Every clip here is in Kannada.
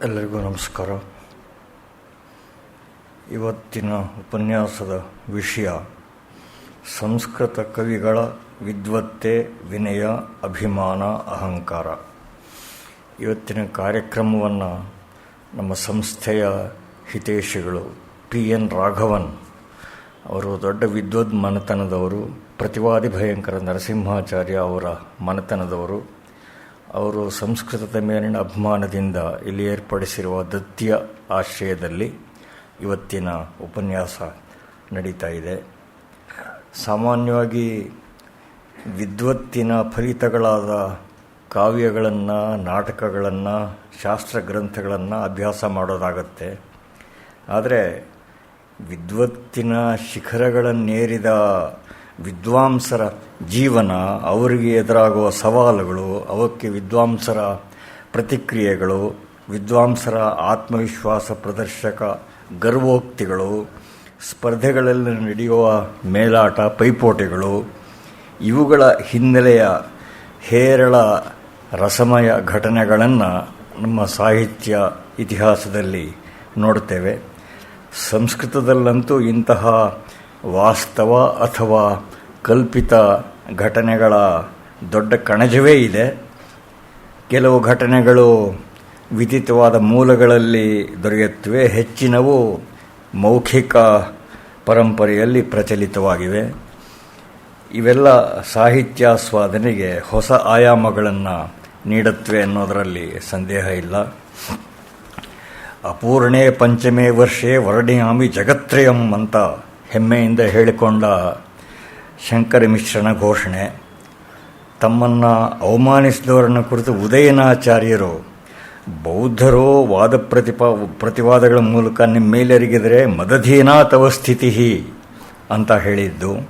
ಎಲ್ಲರಿಗೂ ನಮಸ್ಕಾರ. ಇವತ್ತಿನ ಉಪನ್ಯಾಸದ ವಿಷಯ ಸಂಸ್ಕೃತ ಕವಿಗಳ ವಿದ್ವತ್ತೆ, ವಿನಯ, ಅಭಿಮಾನ, ಅಹಂಕಾರ. ಇವತ್ತಿನ ಕಾರ್ಯಕ್ರಮವನ್ನು ನಮ್ಮ ಸಂಸ್ಥೆಯ ಹಿತೈಷಿಗಳು PN ರಾಘವನ್ ಅವರು ದೊಡ್ಡ ವಿದ್ವದ್ ಮನೆತನದವರು, ಪ್ರತಿವಾದಿ ಭಯಂಕರ ನರಸಿಂಹಾಚಾರ್ಯ ಅವರ ಮನೆತನದವರು. ಅವರು ಸಂಸ್ಕೃತದ ಮೇಲಿನ ಅಭಿಮಾನದಿಂದ ಇಲ್ಲಿ ಏರ್ಪಡಿಸಿರುವ ದತ್ಯ ಆಶ್ರಯದಲ್ಲಿ ಇವತ್ತಿನ ಉಪನ್ಯಾಸ ನಡೀತಾ ಇದೆ. ಸಾಮಾನ್ಯವಾಗಿ ವಿದ್ವತ್ತಿನ ಫಲಿತಗಳಾದ ಕಾವ್ಯಗಳನ್ನು, ನಾಟಕಗಳನ್ನು, ಶಾಸ್ತ್ರ ಗ್ರಂಥಗಳನ್ನು ಅಭ್ಯಾಸ ಮಾಡೋದಾಗತ್ತೆ. ಆದರೆ ವಿದ್ವತ್ತಿನ ಶಿಖರಗಳನ್ನೇರಿದ ವಿದ್ವಾಂಸರ ಜೀವನ, ಅವರಿಗೆ ಎದುರಾಗುವ ಸವಾಲುಗಳು, ಅವಕ್ಕೆ ವಿದ್ವಾಂಸರ ಪ್ರತಿಕ್ರಿಯೆಗಳು, ವಿದ್ವಾಂಸರ ಆತ್ಮವಿಶ್ವಾಸ ಪ್ರದರ್ಶಕ ಗರ್ವೋಕ್ತಿಗಳು, ಸ್ಪರ್ಧೆಗಳಲ್ಲಿ ನಡೆಯುವ ಮೇಲಾಟ, ಪೈಪೋಟಿಗಳು, ಇವುಗಳ ಹಿನ್ನೆಲೆಯ ಹೇರಳ ರಸಮಯ ಘಟನೆಗಳನ್ನು ನಮ್ಮ ಸಾಹಿತ್ಯ ಇತಿಹಾಸದಲ್ಲಿ ನೋಡ್ತೇವೆ. ಸಂಸ್ಕೃತದಲ್ಲಂತೂ ಇಂತಹ ವಾಸ್ತವ ಅಥವಾ ಕಲ್ಪಿತ ಘಟನೆಗಳ ದೊಡ್ಡ ಕಣಜವೇ ಇದೆ. ಕೆಲವು ಘಟನೆಗಳು ವಿದಿತವಾದ ಮೂಲಗಳಲ್ಲಿ ದೊರೆಯುತ್ತವೆ, ಹೆಚ್ಚಿನವು ಮೌಖಿಕ ಪರಂಪರೆಯಲ್ಲಿ ಪ್ರಚಲಿತವಾಗಿವೆ. ಇವೆಲ್ಲ ಸಾಹಿತ್ಯಾಸ್ವಾದನೆಗೆ ಹೊಸ ಆಯಾಮಗಳನ್ನು ನೀಡುತ್ತವೆ ಅನ್ನೋದರಲ್ಲಿ ಸಂದೇಹ ಇಲ್ಲ. ಅಪೂರ್ಣೇ ಪಂಚಮೇ ವರ್ಷೇ ವರ್ಣಿಯಾಮಿ ಜಗತ್ರಯಂ ಅಂತ ಹೆಮ್ಮೆಯಿಂದ ಹೇಳಿಕೊಂಡ ಶಂಕರ ಮಿಶ್ರನ ಘೋಷಣೆ. ತಮ್ಮನ್ನು ಅವಮಾನಿಸಿದವರನ್ನ ಕುರಿತು ಉದಯನಾಚಾರ್ಯರು ಬೌದ್ಧರು ಪ್ರತಿವಾದಗಳ ಮೂಲಕ ನಿಮ್ಮ ಮೇಲೆರಿಗಿದರೆ ಮದಧೀನಾ ತವ ಸ್ಥಿತಿ ಅಂತ ಹೇಳಿದ್ದು.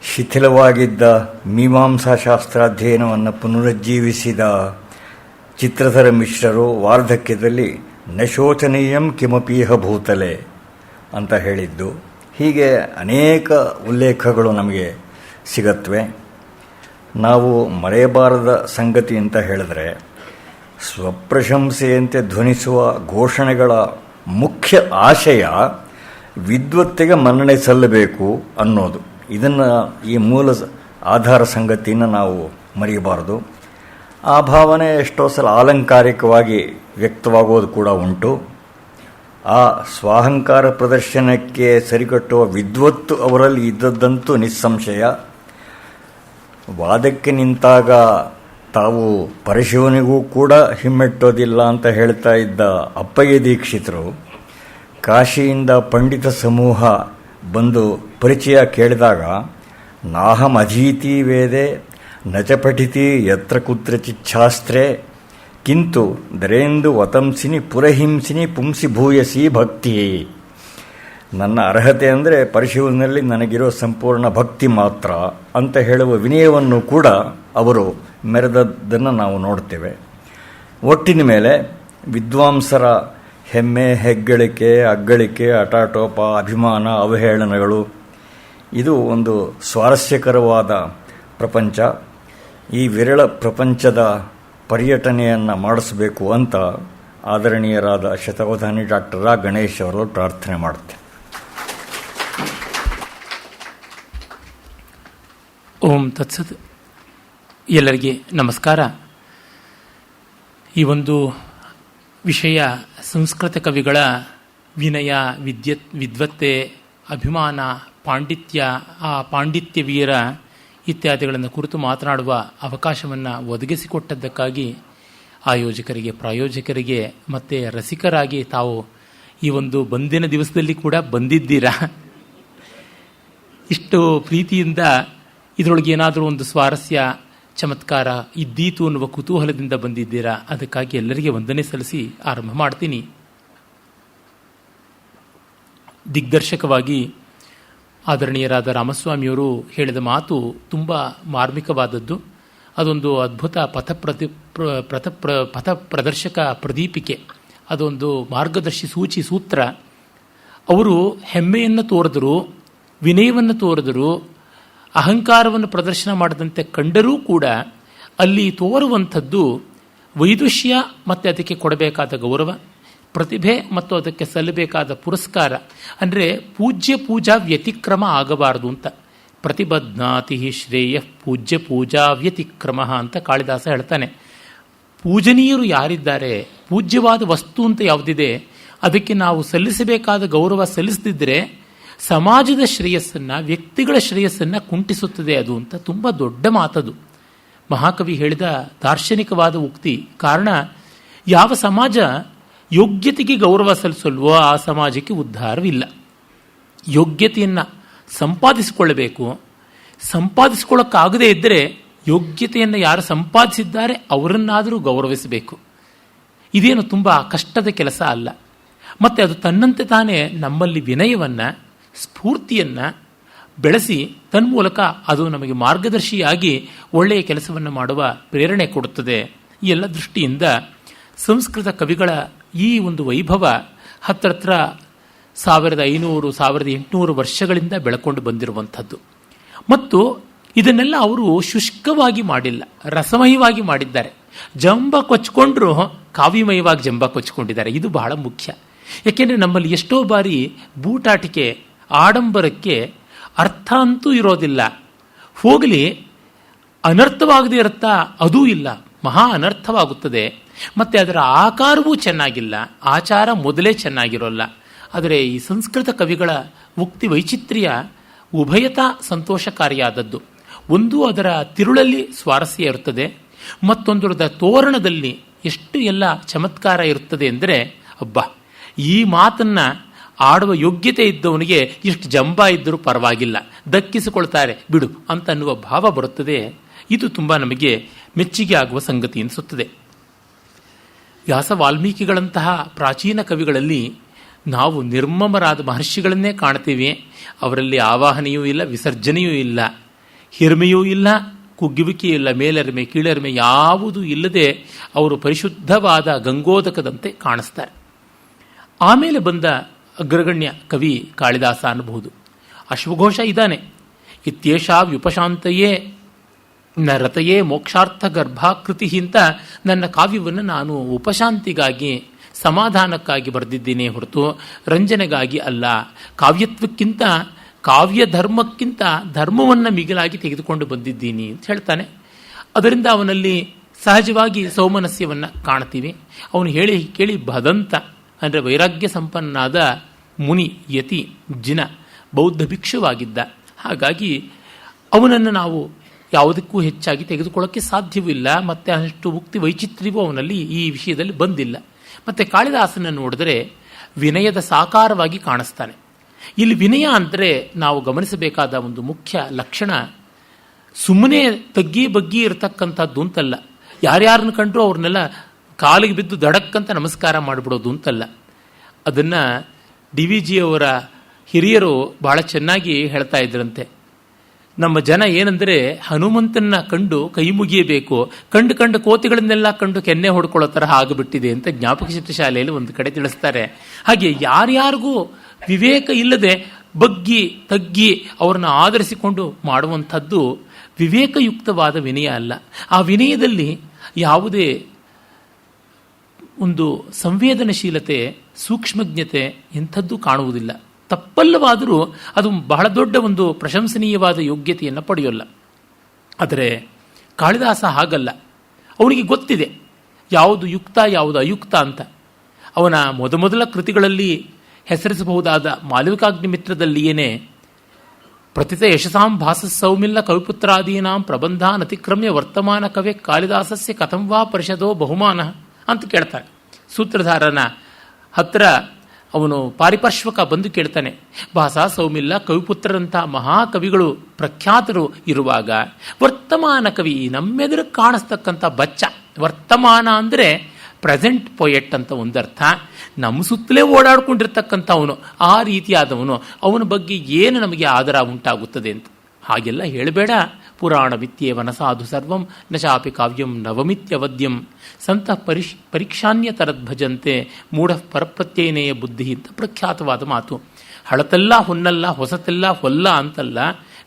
ಶಿಥಿಲವಾಗಿದ್ದ ಮೀಮಾಂಸಾಶಾಸ್ತ್ರಾಧ್ಯಯನವನ್ನು ಪುನರುಜ್ಜೀವಿಸಿದ ಚಿತ್ರಧರ ಮಿಶ್ರರು ವಾರ್ಧಕ್ಯದಲ್ಲಿ ನಶೋಚನೀಯಂ ಕಿಮಪೀಹ ಭೂತಲೆ ಅಂತ ಹೇಳಿದ್ದು. ಹೀಗೆ ಅನೇಕ ಉಲ್ಲೇಖಗಳು ನಮಗೆ ಸಿಗತ್ವೆ. ನಾವು ಮರೆಯಬಾರದ ಸಂಗತಿ ಅಂತ ಹೇಳಿದ್ರೆ, ಸ್ವಪ್ರಶಂಸೆಯಂತೆ ಧ್ವನಿಸುವ ಘೋಷಣೆಗಳ ಮುಖ್ಯ ಆಶಯ ವಿದ್ವತ್ತಿಗೆ ಮನ್ನಣೆ ಸಲ್ಲಬೇಕು ಅನ್ನೋದು. ಇದನ್ನು, ಈ ಮೂಲ ಆಧಾರ ಸಂಗತಿಯನ್ನು ನಾವು ಮರೆಯಬಾರದು. ಆ ಭಾವನೆ ಎಷ್ಟೋ ಸಲ ಆಲಂಕಾರಿಕವಾಗಿ ವ್ಯಕ್ತವಾಗೋದು ಕೂಡ ಉಂಟು. ಆ ಸ್ವಾಹಂಕಾರ ಪ್ರದರ್ಶನಕ್ಕೆ ಸರಿಕಟ್ಟುವ ವಿದ್ವತ್ತು ಅವರಲ್ಲಿ ಇದ್ದದ್ದಂತೂ ನಿಸ್ಸಂಶಯ. ವಾದಕ್ಕೆ ನಿಂತಾಗ ತಾವು ಪರಶಿವನಿಗೂ ಕೂಡ ಹಿಮ್ಮೆಟ್ಟೋದಿಲ್ಲ ಅಂತ ಹೇಳ್ತಾ ಇದ್ದ ಅಪ್ಪಯ್ಯ ದೀಕ್ಷಿತರು ಕಾಶಿಯಿಂದ ಪಂಡಿತ ಸಮೂಹ ಬಂದು ಪರಿಚಯ ಕೇಳಿದಾಗ ನಾಹಂ ಅಧೀತಿ ವೇದೆ ನಚ ಪಠಿತಿ ಯತ್ರ ಕುತ್ರಚಿಚ್ಛಾಸ್ತ್ರೇ ಕಿಂತು ದರೇಂದು ವತಂಸಿನಿ ಪುರಹಿಂಸಿನಿ ಪುಂಸಿ ಭೂಯಸಿ ಭಕ್ತಿ. ನನ್ನ ಅರ್ಹತೆ ಅಂದರೆ ಪರಶಿವನಲ್ಲಿ ನನಗಿರೋ ಸಂಪೂರ್ಣ ಭಕ್ತಿ ಮಾತ್ರ ಅಂತ ಹೇಳುವ ವಿನಯವನ್ನು ಕೂಡ ಅವರು ಮೆರೆದದ್ದನ್ನು ನಾವು ನೋಡ್ತೇವೆ. ಒಟ್ಟಿನ ಮೇಲೆ ವಿದ್ವಾಂಸರ ಹೆಮ್ಮೆ, ಹೆಗ್ಗಳಿಕೆ, ಅಗ್ಗಳಿಕೆ, ಹಠಾಟೋಪ, ಅಭಿಮಾನ, ಅವಹೇಳನಗಳು, ಇದು ಒಂದು ಸ್ವಾರಸ್ಯಕರವಾದ ಪ್ರಪಂಚ. ಈ ವಿರಳ ಪ್ರಪಂಚದ ಪರ್ಯಟನೆಯನ್ನು ಮಾಡಿಸಬೇಕು ಅಂತ ಆದರಣೀಯರಾದ ಶತಾವಧಾನಿ ಡಾಕ್ಟರ್ ಗಣೇಶ್ ಅವರು ಪ್ರಾರ್ಥನೆ ಮಾಡುತ್ತೆ. ಓಂ ತತ್ಸತ್. ಎಲ್ಲರಿಗೆ ನಮಸ್ಕಾರ. ಈ ಒಂದು ವಿಷಯ ಸಂಸ್ಕೃತ ಕವಿಗಳ ವಿನಯ, ವಿದ್ವತ್ತೆ, ಅಭಿಮಾನ, ಪಾಂಡಿತ್ಯ, ಆ ಪಾಂಡಿತ್ಯ ವೀರ ಇತ್ಯಾದಿಗಳನ್ನು ಕುರಿತು ಮಾತನಾಡುವ ಅವಕಾಶವನ್ನು ಒದಗಿಸಿಕೊಟ್ಟದ್ದಕ್ಕಾಗಿ ಆಯೋಜಕರಿಗೆ, ಪ್ರಾಯೋಜಕರಿಗೆ ಮತ್ತು ರಸಿಕರಾಗಿ ತಾವು ಈ ಒಂದು ಬಂದಿನ ದಿವಸದಲ್ಲಿ ಕೂಡ ಬಂದಿದ್ದೀರಾ. ಇಷ್ಟು ಪ್ರೀತಿಯಿಂದ ಇದರೊಳಗೆ ಏನಾದರೂ ಒಂದು ಸ್ವಾರಸ್ಯ, ಚಮತ್ಕಾರ ಇದ್ದೀತು ಅನ್ನುವ ಕುತೂಹಲದಿಂದ ಬಂದಿದ್ದೀರಾ. ಅದಕ್ಕಾಗಿ ಎಲ್ಲರಿಗೆ ವಂದನೆ ಸಲ್ಲಿಸಿ ಆರಂಭ ಮಾಡ್ತೀನಿ. ದಿಗ್ದರ್ಶಕವಾಗಿ ಆದರಣೀಯರಾದ ರಾಮಸ್ವಾಮಿಯವರು ಹೇಳಿದ ಮಾತು ತುಂಬ ಮಾರ್ಮಿಕವಾದದ್ದು. ಅದೊಂದು ಅದ್ಭುತ ಪಥ ಪ್ರದರ್ಶಕ ಪ್ರದೀಪಿಕೆ, ಅದೊಂದು ಮಾರ್ಗದರ್ಶಿ ಸೂಚಿ ಸೂತ್ರ. ಅವರು ಹೆಮ್ಮೆಯನ್ನು ತೋರಿದರು, ವಿನಯವನ್ನು ತೋರಿದರು, ಅಹಂಕಾರವನ್ನು ಪ್ರದರ್ಶನ ಮಾಡದಂತೆ ಕಂಡರೂ ಕೂಡ ಅಲ್ಲಿ ತೋರುವಂಥದ್ದು ವೈದುಷ್ಯ ಮತ್ತು ಅದಕ್ಕೆ ಕೊಡಬೇಕಾದ ಗೌರವ, ಪ್ರತಿಭೆ ಮತ್ತು ಅದಕ್ಕೆ ಸಲ್ಲಬೇಕಾದ ಪುರಸ್ಕಾರ, ಅಂದರೆ ಪೂಜ್ಯ ಪೂಜಾ ವ್ಯತಿಕ್ರಮ ಆಗಬಾರದು ಅಂತ. ಪ್ರತಿಬದ್ನಾತಿ ಶ್ರೇಯ ಪೂಜ್ಯ ಪೂಜಾ ವ್ಯತಿಕ್ರಮ ಅಂತ ಕಾಳಿದಾಸ ಹೇಳ್ತಾನೆ. ಪೂಜನೀಯರು ಯಾರಿದ್ದಾರೆ, ಪೂಜ್ಯವಾದ ವಸ್ತು ಅಂತ ಯಾವುದಿದೆ, ಅದಕ್ಕೆ ನಾವು ಸಲ್ಲಿಸಬೇಕಾದ ಗೌರವ ಸಲ್ಲಿಸದಿದ್ದರೆ ಸಮಾಜದ ಶ್ರೇಯಸ್ಸನ್ನು, ವ್ಯಕ್ತಿಗಳ ಶ್ರೇಯಸ್ಸನ್ನು ಕುಂಟಿಸುತ್ತದೆ ಅದು ಅಂತ ತುಂಬ ದೊಡ್ಡ ಮಾತದು. ಮಹಾಕವಿ ಹೇಳಿದ ದಾರ್ಶನಿಕವಾದ ಉಕ್ತಿ. ಕಾರಣ, ಯಾವ ಸಮಾಜ ಯೋಗ್ಯತೆಗೆ ಗೌರವ ಸಲ್ಲಿಸಲ್ವೋ ಆ ಸಮಾಜಕ್ಕೆ ಉದ್ಧಾರವಿಲ್ಲ. ಯೋಗ್ಯತೆಯನ್ನು ಸಂಪಾದಿಸಿಕೊಳ್ಳಬೇಕು. ಸಂಪಾದಿಸಿಕೊಳ್ಳಕ್ಕಾಗದೇ ಇದ್ದರೆ ಯೋಗ್ಯತೆಯನ್ನು ಯಾರು ಸಂಪಾದಿಸಿದ್ದಾರೆ ಅವರನ್ನಾದರೂ ಗೌರವಿಸಬೇಕು. ಇದೇನು ತುಂಬ ಕಷ್ಟದ ಕೆಲಸ ಅಲ್ಲ. ಮತ್ತು ಅದು ತನ್ನಂತೆ ತಾನೇ ನಮ್ಮಲ್ಲಿ ವಿನಯವನ್ನು, ಸ್ಫೂರ್ತಿಯನ್ನು ಬೆಳೆಸಿ ತನ್ಮೂಲಕ ಅದು ನಮಗೆ ಮಾರ್ಗದರ್ಶಿಯಾಗಿ ಒಳ್ಳೆಯ ಕೆಲಸವನ್ನು ಮಾಡುವ ಪ್ರೇರಣೆ ಕೊಡುತ್ತದೆ. ಈ ಎಲ್ಲ ದೃಷ್ಟಿಯಿಂದ ಸಂಸ್ಕೃತ ಕವಿಗಳ ಈ ಒಂದು ವೈಭವ ಹತ್ತಿರ 1500-1800 ವರ್ಷಗಳಿಂದ ಬೆಳಕೊಂಡು ಬಂದಿರುವಂಥದ್ದು. ಮತ್ತು ಇದನ್ನೆಲ್ಲ ಅವರು ಶುಷ್ಕವಾಗಿ ಮಾಡಿಲ್ಲ, ರಸಮಯವಾಗಿ ಮಾಡಿದ್ದಾರೆ. ಜಂಬ ಕೊಚ್ಕೊಂಡ್ರು ಕಾವ್ಯಮಯವಾಗಿ ಜಂಬ ಕೊಚ್ಕೊಂಡಿದ್ದಾರೆ. ಇದು ಬಹಳ ಮುಖ್ಯ. ಏಕೆಂದರೆ ನಮ್ಮಲ್ಲಿ ಎಷ್ಟೋ ಬಾರಿ ಬೂಟಾಟಿಕೆ, ಆಡಂಬರಕ್ಕೆ ಅರ್ಥ ಅಂತೂ ಇರೋದಿಲ್ಲ. ಹೋಗಲಿ, ಅನರ್ಥವಾಗದೇ ಇರುತ್ತಾ ಅದೂ ಇಲ್ಲ, ಮಹಾ ಅನರ್ಥವಾಗುತ್ತದೆ. ಮತ್ತು ಅದರ ಆಕಾರವೂ ಚೆನ್ನಾಗಿಲ್ಲ, ಆಚಾರ ಮೊದಲೇ ಚೆನ್ನಾಗಿರೋಲ್ಲ. ಆದರೆ ಈ ಸಂಸ್ಕೃತ ಕವಿಗಳ ಉಕ್ತಿ ವೈಚಿತ್ರ್ಯ ಉಭಯತಾ ಸಂತೋಷಕಾರಿಯಾದದ್ದು. ಒಂದು ಅದರ ತಿರುಳಲ್ಲಿ ಸ್ವಾರಸ್ಯ ಇರುತ್ತದೆ, ಮತ್ತೊಂದರದ ತೋರಣದಲ್ಲಿ ಎಷ್ಟು ಎಲ್ಲ ಚಮತ್ಕಾರ ಇರುತ್ತದೆ ಅಂದರೆ, ಅಬ್ಬಾ, ಈ ಮಾತನ್ನು ಆಡುವ ಯೋಗ್ಯತೆ ಇದ್ದವನಿಗೆ ಇಷ್ಟು ಜಂಬ ಇದ್ದರೂ ಪರವಾಗಿಲ್ಲ, ದಕ್ಕಿಸಿಕೊಳ್ತಾರೆ ಬಿಡು ಅಂತ ಅನ್ನುವ ಭಾವ ಬರುತ್ತದೆ. ಇದು ತುಂಬ ನಮಗೆ ಮೆಚ್ಚುಗೆ ಆಗುವ ಸಂಗತಿ ಎನಿಸುತ್ತದೆ. ವ್ಯಾಸ ವಾಲ್ಮೀಕಿಗಳಂತಹ ಪ್ರಾಚೀನ ಕವಿಗಳಲ್ಲಿ ನಾವು ನಿರ್ಮಮರಾದ ಮಹರ್ಷಿಗಳನ್ನೇ ಕಾಣ್ತೀವಿ. ಅವರಲ್ಲಿ ಆವಾಹನೆಯೂ ಇಲ್ಲ, ವಿಸರ್ಜನೆಯೂ ಇಲ್ಲ, ಹಿರಿಮೆಯೂ ಇಲ್ಲ, ಕುಗ್ಗುವಿಕೆಯೂ ಇಲ್ಲ, ಮೇಲರಿಮೆ ಕೀಳರಿಮೆ ಯಾವುದೂ ಇಲ್ಲದೆ ಅವರು ಪರಿಶುದ್ಧವಾದ ಗಂಗೋದಕದಂತೆ ಕಾಣಿಸ್ತಾರೆ. ಆಮೇಲೆ ಬಂದ ಅಗ್ರಗಣ್ಯ ಕವಿ ಕಾಳಿದಾಸ ಅನ್ನಬಹುದು. ಅಶ್ವಘೋಷ ಇದ್ದಾನೆ. ಇತ್ಯೇಷ ವ್ಯುಪಶಾಂತಯೇ ನ ರತಯೇ ಮೋಕ್ಷಾರ್ಥ ಗರ್ಭಾಕೃತಿ ಅಂತ ನನ್ನ ಕಾವ್ಯವನ್ನು ನಾನು ಉಪಶಾಂತಿಗಾಗಿ, ಸಮಾಧಾನಕ್ಕಾಗಿ ಬರೆದಿದ್ದೇನೆ ಹೊರತು ರಂಜನೆಗಾಗಿ ಅಲ್ಲ. ಕಾವ್ಯತ್ವಕ್ಕಿಂತ, ಕಾವ್ಯ ಧರ್ಮಕ್ಕಿಂತ ಧರ್ಮವನ್ನು ಮಿಗಿಲಾಗಿ ತೆಗೆದುಕೊಂಡು ಬಂದಿದ್ದೀನಿ ಅಂತ ಹೇಳ್ತಾನೆ. ಅದರಿಂದ ಅವನಲ್ಲಿ ಸಹಜವಾಗಿ ಸೌಮನಸ್ಯವನ್ನು ಕಾಣ್ತೀವಿ. ಅವನು ಹೇಳಿ ಕೇಳಿ ಭದಂತ ಅಂದರೆ ವೈರಾಗ್ಯ ಸಂಪನ್ನಾದ ಮುನಿ, ಯತಿ, ಜಿನ, ಬೌದ್ಧ ಭಿಕ್ಷುವಾಗಿದ್ದ. ಹಾಗಾಗಿ ಅವನನ್ನು ನಾವು ಯಾವುದಕ್ಕೂ ಹೆಚ್ಚಾಗಿ ತೆಗೆದುಕೊಳ್ಳೋಕ್ಕೆ ಸಾಧ್ಯವಿಲ್ಲ. ಮತ್ತು ಅಷ್ಟು ಉಕ್ತಿ ವೈಚಿತ್ರ್ಯವೂ ಅವನಲ್ಲಿ ಈ ವಿಷಯದಲ್ಲಿ ಬಂದಿಲ್ಲ. ಮತ್ತು ಕಾಳಿದಾಸನ ನೋಡಿದರೆ ವಿನಯದ ಸಾಕಾರವಾಗಿ ಕಾಣಿಸ್ತಾನೆ. ಇಲ್ಲಿ ವಿನಯ ಅಂದರೆ ನಾವು ಗಮನಿಸಬೇಕಾದ ಒಂದು ಮುಖ್ಯ ಲಕ್ಷಣ, ಸುಮ್ಮನೆ ತಗ್ಗಿ ಬಗ್ಗಿ ಇರತಕ್ಕಂಥದ್ದು ಅಂತಲ್ಲ. ಯಾರ್ಯಾರನ್ನು ಕಂಡ್ರೂ ಅವ್ರನ್ನೆಲ್ಲ ಕಾಲಿಗೆ ಬಿದ್ದು ದಡಕ್ಕಂತ ನಮಸ್ಕಾರ ಮಾಡಿಬಿಡೋದು ಅಂತಲ್ಲ. ಅದನ್ನು DVG ಅವರ ಹಿರಿಯರು ಬಹಳ ಚೆನ್ನಾಗಿ ಹೇಳ್ತಾ ಇದ್ರಂತೆ. ನಮ್ಮ ಜನ ಏನಂದರೆ ಹನುಮಂತನ ಕಂಡು ಕೈ ಮುಗಿಯಬೇಕು, ಕಂಡು ಕೋತಿಗಳನ್ನೆಲ್ಲ ಕಂಡು ಕೆನ್ನೆ ಹೊಡ್ಕೊಳ್ಳೋ ತರಹ ಆಗಿಬಿಟ್ಟಿದೆ ಅಂತ ಜ್ಞಾಪಕ ಶಕ್ತಿ ಶಾಲೆಯಲ್ಲಿ ಒಂದು ಕಡೆ ತಿಳಿಸ್ತಾರೆ. ಹಾಗೆ ಯಾರ್ಯಾರಿಗೂ ವಿವೇಕ ಇಲ್ಲದೆ ಬಗ್ಗಿ ತಗ್ಗಿ ಅವರನ್ನು ಆಧರಿಸಿಕೊಂಡು ಮಾಡುವಂಥದ್ದು ವಿವೇಕಯುಕ್ತವಾದ ವಿನಯ ಅಲ್ಲ. ಆ ವಿನಯದಲ್ಲಿ ಯಾವುದೇ ಒಂದು ಸಂವೇದನಶೀಲತೆ, ಸೂಕ್ಷ್ಮಜ್ಞತೆ ಎಂಥದ್ದು ಕಾಣುವುದಿಲ್ಲ. ತಪ್ಪಲ್ಲವಾದರೂ ಅದು ಬಹಳ ದೊಡ್ಡ ಒಂದು ಪ್ರಶಂಸನೀಯವಾದ ಯೋಗ್ಯತೆಯನ್ನು ಪಡೆಯೋಲ್ಲ. ಆದರೆ ಕಾಳಿದಾಸ ಹಾಗಲ್ಲ. ಅವನಿಗೆ ಗೊತ್ತಿದೆ ಯಾವುದು ಯುಕ್ತ ಯಾವುದು ಅಯುಕ್ತ ಅಂತ. ಅವನ ಮೊದಮೊದಲ ಕೃತಿಗಳಲ್ಲಿ ಹೆಸರಿಸಬಹುದಾದ ಮಾಲವಿಕಾಗ್ನಿಮಿತ್ರದಲ್ಲಿಯೇ ಪ್ರತಿತ ಯಶಸಾಂ ಭಾಸ ಸೌಮಿಲ್ಲ ಕವಿಪುತ್ರಾದೀನಾಂ ಪ್ರಬಂಧಾನ್ ಅತಿಕ್ರಮ್ಯ ವರ್ತಮಾನ ಕವೆ ಕಾಳಿದಾಸಸ್ಯ ಕಥಂ ವಾ ಪರಿಷದೋ ಬಹುಮಾನ ಅಂತ ಕೇಳ್ತಾನೆ. ಸೂತ್ರಧಾರನ ಹತ್ರ ಅವನು ಪಾರಿಪಾರ್ಶ್ವಕ ಬಂದು ಕೇಳ್ತಾನೆ, ಭಾಸ ಸೌಮಿಲ್ಲ ಕವಿಪುತ್ರರಂಥ ಮಹಾಕವಿಗಳು ಪ್ರಖ್ಯಾತರು ಇರುವಾಗ ವರ್ತಮಾನ ಕವಿ, ನಮ್ಮೆದುರು ಕಾಣಿಸ್ತಕ್ಕಂಥ ಬಚ್ಚ, ವರ್ತಮಾನ ಅಂದರೆ ಪ್ರೆಸೆಂಟ್ ಪೊಯೆಟ್ ಅಂತ ಒಂದರ್ಥ, ನಮ್ಮ ಸುತ್ತಲೇ ಓಡಾಡ್ಕೊಂಡಿರ್ತಕ್ಕಂಥವನು, ಆ ರೀತಿಯಾದವನು, ಅವನ ಬಗ್ಗೆ ಏನು ನಮಗೆ ಆದರ ಉಂಟಾಗುತ್ತದೆ ಅಂತ. ಹಾಗೆಲ್ಲ ಹೇಳಬೇಡ. ಪುರಾಣ ಮಿತ್ಯೇವ ಸಾಧು ಸರ್ವಂ ನ ಚಾಪಿ ಕಾವ್ಯಂ ನವಮಿತ್ಯವದ್ಯಂ ಸಂತ ಪರೀಕ್ಷಾನ್ಯ ತರದ್ಭಜಂತೆ ಮೂಢ ಪರಪ್ರತ್ಯಯನೇಯ ಬುದ್ಧಿ ಅಂತ ಪ್ರಖ್ಯಾತವಾದ ಮಾತು. ಹಳತೆಲ್ಲ ಹೊನ್ನಲ್ಲ, ಹೊಸತೆಲ್ಲ ಹೊಲ್ಲ ಅಂತಲ್ಲ,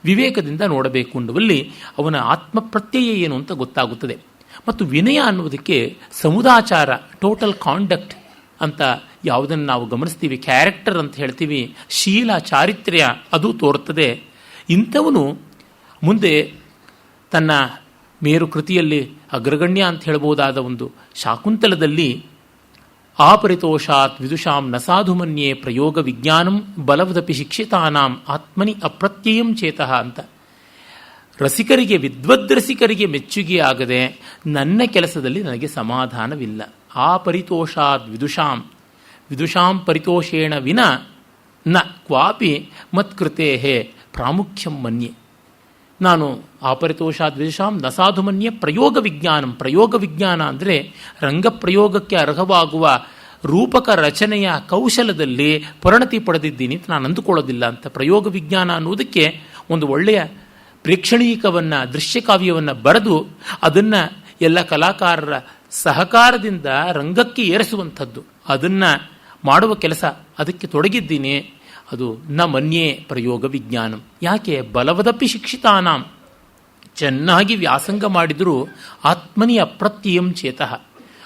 ವಿವೇಕದಿಂದ ನೋಡಬೇಕು ಅನ್ನುವಲ್ಲಿ ಅವನ ಆತ್ಮಪ್ರತ್ಯಯ ಏನು ಅಂತ ಗೊತ್ತಾಗುತ್ತದೆ. ಮತ್ತು ವಿನಯ ಅನ್ನುವುದಕ್ಕೆ ಸಮುದಾಚಾರ, ಟೋಟಲ್ ಕಾಂಡಕ್ಟ್ ಅಂತ ಯಾವುದನ್ನು ನಾವು ಗಮನಿಸ್ತೀವಿ, ಕ್ಯಾರೆಕ್ಟರ್ ಅಂತ ಹೇಳ್ತೀವಿ, ಶೀಲ ಚಾರಿತ್ರ್ಯ ಅದು ತೋರುತ್ತದೆ. ಇಂಥವನು ಮುಂದೆ ತನ್ನ ಮೇರು ಕೃತಿಯಲ್ಲಿ ಅಗ್ರಗಣ್ಯ ಅಂತ ಹೇಳಬಹುದಾದ ಒಂದು ಶಾಕುಂತಲದಲ್ಲಿ ಆಪರಿತೋಷಾತ್ ವಿದುಷಾಂ ನ ಸಾಧು ಮನ್ಯೇ ಪ್ರಯೋಗ ವಿಜ್ಞಾನಂ ಬಲವದಪಿ ಶಿಕ್ಷಿತಾನಾಂ ಆತ್ಮನಿ ಅಪ್ರತ್ಯಯಂ ಚೇತಃ ಅಂತ, ರಸಿಕರಿಗೆ, ವಿದ್ವದ್ರಸಿಕರಿಗೆ ಮೆಚ್ಚುಗೆ ಆಗದೆ ನನ್ನ ಕೆಲಸದಲ್ಲಿ ನನಗೆ ಸಮಾಧಾನವಿಲ್ಲ. ಆಪರಿತೋಷಾತ್ ವಿದುಷಾಂ, ವಿದುಷಾಂ ಪರಿತೋಷೇಣ ವಿನ ನ ಕ್ವಾಪಿ ಮತ್ಕೃತೆ ಪ್ರಾಮುಖ್ಯಂ ಮನ್ಯೆ. ನಾನು ಆಪರಿತೋಷಾತ್ ವಿದುಷಾಂ ನ ಸಾಧು ಮನ್ಯೆ ಪ್ರಯೋಗ ವಿಜ್ಞಾನಂ. ಪ್ರಯೋಗ ವಿಜ್ಞಾನ ಅಂದರೆ ರಂಗಪ್ರಯೋಗಕ್ಕೆ ಅರ್ಹವಾಗುವ ರೂಪಕ ರಚನೆಯ ಕೌಶಲದಲ್ಲಿ ಪರಿಣತಿ ಪಡೆದಿದ್ದೀನಿ ಅಂತ ನಾನು ಅಂದುಕೊಳ್ಳೋದಿಲ್ಲ ಅಂತ. ಪ್ರಯೋಗ ವಿಜ್ಞಾನ ಅನ್ನುವುದಕ್ಕೆ ಒಂದು ಒಳ್ಳೆಯ ಪ್ರೇಕ್ಷಣೀಕವನ್ನು, ದೃಶ್ಯಕಾವ್ಯವನ್ನು ಬರೆದು ಅದನ್ನು ಎಲ್ಲ ಕಲಾಕಾರರ ಸಹಕಾರದಿಂದ ರಂಗಕ್ಕೆ ಏರಿಸುವಂಥದ್ದು, ಅದನ್ನು ಮಾಡುವ ಕೆಲಸ, ಅದಕ್ಕೆ ತೊಡಗಿದ್ದೀನಿ. ಅದು ನ ಮನ್ಯೇ ಪ್ರಯೋಗ ವಿಜ್ಞಾನಂ. ಯಾಕೆ? ಬಲವದಪಿ ಶಿಕ್ಷಿತಾನಾಂ, ಚೆನ್ನಾಗಿ ವ್ಯಾಸಂಗ ಮಾಡಿದರೂ ಆತ್ಮನಿ ಅಪ್ರತ್ಯಯಂ ಚೇತಃ,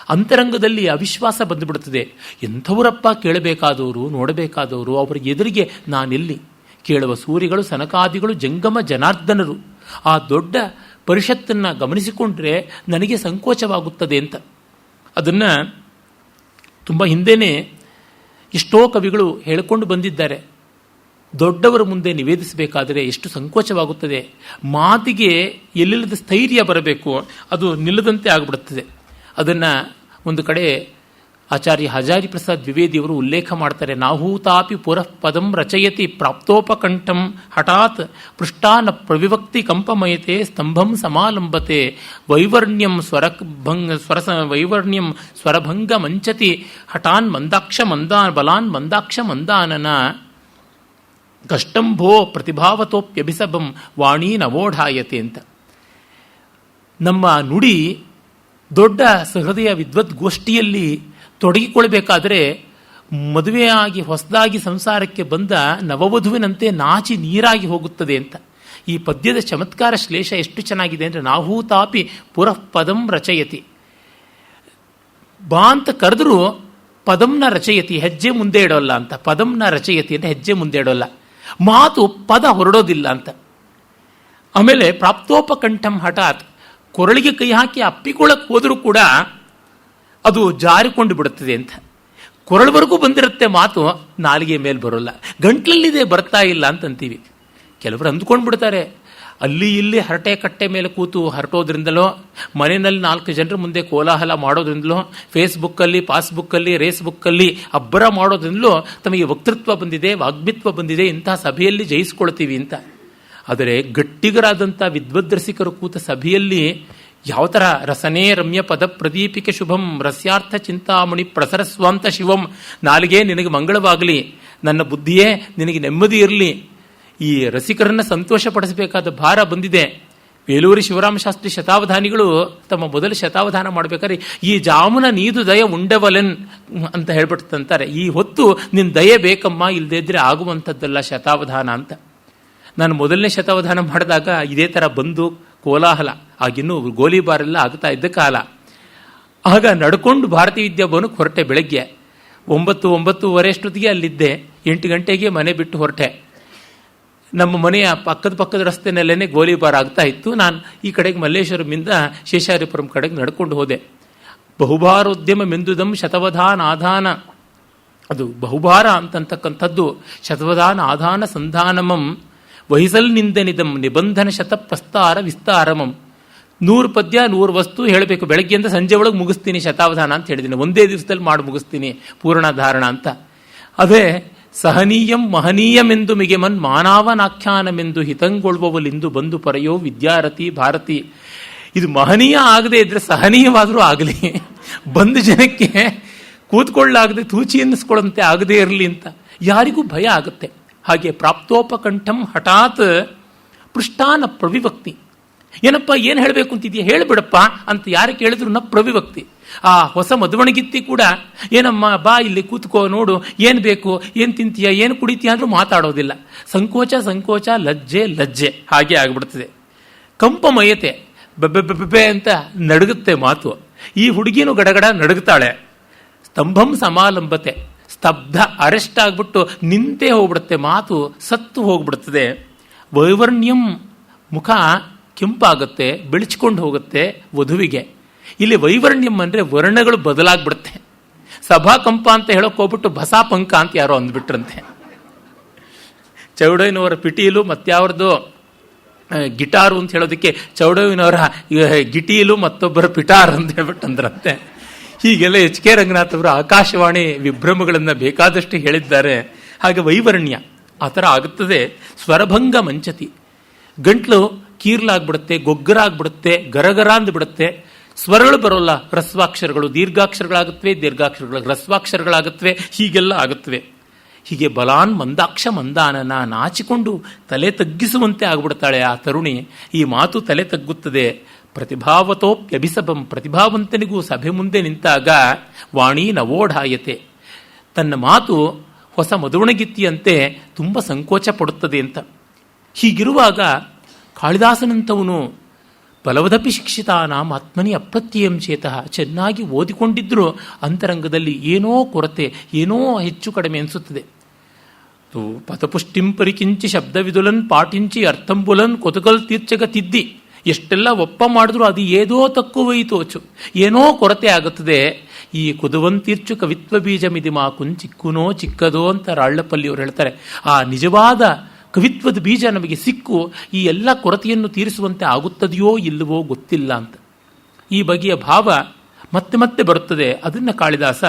ಅಂತರಂಗದಲ್ಲಿ ಅವಿಶ್ವಾಸ ಬಂದುಬಿಡುತ್ತದೆ. ಎಂಥವರಪ್ಪ ಕೇಳಬೇಕಾದವರು, ನೋಡಬೇಕಾದವರು, ಅವರ ಎದುರಿಗೆ ನಾನೆಲ್ಲಿ? ಕೇಳುವ ಸೂರಿಗಳು, ಸನಕಾದಿಗಳು, ಜಂಗಮ ಜನಾರ್ದನರು. ಆ ದೊಡ್ಡ ಪರಿಷತ್ತನ್ನು ಗಮನಿಸಿಕೊಂಡ್ರೆ ನನಗೆ ಸಂಕೋಚವಾಗುತ್ತದೆ ಅಂತ. ಅದನ್ನು ತುಂಬ ಹಿಂದೆಯೇ ಎಷ್ಟೋ ಕವಿಗಳು ಹೇಳಿಕೊಂಡು ಬಂದಿದ್ದಾರೆ. ದೊಡ್ಡವರ ಮುಂದೆ ನಿವೇದಿಸಬೇಕಾದರೆ ಎಷ್ಟು ಸಂಕೋಚವಾಗುತ್ತದೆ, ಮಾತಿಗೆ ಎಲ್ಲಿಲ್ಲದ ಸ್ಥೈರ್ಯ ಬರಬೇಕು, ಅದು ನಿಲ್ಲದಂತೆ ಆಗಿಬಿಡುತ್ತದೆ. ಅದನ್ನು ಒಂದು ಕಡೆ ಆಚಾರ್ಯ ಹಜಾರಿ ಪ್ರಸಾದ್ ದ್ವಿವೇದಿಯವರು ಉಲ್ಲೇಖ ಮಾಡ್ತಾರೆ. ನಾಹೂತಾಪಿ ಪುರಃ ಪದಂ ರಚಯತಿ ಪ್ರಾಪ್ತೋಪಕಂಠಂ ಹಠಾತ್ ಪೃಷ್ಟಾನ ಪ್ರವಿಭಕ್ತಿ ಕಂಪಮಯತೆ ಸ್ತಂಭಂ ಸಮಾಲಂಬತೆ ವೈವರ್ಣ್ಯಂ ವೈವರ್ಣ್ಯಂ ಸ್ವರಭಂಗ ಮಂಚತಿ ಹಠಾನ್ ಮಂದಾಕ್ಷ ಬಲಾನ್ ಮಂದಾಕ್ಷ ಮಂದಾನನ ಕಷ್ಟಂಭೋ ಪ್ರತಿಭಾವತೋಪ್ಯಭಿಸಭಂ ವಾಣಿ ನವೋಢಾಯತೆ ಅಂತ. ನಮ್ಮ ನುಡಿ ದೊಡ್ಡ ಸಹೃದಯ ವಿದ್ವದ್ಗೋಷ್ಠಿಯಲ್ಲಿ ತೊಡಗಿಕೊಳ್ಬೇಕಾದರೆ ಮದುವೆಯಾಗಿ ಹೊಸದಾಗಿ ಸಂಸಾರಕ್ಕೆ ಬಂದ ನವವಧುವಿನಂತೆ ನಾಚಿ ನೀರಾಗಿ ಹೋಗುತ್ತದೆ ಅಂತ. ಈ ಪದ್ಯದ ಚಮತ್ಕಾರ ಶ್ಲೇಷ ಎಷ್ಟು ಚೆನ್ನಾಗಿದೆ ಅಂದರೆ, ನಾಹೂತಾಪಿ ಪುರಃ ಪದಂ ರಚಯತಿ, ಬಾ ಅಂತ ಕರೆದರೂ ಪದಂನ ರಚಯತಿ, ಹೆಜ್ಜೆ ಮುಂದೆ ಇಡೋಲ್ಲ ಅಂತ. ಪದಂನ ರಚಯತಿ ಅಂದರೆ ಹೆಜ್ಜೆ ಮುಂದೆ ಇಡೋಲ್ಲ, ಮಾತು ಪದ ಹೊರಡೋದಿಲ್ಲ ಅಂತ. ಆಮೇಲೆ ಪ್ರಾಪ್ತೋಪಕಂಠಂ ಹಠಾತ್, ಕೊರಳಿಗೆ ಕೈ ಹಾಕಿ ಅಪ್ಪಿಕೊಳ್ಳಕ್ಕೆ ಹೋದರೂ ಕೂಡ ಅದು ಜಾರಿಕೊಂಡು ಬಿಡುತ್ತದೆ ಅಂತ. ಕೊರಳವರೆಗೂ ಬಂದಿರುತ್ತೆ ಮಾತು, ನಾಲಿಗೆ ಮೇಲೆ ಬರೋಲ್ಲ, ಗಂಟ್ಲಲ್ಲಿದೆ ಬರ್ತಾ ಇಲ್ಲ ಅಂತಂತೀವಿ. ಕೆಲವರು ಅಂದ್ಕೊಂಡು ಬಿಡ್ತಾರೆ, ಅಲ್ಲಿ ಇಲ್ಲಿ ಹರಟೆ ಕಟ್ಟೆ ಮೇಲೆ ಕೂತು ಹರಟೋದ್ರಿಂದಲೋ, ಮನೆಯಲ್ಲಿ 4 ಜನರ ಮುಂದೆ ಕೋಲಾಹಲ ಮಾಡೋದ್ರಿಂದಲೋ, ಫೇಸ್ಬುಕ್ಕಲ್ಲಿ, ಪಾಸ್ಬುಕ್ಕಲ್ಲಿ, ರೇಸ್ಬುಕ್ಕಲ್ಲಿ ಅಬ್ಬರ ಮಾಡೋದ್ರಿಂದಲೋ ತಮಗೆ ವಕ್ತೃತ್ವ ಬಂದಿದೆ, ವಾಗ್ಮಿತ್ವ ಬಂದಿದೆ, ಇಂತಹ ಸಭೆಯಲ್ಲಿ ಜಯಿಸ್ಕೊಳ್ತೀವಿ ಅಂತ. ಆದರೆ ಗಟ್ಟಿಗರಾದಂಥ ವಿದ್ವದ್ರಸಿಕರು ಕೂತ ಸಭೆಯಲ್ಲಿ ಯಾವ ಥರ ರಸನೇ ರಮ್ಯ ಪದ ಪ್ರದೀಪಿಕೆ ಶುಭಂ ರಸ್ಯಾರ್ಥ ಚಿಂತಾಮಣಿ ಪ್ರಸರಸ್ವಾಂತ ಶಿವಂ, ನಾಲಿಗೆ ನಿನಗೆ ಮಂಗಳವಾಗಲಿ, ನನ್ನ ಬುದ್ಧಿಯೇ ನಿನಗೆ ನೆಮ್ಮದಿ ಇರಲಿ, ಈ ರಸಿಕರನ್ನು ಸಂತೋಷಪಡಿಸಬೇಕಾದ ಭಾರ ಬಂದಿದೆ. ವೇಲೂರಿ ಶಿವರಾಮಶಾಸ್ತ್ರಿ ಶತಾವಧಾನಿಗಳು ತಮ್ಮ ಮೊದಲ ಶತಾವಧಾನ ಮಾಡಬೇಕಾದ್ರೆ ಈ ಜಾಮುನ ನೀದು ದಯ ಉಂಡವಲೆನ್ ಅಂತ ಹೇಳ್ಬಿಡ್ತಂತಾರೆ. ಈ ಹೊತ್ತು ನಿನ್ನ ದಯೆ ಬೇಕಮ್ಮ, ಇಲ್ಲದೇ ಇದ್ರೆ ಆಗುವಂಥದ್ದಲ್ಲ ಶತಾವಧಾನ ಅಂತ. ನಾನು ಮೊದಲನೇ ಶತಾವಧಾನ ಮಾಡಿದಾಗ ಇದೇ ಥರ ಬಂದು ಕೋಲಾಹಲ, ಆಗಿನ್ನೂ ಗೋಲಿಬಾರೆಲ್ಲ ಆಗ್ತಾ ಇದ್ದ ಕಾಲ. ಆಗ ನಡ್ಕೊಂಡು ಭಾರತೀಯ ವಿದ್ಯಾಭವನಕ್ಕೆ ಹೊರಟೆ. ಬೆಳಗ್ಗೆ 9-9:30 ಅಷ್ಟೊತ್ತಿಗೆ ಅಲ್ಲಿದ್ದೆ. 8 ಗಂಟೆಗೆ ಮನೆ ಬಿಟ್ಟು ಹೊರಟೆ. ನಮ್ಮ ಮನೆಯ ಪಕ್ಕದ ರಸ್ತೆನಲ್ಲೇ ಗೋಲಿಬಾರ್ ಆಗ್ತಾ ಇತ್ತು. ನಾನು ಈ ಕಡೆಗೆ ಮಲ್ಲೇಶ್ವರಮಿಂದ ಶೇಷಾರಿಪುರಂ ಕಡೆಗೆ ನಡ್ಕೊಂಡು ಹೋದೆ. ಬಹುಭಾರೋದ್ಯಮ ಮೆಂದುದಂ ಶತವಧಾನ ಆಧಾನ, ಅದು ಬಹುಭಾರ ಅಂತಕ್ಕಂಥದ್ದು ಶತವಧಾನ ಆಧಾನ ಸಂಧಾನಮಂ ವಹಿಸಲ್ ನಿಂದನಿದಂ ನಿಬಂಧನ ಶತ ಪ್ರಸ್ತಾರ ವಿಸ್ತಾರಮಂ. 100 ಪದ್ಯ 100 ವಸ್ತು ಹೇಳಬೇಕು, ಬೆಳಗ್ಗೆಯಿಂದ ಸಂಜೆ ಒಳಗೆ ಮುಗಿಸ್ತೀನಿ ಶತಾವಧಾನ ಅಂತ ಹೇಳಿದ್ದೀನಿ, ಒಂದೇ ದಿವಸದಲ್ಲಿ ಮಾಡಿ ಮುಗಿಸ್ತೀನಿ ಪೂರ್ಣಧಾರಣ ಅಂತ. ಅದೇ ಸಹನೀಯಂ ಮಹನೀಯಮೆಂದು ಮಿಗೆಮನ್ ಮಾನವನಾಖ್ಯಾನಮೆಂದು ಹಿತಂಗೊಳ್ಳುವವಲಿಂದು ಬಂದು ಪರೆಯೋ ವಿದ್ಯಾರತಿ ಭಾರತಿ. ಇದು ಮಹನೀಯ ಆಗದೆ ಇದ್ರೆ ಸಹನೀಯವಾದರೂ ಆಗಲಿ, ಬಂದು ಜನಕ್ಕೆ ಕೂತ್ಕೊಳ್ಳಾಗದೆ ತೂಚಿ ಎನ್ನಿಸ್ಕೊಳ್ಳಂತೆ ಆಗದೇ ಇರಲಿ ಅಂತ ಯಾರಿಗೂ ಭಯ ಆಗುತ್ತೆ. ಹಾಗೆ ಪ್ರಾಪ್ತೋಪಕಂಠಂ ಹಠಾತ್ ಪೃಷ್ಟಾನ ಪ್ರವಿಭಕ್ತಿ. ಏನಪ್ಪ ಏನು ಹೇಳಬೇಕು ಅಂತಿದೆಯಾ ಹೇಳಿಬಿಡಪ್ಪ ಅಂತ ಯಾರು ಕೇಳಿದ್ರು ನ ಪ್ರವಿಭಕ್ತಿ. ಆ ಹೊಸ ಮದುವಣಗಿತ್ತಿ ಕೂಡ ಏನಮ್ಮ ಬಾ ಇಲ್ಲಿ ಕೂತ್ಕೋ, ನೋಡು ಏನು ಬೇಕು, ಏನು ತಿಂತೀಯ, ಏನು ಕುಡಿತೀಯ ಅಂದ್ರೂ ಮಾತಾಡೋದಿಲ್ಲ. ಸಂಕೋಚ ಲಜ್ಜೆ ಹಾಗೆ ಆಗಿಬಿಡ್ತದೆ. ಕಂಪಮಯತೆ, ಬೆಬ್ಬೆ ಅಂತ ನಡುಗುತ್ತೆ ಮಾತು. ಈ ಹುಡುಗಿನೂ ಗಡಗಡ ನಡುಗುತ್ತಾಳೆ. ಸ್ತಂಭಂ ಸಮಾಲಂಬತೆ, ಸ್ತಬ್ಧ, ಅರೆಸ್ಟ್ ಆಗ್ಬಿಟ್ಟು ನಿಂತೇ ಹೋಗ್ಬಿಡುತ್ತೆ, ಮಾತು ಸತ್ತು ಹೋಗ್ಬಿಡುತ್ತದೆ. ವೈವರ್ಣ್ಯಂ, ಮುಖ ಕೆಂಪಾಗುತ್ತೆ, ಬೆಳಚ್ಕೊಂಡು ಹೋಗುತ್ತೆ ವಧುವಿಗೆ. ಇಲ್ಲಿ ವೈವರ್ಣ್ಯಂ ಅಂದರೆ ವರ್ಣಗಳು ಬದಲಾಗ್ಬಿಡುತ್ತೆ. ಸಭಾಕಂಪ ಅಂತ ಹೇಳೋಕೆ ಹೋಗ್ಬಿಟ್ಟು ಭಸಾಪಂಕ ಅಂತ ಯಾರೋ ಅಂದ್ಬಿಟ್ರಂತೆ. ಚೌಡಯ್ಯನವರ ಪಿಟೀಲು ಮತ್ತಾವ್ರದ್ದು ಗಿಟಾರು ಅಂತ ಹೇಳೋದಕ್ಕೆ ಚೌಡಯ್ಯನವರ ಗಿಟೀಲು ಮತ್ತೊಬ್ಬರ ಪಿಟಾರ್ ಅಂತ ಹೇಳ್ಬಿಟ್ಟು ಅಂದ್ರಂತೆ. ಹೀಗೆಲ್ಲ ಎಚ್ ಕೆ ರಂಗನಾಥ್ ಅವರು ಆಕಾಶವಾಣಿ ವಿಭ್ರಮಗಳನ್ನು ಬೇಕಾದಷ್ಟು ಹೇಳಿದ್ದಾರೆ. ಹಾಗೆ ವೈವರ್ಣ್ಯ ಆ ಥರ ಆಗುತ್ತದೆ. ಸ್ವರಭಂಗ ಮಂಚತಿ, ಗಂಟ್ಲು ಕೀರ್ಲಾಗ್ಬಿಡುತ್ತೆ, ಗೊಗ್ಗರಾಗ್ಬಿಡುತ್ತೆ, ಗರಗರ ಅಂದ್ಬಿಡುತ್ತೆ. ಸ್ವರಗಳು ಬರೋಲ್ಲ, ಹ್ರಸ್ವಾಕ್ಷರಗಳು ದೀರ್ಘಾಕ್ಷರಗಳಾಗುತ್ತವೆ, ದೀರ್ಘಾಕ್ಷರಗಳು ಹ್ರಸ್ವಾಕ್ಷರಗಳಾಗುತ್ತವೆ, ಹೀಗೆಲ್ಲ ಆಗುತ್ತವೆ. ಹೀಗೆ ಬಲಾನ್ ಮಂದಾಕ್ಷ ಮಂದಾನನ ನಾಚಿಕೊಂಡು ತಲೆ ತಗ್ಗಿಸುವಂತೆ ಆಗ್ಬಿಡ್ತಾಳೆ ಆ ತರುಣಿ. ಈ ಮಾತು ತಲೆ ತಗ್ಗುತ್ತದೆ. ಪ್ರತಿಭಾವತೋಪ್ಯಭಿಸಭಂ, ಪ್ರತಿಭಾವಂತನಿಗೂ ಸಭೆ ಮುಂದೆ ನಿಂತಾಗ ವಾಣಿ ನವೋಢಾಯತೆ, ತನ್ನ ಮಾತು ಹೊಸ ಮಧುವಣಗಿತ್ತಿಯಂತೆ ತುಂಬ ಸಂಕೋಚ ಪಡುತ್ತದೆ ಅಂತ. ಹೀಗಿರುವಾಗ ಕಾಳಿದಾಸನಂತವನು ಬಲವದಪಿ ಶಿಕ್ಷಿತಾನಾಂ ಆತ್ಮನಿ ಅಪ್ರತ್ಯಯಂ ಚೇತಃ, ಚೆನ್ನಾಗಿ ಓದಿಕೊಂಡಿದ್ದರೂ ಅಂತರಂಗದಲ್ಲಿ ಏನೋ ಕೊರತೆ, ಏನೋ ಹೆಚ್ಚು ಕಡಿಮೆ ಅನಿಸುತ್ತದೆ. ಪಥಪುಷ್ಟಿಂ ಪರಿಕಿಂಚಿ ಶಬ್ದವಿದುಲನ್ ಪಾಟಿಂಚಿ ಅರ್ಥಂಬುಲನ್ ಕೊತುಕಲ್ ತೀರ್ಚಗ ತಿದ್ದಿ, ಎಷ್ಟೆಲ್ಲ ಒಪ್ಪ ಮಾಡಿದ್ರು ಅದು ಏದೋ ತಕ್ಕುವೈತೋಚು, ಏನೋ ಕೊರತೆ ಆಗುತ್ತದೆ. ಈ ಕುದುವಂತೀರ್ಚು ಕವಿತ್ವ ಬೀಜ ಮಿದಿಮಾ ಕುಂಚಿಕ್ಕುನೋ ಚಿಕ್ಕದೋ ಅಂತ ರಾಳ್ಳಪಲ್ಲಿಯವರು ಹೇಳ್ತಾರೆ. ಆ ನಿಜವಾದ ಕವಿತ್ವದ ಬೀಜ ನಮಗೆ ಸಿಕ್ಕು ಈ ಎಲ್ಲ ಕೊರತೆಯನ್ನು ತೀರಿಸುವಂತೆ ಆಗುತ್ತದೆಯೋ ಇಲ್ಲವೋ ಗೊತ್ತಿಲ್ಲ ಅಂತ. ಈ ಬಗೆಯ ಭಾವ ಮತ್ತೆ ಮತ್ತೆ ಬರುತ್ತದೆ. ಅದನ್ನು ಕಾಳಿದಾಸ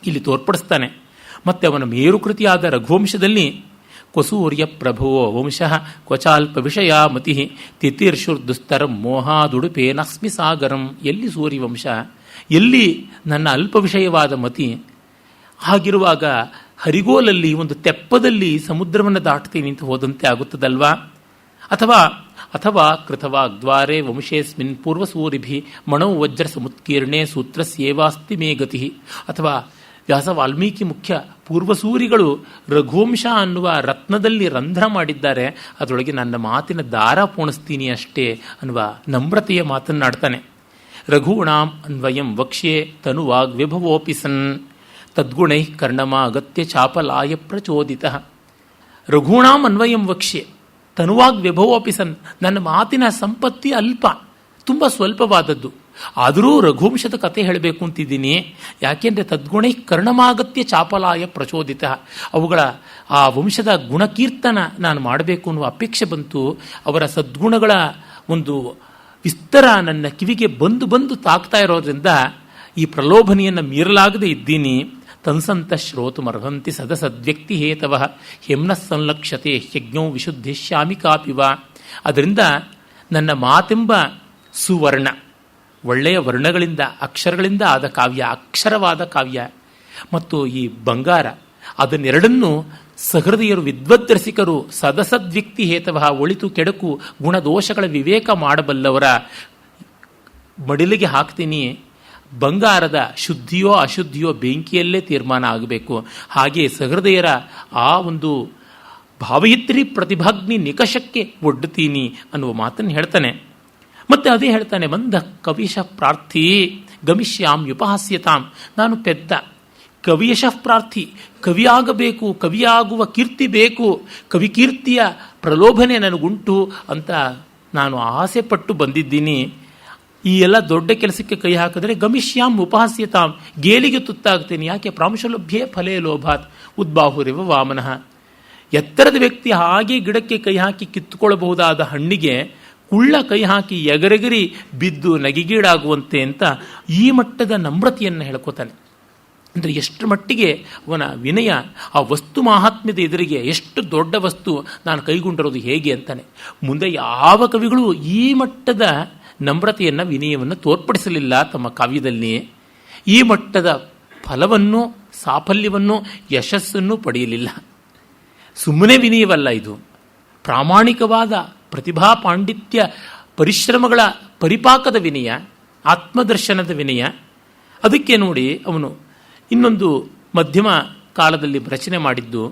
ಇಲ್ಲಿ ತೋರ್ಪಡಿಸ್ತಾನೆ. ಮತ್ತೆ ಅವನ ಮೇರುಕೃತಿಯಾದ ರಘುವಂಶದಲ್ಲಿ ಕೊಸೂರ್ಯ ಪ್ರಭುವೋ ವಂಶಃ ಕ್ವಚಾಲ್ಪ ವಿಷಯ ಮತಿ ತಿತಿರ್ಷುರ್ದುಸ್ತರಂ ಮೋಹಾದುಡುಪೇನಸ್ಮಿ ಸಾಗರಂ. ಎಲ್ಲಿ ಸೂರ್ಯವಂಶ, ಎಲ್ಲಿ ನನ್ನ ಅಲ್ಪ ವಿಷಯವಾದ ಮತಿ? ಹಾಗಿರುವಾಗ ಹರಿಗೋಲಲ್ಲಿ ಒಂದು ತೆಪ್ಪದಲ್ಲಿ ಸಮುದ್ರವನ್ನು ದಾಟ್ತೀನಿ ಅಂತ ಹೋದಂತೆ ಆಗುತ್ತದಲ್ವಾ? ಅಥವಾ ಕೃತವಾಗ್ದ್ವಾರೆ ವಂಶೇಸ್ಮಿನ್ ಪೂರ್ವಸೂರಿಭಿ ಮಣೌ ವಜ್ರ ಸಮುತ್ಕೀರ್ಣೆ ಸೂತ್ರಸ್ಯೇವಾಸ್ತಿ ಮೇ ಗತಿ. ಅಥವಾ ವ್ಯಾಸ ವಾಲ್ಮೀಕಿ ಮುಖ್ಯ ಪೂರ್ವಸೂರಿಗಳು ರಘುವಂಶ ಅನ್ನುವ ರತ್ನದಲ್ಲಿ ರಂಧ್ರ ಮಾಡಿದ್ದಾರೆ, ಅದರೊಳಗೆ ನನ್ನ ಮಾತಿನ ದಾರ ಪೋಣಿಸ್ತೀನಿ ಅಷ್ಟೇ ಅನ್ನುವ ನಮ್ರತೆಯ ಮಾತನ್ನಾಡ್ತಾನೆ. ರಘೂಣಾಂ ಅನ್ವಯಂ ವಕ್ಷ್ಯೆ ತನುವಾಗ್ ವಿಭವೋಪಿ ಸನ್ ತದ್ಗುಣೈ ಕರ್ಣಮ ಅಗತ್ಯ ಚಾಪಲಾಯ ಪ್ರಚೋದಿತ. ರಘೂಣಾಂ ಅನ್ವಯಂ ವಕ್ಷ್ಯೆ ತನುವಾಗ್ ವಿಭವೋಪಿ ಸನ್, ನನ್ನ ಮಾತಿನ ಸಂಪತ್ತಿ ಅಲ್ಪ, ತುಂಬ ಸ್ವಲ್ಪವಾದದ್ದು. ಆದರೂ ರಘುವಂಶದ ಕಥೆ ಹೇಳಬೇಕು ಅಂತಿದ್ದೀನಿ. ಯಾಕೆಂದರೆ ತದ್ಗುಣೈ ಕರ್ಣಮಾಗತ್ಯ ಚಾಪಲಾಯ ಪ್ರಚೋದಿತ, ಅವುಗಳ ಆ ವಂಶದ ಗುಣಕೀರ್ತನ ನಾನು ಮಾಡಬೇಕು ಅನ್ನುವ ಅಪೇಕ್ಷೆ ಬಂತು. ಅವರ ಸದ್ಗುಣಗಳ ಒಂದು ವಿಸ್ತಾರ ನನ್ನ ಕಿವಿಗೆ ಬಂದು ತಾಕ್ತಾ ಇರೋದ್ರಿಂದ ಈ ಪ್ರಲೋಭನೆಯನ್ನು ಮೀರಲಾಗದೆ ಇದ್ದೀನಿ. ತನ್ಸಂತ ಶ್ರೋತುಮರ್ಹಂತಿ ಸದಸದ್ವ್ಯಕ್ತಿ ಹೇತವ ಹೆಮ್ನ ಸಂಲಕ್ಷತೆ ಯಜ್ಞೋ ವಿಶುದ್ಧಿಶ್ಯಾಮಿ ಕಾಪಿವ. ಅದರಿಂದ ನನ್ನ ಮಾತೆಂಬ ಸುವರ್ಣ, ಒಳ್ಳೆಯ ವರ್ಣಗಳಿಂದ ಅಕ್ಷರಗಳಿಂದ ಆದ ಕಾವ್ಯ, ಅಕ್ಷರವಾದ ಕಾವ್ಯ, ಮತ್ತು ಈ ಬಂಗಾರ, ಅದನ್ನೆರಡನ್ನೂ ಸಹೃದಯರು ವಿದ್ವದ್ರಸಿಕರು ಸದಸದ್ವ್ಯಕ್ತಿ ಹೇತವ ಒಳಿತು ಕೆಡಕು ಗುಣದೋಷಗಳ ವಿವೇಕ ಮಾಡಬಲ್ಲವರ ಮಡಿಲಿಗೆ ಹಾಕ್ತೀನಿ. ಬಂಗಾರದ ಶುದ್ಧಿಯೋ ಅಶುದ್ಧಿಯೋ ಬೆಂಕಿಯಲ್ಲೇ ತೀರ್ಮಾನ ಆಗಬೇಕು. ಹಾಗೆ ಸಹೃದಯರ ಆ ಒಂದು ಭಾವಯಿತ್ರಿ ಪ್ರತಿಭಾಗ್ನಿ ನಿಕಷಕ್ಕೆ ಒಡ್ಡುತ್ತೀನಿ ಅನ್ನುವ ಮಾತನ್ನು ಹೇಳ್ತಾನೆ. ಮತ್ತೆ ಅದೇ ಹೇಳ್ತಾನೆ, ಮಂದ ಕವಿಶಃ ಪ್ರಾರ್ಥಿ ಗಮಿಷ್ಯಾಂ ಯುಪಹಾಸ್ಯತಾಂ. ನಾನು ಪೆದ್ದ ಕವಿಯಶಃ ಪ್ರಾರ್ಥಿ, ಕವಿಯಾಗಬೇಕು, ಕವಿಯಾಗುವ ಕೀರ್ತಿ ಬೇಕು, ಕವಿಕೀರ್ತಿಯ ಪ್ರಲೋಭನೆ ನನಗುಂಟು ಅಂತ ನಾನು ಆಸೆ ಪಟ್ಟು ಬಂದಿದ್ದೀನಿ. ಈ ಎಲ್ಲ ದೊಡ್ಡ ಕೆಲಸಕ್ಕೆ ಕೈ ಹಾಕಿದ್ರೆ ಗಮಿಷ್ಯಾಂ ಉಪಹಾಸ್ಯತಾಂ, ಗೇಲಿಗೆ ತುತ್ತಾಗ್ತೀನಿ. ಯಾಕೆ? ಪ್ರಾಂಶುಲಭ್ಯೇ ಫಲೇ ಲೋಭಾತ್ ಉದ್ಬಾಹುರಿವ ವಾಮನಃ. ಎತ್ತರದ ವ್ಯಕ್ತಿ ಹಾಗೆ ಗಿಡಕ್ಕೆ ಕೈ ಹಾಕಿ ಕಿತ್ತುಕೊಳ್ಳಬಹುದಾದ ಹಣ್ಣಿಗೆ ಕುಳ್ಳ ಕೈ ಹಾಕಿ ಎಗರೆಗರಿ ಬಿದ್ದು ನಗಿಗೀಡಾಗುವಂತೆ ಅಂತ ಈ ಮಟ್ಟದ ನಮ್ರತೆಯನ್ನು ಹೇಳ್ಕೊತಾನೆ. ಅಂದರೆ ಎಷ್ಟು ಮಟ್ಟಿಗೆ ಅವನ ವಿನಯ ಆ ವಸ್ತು ಮಹಾತ್ಮ್ಯದ ಎದುರಿಗೆ, ಎಷ್ಟು ದೊಡ್ಡ ವಸ್ತು ನಾನು ಕೈಗೊಂಡಿರೋದು ಹೇಗೆ ಅಂತಾನೆ. ಮುಂದೆ ಯಾವ ಕವಿಗಳು ಈ ಮಟ್ಟದ ನಮ್ರತೆಯನ್ನು, ವಿನಯವನ್ನು ತೋರ್ಪಡಿಸಲಿಲ್ಲ ತಮ್ಮ ಕಾವ್ಯದಲ್ಲಿ. ಈ ಮಟ್ಟದ ಫಲವನ್ನು, ಸಾಫಲ್ಯವನ್ನು, ಯಶಸ್ಸನ್ನು ಪಡೆಯಲಿಲ್ಲ. ಸುಮ್ಮನೆ ವಿನಯವಲ್ಲ ಇದು, ಪ್ರಾಮಾಣಿಕವಾದ ಪ್ರತಿಭಾ ಪಾಂಡಿತ್ಯ ಪರಿಶ್ರಮಗಳ ಪರಿಪಾಕದ ವಿನಯ, ಆತ್ಮದರ್ಶನದ ವಿನಯ. ಅದಕ್ಕೆ ನೋಡಿ ಅವನು ಇನ್ನೊಂದು ಮಧ್ಯಮ ಕಾಲದಲ್ಲಿ ರಚನೆ ಮಾಡಿದ್ದು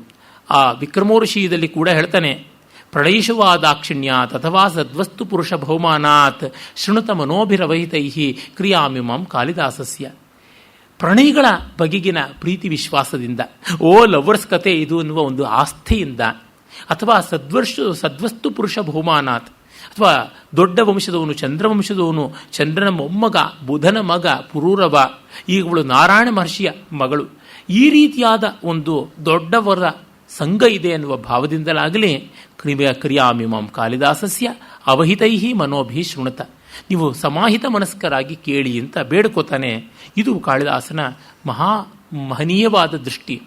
ಆ ವಿಕ್ರಮೋರ್ಷಿಯದಲ್ಲಿ ಕೂಡ ಹೇಳ್ತಾನೆ, ಪ್ರಣಯಿಷುವಾದಾಕ್ಷಿಣ್ಯಾತ್ ಅಥವಾ ಸದ್ವಸ್ತು ಪುರುಷ ಬಹುಮಾನಾತ್ ಶೃಣುತ ಮನೋಭಿರವಹಿತೈ ಕ್ರಿಯಾಮಿಮಾಂ ಕಾಳಿದಾಸಸ್ಯ. ಪ್ರಣಯಿಗಳ ಬಗೆಗಿನ ಪ್ರೀತಿ ವಿಶ್ವಾಸದಿಂದ, ಲವರ್ಸ್ ಕತೆ ಇದು ಎನ್ನುವ ಒಂದು ಆಸ್ಥೆಯಿಂದ, ಅಥವಾ ಸದ್ವಸ್ತು ಪುರುಷ ಬಹುಮಾನಾತ್, ಅಥವಾ ದೊಡ್ಡ ವಂಶದವನು ಚಂದ್ರವಂಶದವನು, ಚಂದ್ರನ ಮೊಮ್ಮಗ, ಬುಧನ ಮಗ ಪುರೂರವ, ಈಗಳು ನಾರಾಯಣ ಮಹರ್ಷಿಯ ಮಗಳು, ಈ ರೀತಿಯಾದ ಒಂದು ದೊಡ್ಡವರ ಸಂಘ ಇದೆ ಎನ್ನುವ ಭಾವದಿಂದಲಾಗಲಿ ಕ್ರಿಯಾಮಿಮಾಂ ಕಾಳಿದಾಸಸ್ಯ ಅವಹಿತೈ ಮನೋಭಿ ಶೃಣುತ, ನೀವು ಸಮಾಹಿತ ಮನಸ್ಕರಾಗಿ ಕೇಳಿ ಅಂತ ಬೇಡ್ಕೋತಾನೆ. ಇದು ಕಾಳಿದಾಸನ ಮಹನೀಯವಾದ ದೃಷ್ಟಿ,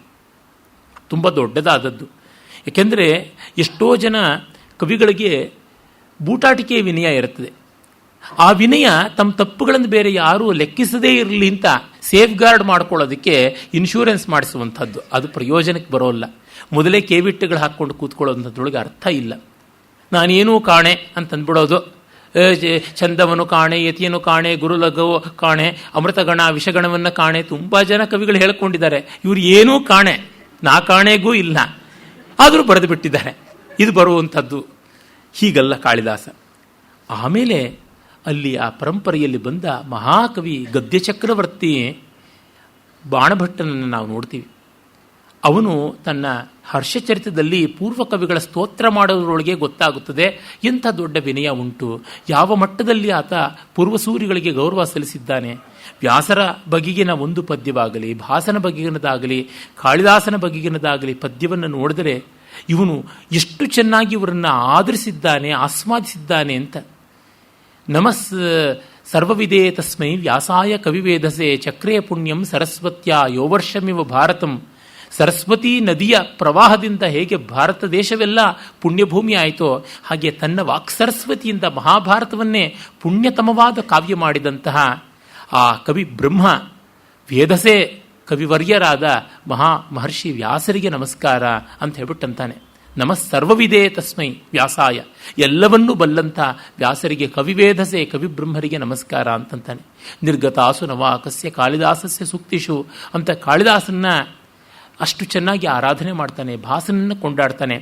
ತುಂಬ ದೊಡ್ಡದಾದದ್ದು. ಏಕೆಂದರೆ ಎಷ್ಟೋ ಜನ ಕವಿಗಳಿಗೆ ಬೂಟಾಟಿಕೆ ವಿನಯ ಇರುತ್ತದೆ. ಆ ವಿನಯ ತಮ್ಮ ತಪ್ಪುಗಳನ್ನು ಬೇರೆ ಯಾರೂ ಲೆಕ್ಕಿಸದೇ ಇರಲಿ ಅಂತ ಸೇಫ್ ಗಾರ್ಡ್ ಮಾಡ್ಕೊಳ್ಳೋದಕ್ಕೆ ಇನ್ಶೂರೆನ್ಸ್ ಮಾಡಿಸುವಂಥದ್ದು. ಅದು ಪ್ರಯೋಜನಕ್ಕೆ ಬರೋಲ್ಲ. ಮೊದಲೇ ಕೇವಿಟ್ಟುಗಳು ಹಾಕ್ಕೊಂಡು ಕೂತ್ಕೊಳ್ಳೋಂಥದ್ರೊಳಗೆ ಅರ್ಥ ಇಲ್ಲ. ನಾನೇನೂ ಕಾಣೆ ಅಂತಂದ್ಬಿಡೋದು. ಚಂದವನು ಕಾಣೆ, ಯತಿಯನ್ನು ಕಾಣೆ, ಗುರುಲಘವು ಕಾಣೆ, ಅಮೃತಗಣ ವಿಷಗಣವನ್ನು ಕಾಣೆ, ತುಂಬ ಜನ ಕವಿಗಳು ಹೇಳ್ಕೊಂಡಿದ್ದಾರೆ. ಇವರು ಏನೂ ಕಾಣೆ, ನಾ ಕಾಣೆಗೂ ಇಲ್ಲ, ಆದರೂ ಬರೆದು ಬಿಟ್ಟಿದ್ದಾರೆ. ಇದು ಬರುವಂಥದ್ದು ಹೀಗಲ್ಲ ಕಾಳಿದಾಸ. ಆಮೇಲೆ ಅಲ್ಲಿ ಆ ಪರಂಪರೆಯಲ್ಲಿ ಬಂದ ಮಹಾಕವಿ ಗದ್ಯ ಚಕ್ರವರ್ತಿ ಬಾಣಭಟ್ಟನನ್ನು ನಾವು ನೋಡ್ತೀವಿ. ಅವನು ತನ್ನ ಹರ್ಷಚರಿತದಲ್ಲಿ ಪೂರ್ವ ಕವಿಗಳ ಸ್ತೋತ್ರ ಮಾಡೋದ್ರೊಳಗೆ ಗೊತ್ತಾಗುತ್ತದೆ ಎಂಥ ದೊಡ್ಡ ವಿನಯ ಉಂಟು, ಯಾವ ಮಟ್ಟದಲ್ಲಿ ಆತ ಪೂರ್ವಸೂರಿಗಳಿಗೆ ಗೌರವ ಸಲ್ಲಿಸಿದ್ದಾನೆ. ವ್ಯಾಸರ ಬಗೆಗಿನ ಒಂದು ಪದ್ಯವಾಗಲಿ, ಭಾಸನ ಬಗೆಗಿನದಾಗಲಿ, ಕಾಳಿದಾಸನ ಬಗೆಗಿನದಾಗಲಿ ಪದ್ಯವನ್ನು ನೋಡಿದರೆ ಇವನು ಎಷ್ಟು ಚೆನ್ನಾಗಿ ಇವರನ್ನು ಆದರಿಸಿದ್ದಾನೆ, ಆಸ್ವಾದಿಸಿದ್ದಾನೆ ಅಂತ. ಸರ್ವವಿದೇ ತಸ್ಮೈ ವ್ಯಾಸಾಯ ಕವಿವೇಧಸೆ ಚಕ್ರೇ ಪುಣ್ಯಂ ಸರಸ್ವತ್ಯ ಯೋವರ್ಷಮಿವ ಭಾರತಂ. ಸರಸ್ವತಿ ನದಿಯ ಪ್ರವಾಹದಿಂದ ಹೇಗೆ ಭಾರತ ದೇಶವೆಲ್ಲ ಪುಣ್ಯಭೂಮಿ ಆಯಿತೋ, ಹಾಗೆ ತನ್ನ ವಾಕ್ಸರಸ್ವತಿಯಿಂದ ಮಹಾಭಾರತವನ್ನೇ ಪುಣ್ಯತಮವಾದ ಕಾವ್ಯ ಮಾಡಿದಂತಹ ಆ ಕವಿ ಬ್ರಹ್ಮ ವೇದಸೆ ಕವಿವರ್ಯರಾದ ಮಹರ್ಷಿ ವ್ಯಾಸರಿಗೆ ನಮಸ್ಕಾರ ಅಂತ ಹೇಳ್ಬಿಟ್ಟಂತಾನೆ. ಸರ್ವವಿದೇ ತಸ್ಮೈ ವ್ಯಾಸಾಯ, ಎಲ್ಲವನ್ನೂ ಬಲ್ಲಂಥ ವ್ಯಾಸರಿಗೆ, ಕವಿವೇಧಸೆ ಕವಿಬ್ರಹ್ಮರಿಗೆ ನಮಸ್ಕಾರ ಅಂತಂತಾನೆ. ನಿರ್ಗತಾಸು ನವಾಕಸ್ಯ ಕಾಳಿದಾಸಸ್ಯ ಸೂಕ್ತಿಷು ಅಂತ ಕಾಳಿದಾಸನ್ನ ಅಷ್ಟು ಚೆನ್ನಾಗಿ ಆರಾಧನೆ ಮಾಡ್ತಾನೆ, ಭಾಸನನ್ನು ಕೊಂಡಾಡ್ತಾನೆ.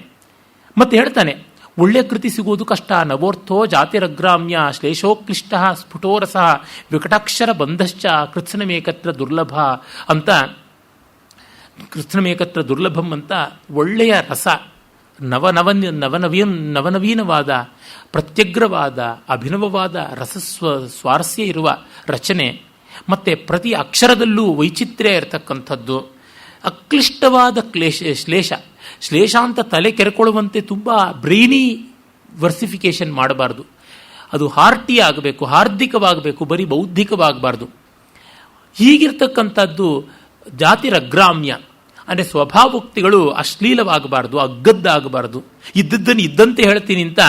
ಮತ್ತೆ ಹೇಳ್ತಾನೆ, ಒಳ್ಳೆಯ ಕೃತಿ ಸಿಗುವುದು ಕಷ್ಟ, ನವೋರ್ಥೋ ಜಾತಿರಗ್ರಾಮ್ಯ ಶ್ಲೇಷೋಕ್ಲಿಷ್ಟ ಸ್ಫುಟೋರಸ ವಿಕಟಾಕ್ಷರ ಬಂಧಶ್ಚ ಕೃತ್ಸ್ನಮೇಕತ್ರ ದುರ್ಲಭ ಅಂತ, ಕೃತ್ಸ್ನಮೇಕತ್ರ ದುರ್ಲಭಂ ಅಂತ ಒಳ್ಳೆಯ ರಸ, ನವನವೀನವಾದ ಪ್ರತ್ಯಗ್ರವಾದ ಅಭಿನವವಾದ ಸ್ವಾರಸ್ಯ ಇರುವ ರಚನೆ, ಮತ್ತು ಪ್ರತಿ ಅಕ್ಷರದಲ್ಲೂ ವೈಚಿತ್ರ್ಯ ಇರತಕ್ಕಂಥದ್ದು, ಅಕ್ಲಿಷ್ಟವಾದ ಶ್ಲೇಷ ಅಂತ ತಲೆ ಕೆರೆಕೊಳ್ಳುವಂತೆ ತುಂಬ ಬ್ರೈನಿ ವರ್ಸಿಫಿಕೇಶನ್ ಮಾಡಬಾರ್ದು. ಅದು ಹಾರ್ಟಿ ಆಗಬೇಕು, ಹಾರ್ದಿಕವಾಗಬೇಕು, ಬರೀ ಬೌದ್ಧಿಕವಾಗಬಾರ್ದು. ಹೀಗಿರ್ತಕ್ಕಂಥದ್ದು ಜಾತಿರಗ್ರಾಮ್ಯ ಅಂದರೆ ಸ್ವಭಾವೋಕ್ತಿಗಳು ಅಶ್ಲೀಲವಾಗಬಾರ್ದು, ಅಗ್ಗದ್ದಾಗಬಾರ್ದು. ಇದ್ದದ್ದನ್ನು ಇದ್ದಂತೆ ಹೇಳ್ತೀನಿ ಅಂತ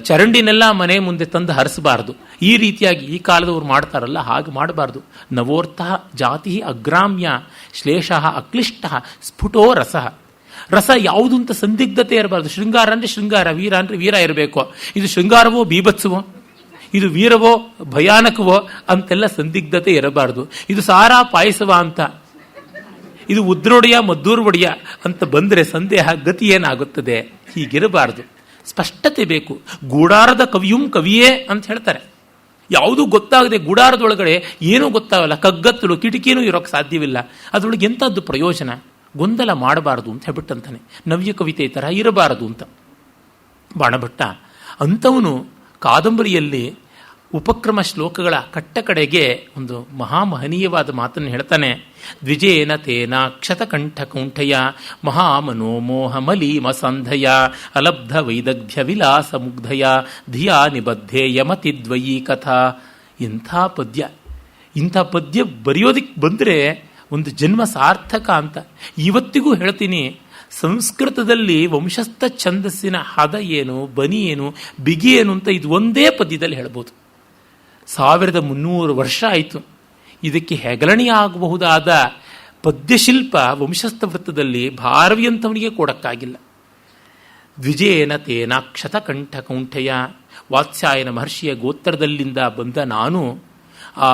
ಚರಂಡಿನೆಲ್ಲ ಮನೆ ಮುಂದೆ ತಂದು ಹರಿಸಬಾರ್ದು. ಈ ರೀತಿಯಾಗಿ ಈ ಕಾಲದವ್ರು ಮಾಡ್ತಾರಲ್ಲ, ಹಾಗೆ ಮಾಡಬಾರ್ದು. ನವೋರ್ಥ ಜಾತಿ ಅಗ್ರಾಮ್ಯ ಶ್ಲೇಷ ಅಕ್ಲಿಷ್ಟ ಸ್ಫುಟೋ ರಸ. ರಸ ಯಾವುದು ಅಂತ ಸಂದಿಗ್ಧತೆ ಇರಬಾರ್ದು. ಶೃಂಗಾರ ಅಂದರೆ ಶೃಂಗಾರ, ವೀರ ಅಂದರೆ ವೀರ ಇರಬೇಕು. ಇದು ಶೃಂಗಾರವೋ ಬೀಭತ್ಸವೋ, ಇದು ವೀರವೋ ಭಯಾನಕವೋ ಅಂತೆಲ್ಲ ಸಂದಿಗ್ಧತೆ ಇರಬಾರ್ದು. ಇದು ಸಾರಾ ಪಾಯಸವ ಅಂತ, ಇದು ಉದ್ರೊಡೆಯ ಮದ್ದೂರು ಒಡೆಯ ಅಂತ ಬಂದರೆ ಸಂದೇಹ ಗತಿ ಏನಾಗುತ್ತದೆ. ಹೀಗಿರಬಾರ್ದು, ಸ್ಪಷ್ಟತೆ ಬೇಕು. ಗೂಡಾರದ ಕವಿಯುಂ ಕವಿಯೇ ಅಂತ ಹೇಳ್ತಾರೆ. ಯಾವುದೂ ಗೊತ್ತಾಗದೆ ಗೂಡಾರದೊಳಗಡೆ ಏನೂ ಗೊತ್ತಾಗಲ್ಲ, ಕಗ್ಗತ್ತಲು ಕಿಟಕಿನೂ ಇರೋಕ್ಕೆ ಸಾಧ್ಯವಿಲ್ಲ. ಅದರೊಳಗೆ ಎಂಥದ್ದು ಪ್ರಯೋಜನ? ಗೊಂದಲ ಮಾಡಬಾರದು ಅಂತ ಹೇಳ್ಬಿಟ್ಟಂತಾನೆ. ನವ್ಯ ಕವಿತೆ ಥರ ಇರಬಾರದು ಅಂತ ಬಾಣಭಟ್ಟ. ಅಂಥವನು ಕಾದಂಬರಿಯಲ್ಲಿ ಉಪಕ್ರಮ ಶ್ಲೋಕಗಳ ಕಟ್ಟಕಡೆಗೆ ಒಂದು ಮಹಾಮಹನೀಯವಾದ ಮಾತನ್ನು ಹೇಳ್ತಾನೆ. ದ್ವಿಜೇನ ತೇನ ಕ್ಷತಕಂಠ ಕೌಂಠಯ ಮಹಾಮನೋಮೋಹ ಮಲೀಮಸಂಧಯ ಅಲಬ್ಧ ವೈದಗ್ಧ್ಯ ವಿಲಾಸ ಮುಗ್ಧಯ ಧಿಯಾ ನಿಬದ್ಧೆ ಯಮತಿದ್ವಯೀ ಕಥಾ. ಇಂಥ ಪದ್ಯ ಬರೆಯೋದಕ್ಕೆ ಬಂದರೆ ಒಂದು ಜನ್ಮ ಸಾರ್ಥಕ ಅಂತ. ಇವತ್ತಿಗೂ ಹೇಳ್ತೀನಿ, ಸಂಸ್ಕೃತದಲ್ಲಿ ವಂಶಸ್ಥ ಛಂದಸ್ಸಿನ ಹದ ಏನು, ಬನಿ ಏನು, ಬಿಗಿ ಏನು ಅಂತ ಇದು ಒಂದೇ ಪದ್ಯದಲ್ಲಿ ಹೇಳ್ಬೋದು. 1300 ವರ್ಷ ಆಯಿತು. ಇದಕ್ಕೆ ಹೆಗಲಣಿಯಾಗಬಹುದಾದ ಪದ್ಯಶಿಲ್ಪ ವಂಶಸ್ಥ ವೃತ್ತದಲ್ಲಿ ಭಾರವಿಯಂಥವನಿಗೆ ಕೊಡಕ್ಕಾಗಿಲ್ಲ. ದ್ವಿಜೇನ ತೇನಾಕ್ಷತ ಕಂಠ ಕೌಂಠಯ, ವಾತ್ಸ್ಯಾಯನ ಮಹರ್ಷಿಯ ಗೋತ್ರದಲ್ಲಿಂದ ಬಂದ ನಾನು ಆ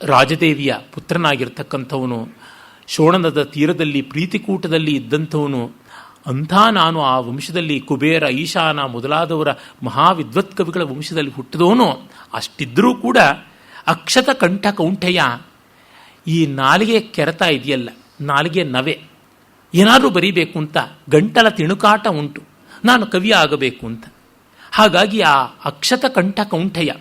ರಾಜದೇವಿಯ ಪುತ್ರನಾಗಿರ್ತಕ್ಕಂಥವನು, ಶೋಣನದ ತೀರದಲ್ಲಿ ಪ್ರೀತಿಕೂಟದಲ್ಲಿ ಇದ್ದಂಥವನು, ಅಂಥ ನಾನು ಆ ವಂಶದಲ್ಲಿ ಕುಬೇರ, ಈಶಾನ ಮೊದಲಾದವರ ಮಹಾವಿದ್ವತ್ ಕವಿಗಳ ವಂಶದಲ್ಲಿ ಹುಟ್ಟಿದವನು. ಅಷ್ಟಿದ್ರೂ ಕೂಡ ಅಕ್ಷತ ಕಂಠ ಕೌಂಠೆಯ, ಈ ನಾಲಿಗೆ ಕೆರೆತ ಇದೆಯಲ್ಲ, ನಾಲಿಗೆ ನವೆ, ಏನಾದರೂ ಬರೀಬೇಕು ಅಂತ ಗಂಟಲ ತಿಣುಕಾಟ ಉಂಟು, ನಾನು ಕವಿ ಆಗಬೇಕು ಅಂತ. ಹಾಗಾಗಿ ಆ ಅಕ್ಷತ ಕಂಠ ಕೌಂಠೆಯ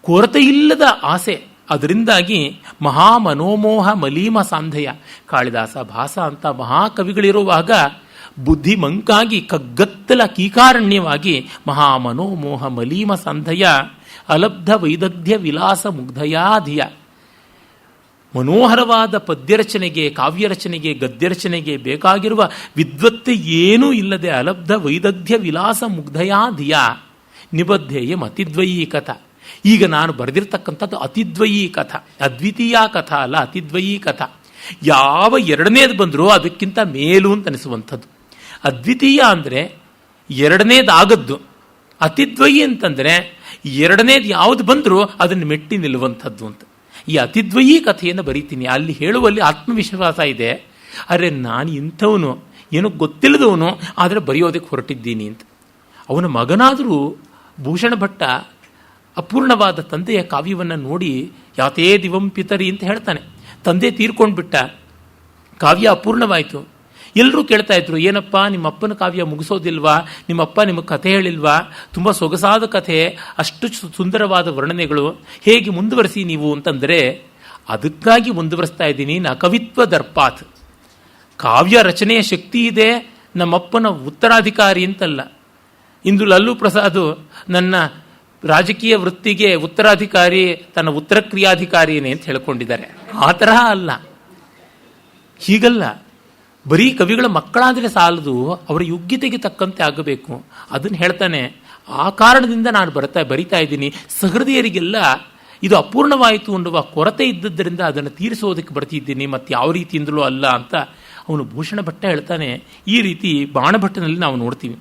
ಕೊರತೆಯಿಲ್ಲದ ಆಸೆ, ಅದರಿಂದಾಗಿ ಮಹಾಮನೋಮೋಹ ಮಲೀಮ ಸಾಂಧಯ. ಕಾಳಿದಾಸ, ಭಾಸ ಅಂತ ಮಹಾಕವಿಗಳಿರುವಾಗ ಬುದ್ಧಿ ಮಂಕಾಗಿ ಕಗ್ಗತ್ತಲ ಕೀಕಾರಣ್ಯವಾಗಿ ಮಹಾಮನೋಮೋಹ ಮಲೀಮ ಸಂಧಯ ಅಲಬ್ಧ ವೈದಗ್ಧ್ಯ ವಿಲಾಸ ಮುಗ್ಧಯಾಧಿಯ. ಮನೋಹರವಾದ ಪದ್ಯರಚನೆಗೆ, ಕಾವ್ಯರಚನೆಗೆ, ಗದ್ಯರಚನೆಗೆ ಬೇಕಾಗಿರುವ ವಿದ್ವತ್ತೆ ಏನೂ ಇಲ್ಲದೆ ಅಲಬ್ಧ ವೈದಗ್ಧ್ಯ ವಿಲಾಸ ಮುಗ್ಧಯಾಧಿಯ ನಿಬದ್ಧೇಯ ಅತಿದ್ವಯೀ ಕಥ. ಈಗ ನಾನು ಬರೆದಿರ್ತಕ್ಕಂಥದ್ದು ಅತಿದ್ವಯೀ ಕಥ, ಅದ್ವಿತೀಯ ಕಥಾ ಅಲ್ಲ, ಅತಿದ್ವಯೀ ಕಥಾ. ಯಾವ ಎರಡನೇದು ಬಂದರೂ ಅದಕ್ಕಿಂತ ಮೇಲು ಅಂತ ಅನಿಸುವಂಥದ್ದು. ಅದ್ವಿತೀಯ ಅಂದರೆ ಎರಡನೇದಾಗದ್ದು, ಅತಿದ್ವಯಿ ಅಂತಂದರೆ ಎರಡನೇದು ಯಾವುದು ಬಂದರೂ ಅದನ್ನು ಮೆಟ್ಟಿ ನಿಲ್ಲುವಂಥದ್ದು ಅಂತ. ಈ ಅತಿದ್ವಯಿ ಕಥೆಯನ್ನು ಬರೀತೀನಿ. ಅಲ್ಲಿ ಹೇಳುವಲ್ಲಿ ಆತ್ಮವಿಶ್ವಾಸ ಇದೆ. ಅರೆ, ನಾನು ಇಂಥವನು, ಏನೋ ಗೊತ್ತಿಲ್ಲದವನು, ಆದರೆ ಬರೆಯೋದಕ್ಕೆ ಹೊರಟಿದ್ದೀನಿ ಅಂತ. ಅವನ ಮಗನಾದರೂ ಭೂಷಣ ಭಟ್ಟ ಅಪೂರ್ಣವಾದ ತಂದೆಯ ಕಾವ್ಯವನ್ನು ನೋಡಿ ಯಾತೇ ದಿವಂ ಪಿತರಿ ಅಂತ ಹೇಳ್ತಾನೆ. ತಂದೆ ತೀರ್ಕೊಂಡ್ಬಿಟ್ಟ, ಕಾವ್ಯ ಅಪೂರ್ಣವಾಯಿತು. ಎಲ್ಲರೂ ಕೇಳ್ತಾ ಇದ್ರು, ಏನಪ್ಪ ನಿಮ್ಮ ಅಪ್ಪನ ಕಾವ್ಯ ಮುಗಿಸೋದಿಲ್ವಾ, ನಿಮ್ಮಪ್ಪ ನಿಮಗೆ ಕಥೆ ಹೇಳಿಲ್ವಾ, ತುಂಬ ಸೊಗಸಾದ ಕಥೆ, ಅಷ್ಟು ಸುಂದರವಾದ ವರ್ಣನೆಗಳು, ಹೇಗೆ ಮುಂದುವರಿಸಿ ನೀವು ಅಂತಂದರೆ, ಅದಕ್ಕಾಗಿ ಮುಂದುವರಿಸ್ತಾ ಇದ್ದೀನಿ. ನ ಕವಿತ್ವ ದರ್ಪಾತ್, ಕಾವ್ಯ ರಚನೆಯ ಶಕ್ತಿ ಇದೆ, ನಮ್ಮಪ್ಪನ ಉತ್ತರಾಧಿಕಾರಿ ಅಂತಲ್ಲ. ಇಂದು ಲಲ್ಲು ಪ್ರಸಾದ್ ನನ್ನ ರಾಜಕೀಯ ವೃತ್ತಿಗೆ ಉತ್ತರಾಧಿಕಾರಿ, ತನ್ನ ಉತ್ತರ ಕ್ರಿಯಾಧಿಕಾರಿಯೇ ಅಂತ ಹೇಳ್ಕೊಂಡಿದ್ದಾರೆ. ಆ ತರಹ ಅಲ್ಲ, ಹೀಗಲ್ಲ. ಬರೀ ಕವಿಗಳ ಮಕ್ಕಳಾದರೆ ಸಾಲದು, ಅವರ ಯೋಗ್ಯತೆಗೆ ತಕ್ಕಂತೆ ಆಗಬೇಕು. ಅದನ್ನು ಹೇಳ್ತಾನೆ. ಆ ಕಾರಣದಿಂದ ನಾನು ಬರಿತಾ ಇದ್ದೀನಿ. ಸಹೃದಯರಿಗೆಲ್ಲ ಇದು ಅಪೂರ್ಣವಾಯಿತು ಅನ್ನುವ ಕೊರತೆ ಇದ್ದದ್ದರಿಂದ ಅದನ್ನು ತೀರಿಸೋದಕ್ಕೆ ಬರ್ತಿದ್ದೀನಿ, ಮತ್ತು ಯಾವ ರೀತಿಯಿಂದಲೂ ಅಲ್ಲ ಅಂತ ಅವನು ಭೂಷಣ ಭಟ್ಟ ಹೇಳ್ತಾನೆ. ಈ ರೀತಿ ಬಾಣಭಟ್ಟನಲ್ಲಿ ನಾವು ನೋಡ್ತೀವಿ.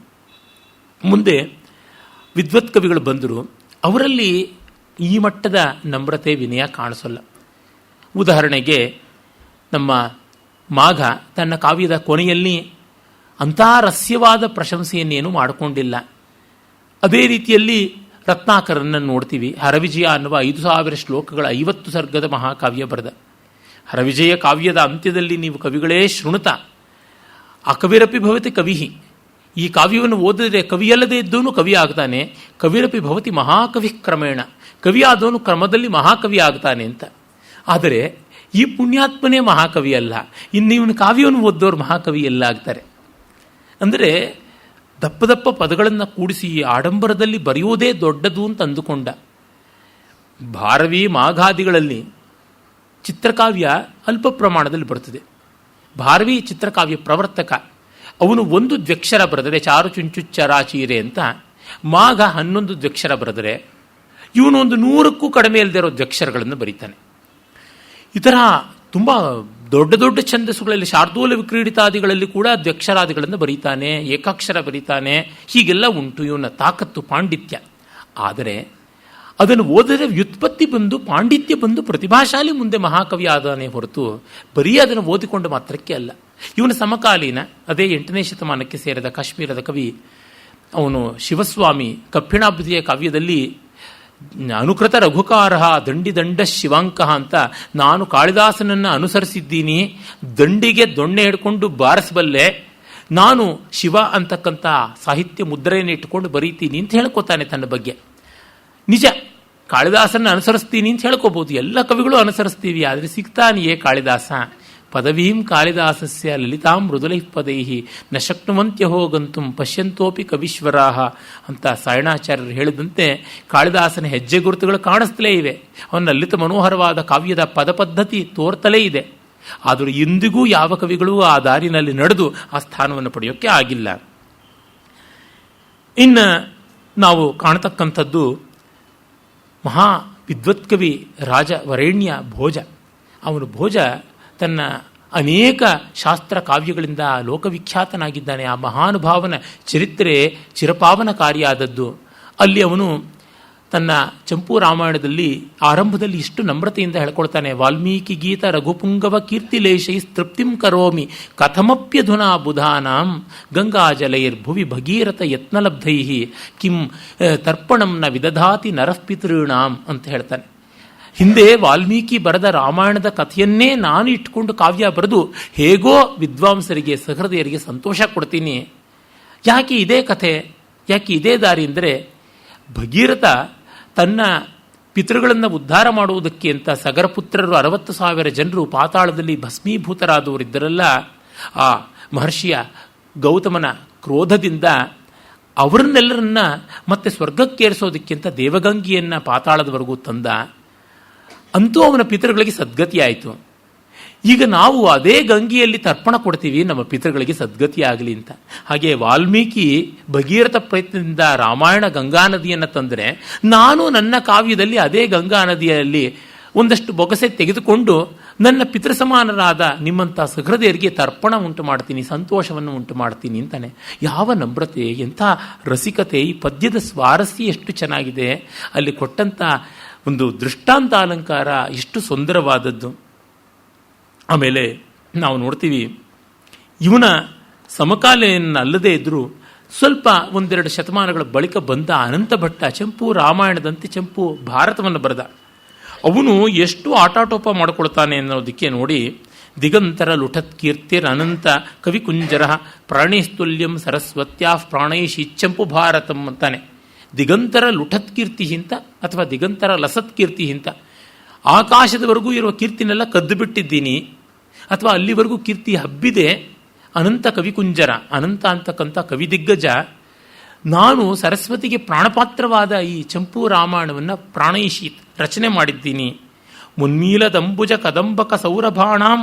ಮುಂದೆ ವಿದ್ವತ್ ಕವಿಗಳು ಬಂದರು. ಅವರಲ್ಲಿ ಈ ಮಟ್ಟದ ನಮ್ರತೆ, ವಿನಯ ಕಾಣಿಸಲ್ಲ. ಉದಾಹರಣೆಗೆ ನಮ್ಮ ಮಾಘ ತನ್ನ ಕಾವ್ಯದ ಕೊನೆಯಲ್ಲಿ ಅಂಥ ರಸ್ಯವಾದ ಪ್ರಶಂಸೆಯನ್ನೇನು ಮಾಡಿಕೊಂಡಿಲ್ಲ. ಅದೇ ರೀತಿಯಲ್ಲಿ ರತ್ನಾಕರನ್ನು ನೋಡ್ತೀವಿ. ಹರವಿಜಯ ಅನ್ನುವ 5000 ಶ್ಲೋಕಗಳ 50 ಸರ್ಗದ ಮಹಾಕಾವ್ಯ ಬರೆದ. ಹರವಿಜಯ ಕಾವ್ಯದ ಅಂತ್ಯದಲ್ಲಿ ನೀವು ಕವಿಗಳೇ ಶೃಣುತ ಅಕವಿರಪಿ ಭವತಿ ಕವಿಹಿ, ಈ ಕಾವ್ಯವನ್ನು ಓದಿದ್ರೆ ಕವಿಯಲ್ಲದೆ ಇದ್ದವನು ಕವಿ ಆಗ್ತಾನೆ. ಕವಿರಪಿ ಭವತಿ ಮಹಾಕವಿ ಕ್ರಮೇಣ, ಕವಿಯಾದವನು ಕ್ರಮದಲ್ಲಿ ಮಹಾಕವಿ ಆಗ್ತಾನೆ ಅಂತ. ಆದರೆ ಈ ಪುಣ್ಯಾತ್ಮನೇ ಮಹಾಕವಿ ಅಲ್ಲ, ಇನ್ನು ಇವನು ಕಾವ್ಯವನ್ನು ಓದ್ದವ್ರು ಮಹಾಕವಿ ಎಲ್ಲ ಆಗ್ತಾರೆ. ಅಂದರೆ ದಪ್ಪ ದಪ್ಪ ಪದಗಳನ್ನು ಕೂಡಿಸಿ ಆಡಂಬರದಲ್ಲಿ ಬರೆಯುವುದೇ ದೊಡ್ಡದು ಅಂತ ಅಂದುಕೊಂಡ. ಭಾರವಿ ಮಾಘಾದಿಗಳಲ್ಲಿ ಚಿತ್ರಕಾವ್ಯ ಅಲ್ಪ ಪ್ರಮಾಣದಲ್ಲಿ ಬರ್ತದೆ. ಭಾರವಿ ಚಿತ್ರಕಾವ್ಯ ಪ್ರವರ್ತಕ. ಅವನು 1 ದ್ವ್ಯಕ್ಷರ ಬರೆದರೆ, ಚಾರು ಚುಂಚುಚ್ಚರಾಚೀರೆ ಅಂತ. ಮಾಘ 11 ದ್ವ್ಯಕ್ಷರ ಬರೆದರೆ, ಇವನು 100ಕ್ಕೂ ಕಡಿಮೆ ಇಲ್ಲದೆ ಇರೋ ದ್ವ್ಯಕ್ಷರಗಳನ್ನು ಬರೀತಾನೆ. ಈ ಥರ ತುಂಬ ದೊಡ್ಡ ದೊಡ್ಡ ಛಂದಸ್ಸುಗಳಲ್ಲಿ, ಶಾರ್ದೂಲ ವಿಕ್ರೀಡಿತಾದಿಗಳಲ್ಲಿ ಕೂಡ ದ್ವ್ಯಕ್ಷರಾದಿಗಳನ್ನು ಬರೀತಾನೆ, ಏಕಾಕ್ಷರ ಬರೀತಾನೆ. ಹೀಗೆಲ್ಲ ಉಂಟು ಇವನ ತಾಕತ್ತು, ಪಾಂಡಿತ್ಯ. ಆದರೆ ಅದನ್ನು ಓದಿದ್ರೆ ವ್ಯುತ್ಪತ್ತಿ ಬಂದು, ಪಾಂಡಿತ್ಯ ಬಂದು, ಪ್ರತಿಭಾಶಾಲಿ ಮುಂದೆ ಮಹಾಕವಿ ಆದಾನೆ ಹೊರತು ಬರೀ ಅದನ್ನು ಓದಿಕೊಂಡು ಮಾತ್ರಕ್ಕೆ ಅಲ್ಲ. ಇವನ ಸಮಕಾಲೀನ, ಅದೇ 8ನೇ ಶತಮಾನಕ್ಕೆ ಸೇರಿದ ಕಾಶ್ಮೀರದ ಕವಿ ಅವನು ಶಿವಸ್ವಾಮಿ ಕಪ್ಪಿಣಾಬ್ದಿಯ ಕಾವ್ಯದಲ್ಲಿ ಅನುಕೃತ ರಘುಕಾರ ದಂಡಿ ದಂಡ ಶಿವಾಂಕ ಅಂತ, ನಾನು ಕಾಳಿದಾಸನನ್ನು ಅನುಸರಿಸಿದ್ದೀನಿ, ದಂಡಿಗೆ ದೊಣ್ಣೆ ಹಿಡ್ಕೊಂಡು ಬಾರಿಸಬಲ್ಲೆ, ನಾನು ಶಿವ ಅಂತಕ್ಕಂಥ ಸಾಹಿತ್ಯ ಮುದ್ರೆಯನ್ನು ಇಟ್ಟುಕೊಂಡು ಬರೀತೀನಿ ಅಂತ ಹೇಳ್ಕೊತಾನೆ ತನ್ನ ಬಗ್ಗೆ. ನಿಜ, ಕಾಳಿದಾಸನ ಅನುಸರಿಸ್ತೀನಿ ಅಂತ ಹೇಳ್ಕೋಬಹುದು, ಎಲ್ಲ ಕವಿಗಳು ಅನುಸರಿಸ್ತೀವಿ. ಆದರೆ ಸಿಗ್ತಾನೆಯೇ ಕಾಳಿದಾಸ? ಪದವೀಂ ಕಾಳಿದಾಸಸ್ಯ ಲಲಿತಾಂ ಮೃದುಲೈಃ ಪದೈಹಿ ನ ಶಕ್ನುವಂತ್ಯಹೋ ಗಂತುಂ ಪಶ್ಯಂತೋಪಿ ಕವೀಶ್ವರಾಹ ಅಂತ ಸಾಯಣಾಚಾರ್ಯರು ಹೇಳಿದಂತೆ ಕಾಳಿದಾಸನ ಹೆಜ್ಜೆ ಗುರುತುಗಳು ಕಾಣಿಸ್ತಲೇ ಇವೆ. ಅವನ ಲಲಿತ ಮನೋಹರವಾದ ಕಾವ್ಯದ ಪದ ಪದ್ಧತಿ ತೋರ್ತಲೇ ಇದೆ. ಆದರೂ ಇಂದಿಗೂ ಯಾವ ಕವಿಗಳು ಆ ದಾರಿನಲ್ಲಿ ನಡೆದು ಆ ಸ್ಥಾನವನ್ನು ಪಡೆಯೋಕ್ಕೆ ಆಗಿಲ್ಲ. ಇನ್ನು ನಾವು ಕಾಣತಕ್ಕಂಥದ್ದು ಮಹಾ ವಿದ್ವತ್ಕವಿ ರಾಜ ವರೇಣ್ಯ ಭೋಜ. ಅವನು ಭೋಜ ತನ್ನ ಅನೇಕ ಶಾಸ್ತ್ರ ಕಾವ್ಯಗಳಿಂದ ಲೋಕವಿಖ್ಯಾತನಾಗಿದ್ದಾನೆ. ಆ ಮಹಾನುಭಾವನ ಚರಿತ್ರೆ ಚಿರಪಾವನಕಾರಿಯಾದದ್ದು. ಅಲ್ಲಿ ಅವನು ತನ್ನ ಚಂಪೂ ರಾಮಾಯಣದಲ್ಲಿ ಆರಂಭದಲ್ಲಿ ಇಷ್ಟು ನಮ್ರತೆಯಿಂದ ಹೇಳ್ಕೊಳ್ತಾನೆ. ವಾಲ್ಮೀಕಿ ಗೀತ ರಘುಪುಂಗವ ಕೀರ್ತಿಲೇಶೈ ತೃಪ್ತಿಂ ಕರೋಮಿ ಕಥಮಪ್ಯಧುನಾ ಬುಧಾನಾಂ ಗಂಗಾಜಲೈರ್ಭುವಿ ಭಗೀರಥ ಯತ್ನಲಬ್ಧೈ ಕಿಂ ತರ್ಪಣಂ ನ ವಿದಧಾತಿ ನರಃಪಿತೃಣಾಂ ಅಂತ ಹೇಳ್ತಾನೆ. ಹಿಂದೆ ವಾಲ್ಮೀಕಿ ಬರೆದ ರಾಮಾಯಣದ ಕಥೆಯನ್ನೇ ನಾನು ಇಟ್ಕೊಂಡು ಕಾವ್ಯ ಬರೆದು ಹೇಗೋ ವಿದ್ವಾಂಸರಿಗೆ ಸಹೃದಯರಿಗೆ ಸಂತೋಷ ಕೊಡ್ತೀನಿ. ಯಾಕೆ ಇದೇ ಕಥೆ, ಯಾಕೆ ಇದೇ ದಾರಿ ಅಂದರೆ, ಭಗೀರಥ ತನ್ನ ಪಿತೃಗಳನ್ನು ಉದ್ಧಾರ ಮಾಡುವುದಕ್ಕೆ ಅಂತ ಸಗರಪುತ್ರರು 60,000 ಜನರು ಪಾತಾಳದಲ್ಲಿ ಭಸ್ಮೀಭೂತರಾದವರಿದ್ದರಲ್ಲ, ಆ ಮಹರ್ಷಿಯ ಗೌತಮನ ಕ್ರೋಧದಿಂದ ಅವರನ್ನೆಲ್ಲರನ್ನ ಮತ್ತೆ ಸ್ವರ್ಗಕ್ಕೇರಿಸೋದಕ್ಕಿಂತ ದೇವಗಂಗೆಯನ್ನು ಪಾತಾಳದವರೆಗೂ ತಂದ. ಅಂತೂ ಅವನ ಪಿತೃಗಳಿಗೆ ಸದ್ಗತಿ ಆಯಿತು. ಈಗ ನಾವು ಅದೇ ಗಂಗೆಯಲ್ಲಿ ತರ್ಪಣ ಕೊಡ್ತೀವಿ ನಮ್ಮ ಪಿತೃಗಳಿಗೆ ಸದ್ಗತಿ ಆಗಲಿ ಅಂತ. ಹಾಗೆ ವಾಲ್ಮೀಕಿ ಭಗೀರಥ ಪ್ರಯತ್ನದಿಂದ ರಾಮಾಯಣ ಗಂಗಾ ನದಿಯನ್ನು ತಂದರೆ, ನಾನು ನನ್ನ ಕಾವ್ಯದಲ್ಲಿ ಅದೇ ಗಂಗಾ ನದಿಯಲ್ಲಿ ಒಂದಷ್ಟು ಬೊಗಸೆ ತೆಗೆದುಕೊಂಡು ನನ್ನ ಪಿತೃಸಮಾನರಾದ ನಿಮ್ಮಂಥ ಸಹೃದಯರಿಗೆ ತರ್ಪಣ ಉಂಟು ಮಾಡ್ತೀನಿ, ಸಂತೋಷವನ್ನು ಉಂಟು ಮಾಡ್ತೀನಿ ಅಂತಾನೆ. ಯಾವ ನಮ್ರತೆ, ಎಂಥ ರಸಿಕತೆ! ಈ ಪದ್ಯದ ಸ್ವಾರಸ್ಯ ಎಷ್ಟು ಚೆನ್ನಾಗಿದೆ, ಅಲ್ಲಿ ಕೊಟ್ಟಂಥ ಒಂದು ದೃಷ್ಟಾಂತ ಅಲಂಕಾರ ಎಷ್ಟು ಸುಂದರವಾದದ್ದು. ಆಮೇಲೆ ನಾವು ನೋಡ್ತೀವಿ, ಇವನ ಸಮಕಾಲೀನಲ್ಲದೇ ಇದ್ದರೂ ಸ್ವಲ್ಪ ಒಂದೆರಡು ಶತಮಾನಗಳ ಬಳಿಕ ಬಂದ ಅನಂತ ಭಟ್ಟ ಚಂಪೂ ರಾಮಾಯಣದಂತೆ ಚಂಪೂ ಭಾರತವನ್ನು ಬರೆದ. ಅವನು ಎಷ್ಟು ಆಟಾಟೋಪ ಮಾಡಿಕೊಳ್ತಾನೆ ಅನ್ನೋದಕ್ಕೆ ನೋಡಿ, ದಿಗಂತರ ಲುಠತ್ ಕೀರ್ತಿರ್ ಅನಂತ ಕವಿಕುಂಜರ ಪ್ರಾಣೇಸ್ತುಲ್ಯಂ ಸರಸ್ವತ್ಯಾ ಪ್ರಾಣೈಶಿ ಚಂಪು ಭಾರತಂ ಅಂತಾನೆ. ದಿಗಂತರ ಲುಠತ್ ಕೀರ್ತಿ ಹಿಂತ ಅಥವಾ ದಿಗಂತರ ಲಸತ್ ಕೀರ್ತಿ ಹಿಂತ, ಆಕಾಶದವರೆಗೂ ಇರುವ ಕೀರ್ತಿನೆಲ್ಲ ಕದ್ದು ಬಿಟ್ಟಿದ್ದೀನಿ, ಅಥವಾ ಅಲ್ಲಿವರೆಗೂ ಕೀರ್ತಿ ಹಬ್ಬಿದೆ. ಅನಂತ ಕವಿಕುಂಜರ, ಅನಂತ ಅಂತಕ್ಕಂಥ ಕವಿದಿಗ್ಗಜ, ನಾನು ಸರಸ್ವತಿಗೆ ಪ್ರಾಣಪಾತ್ರವಾದ ಈ ಚಂಪೂ ರಾಮಾಯಣವನ್ನು ಪ್ರಾಣೈಷಿ ರಚನೆ ಮಾಡಿದ್ದೀನಿ. ಮುನ್ಮೀಲದಂಬುಜ ಕದಂಬಕ ಸೌರಭಾಣಾಂ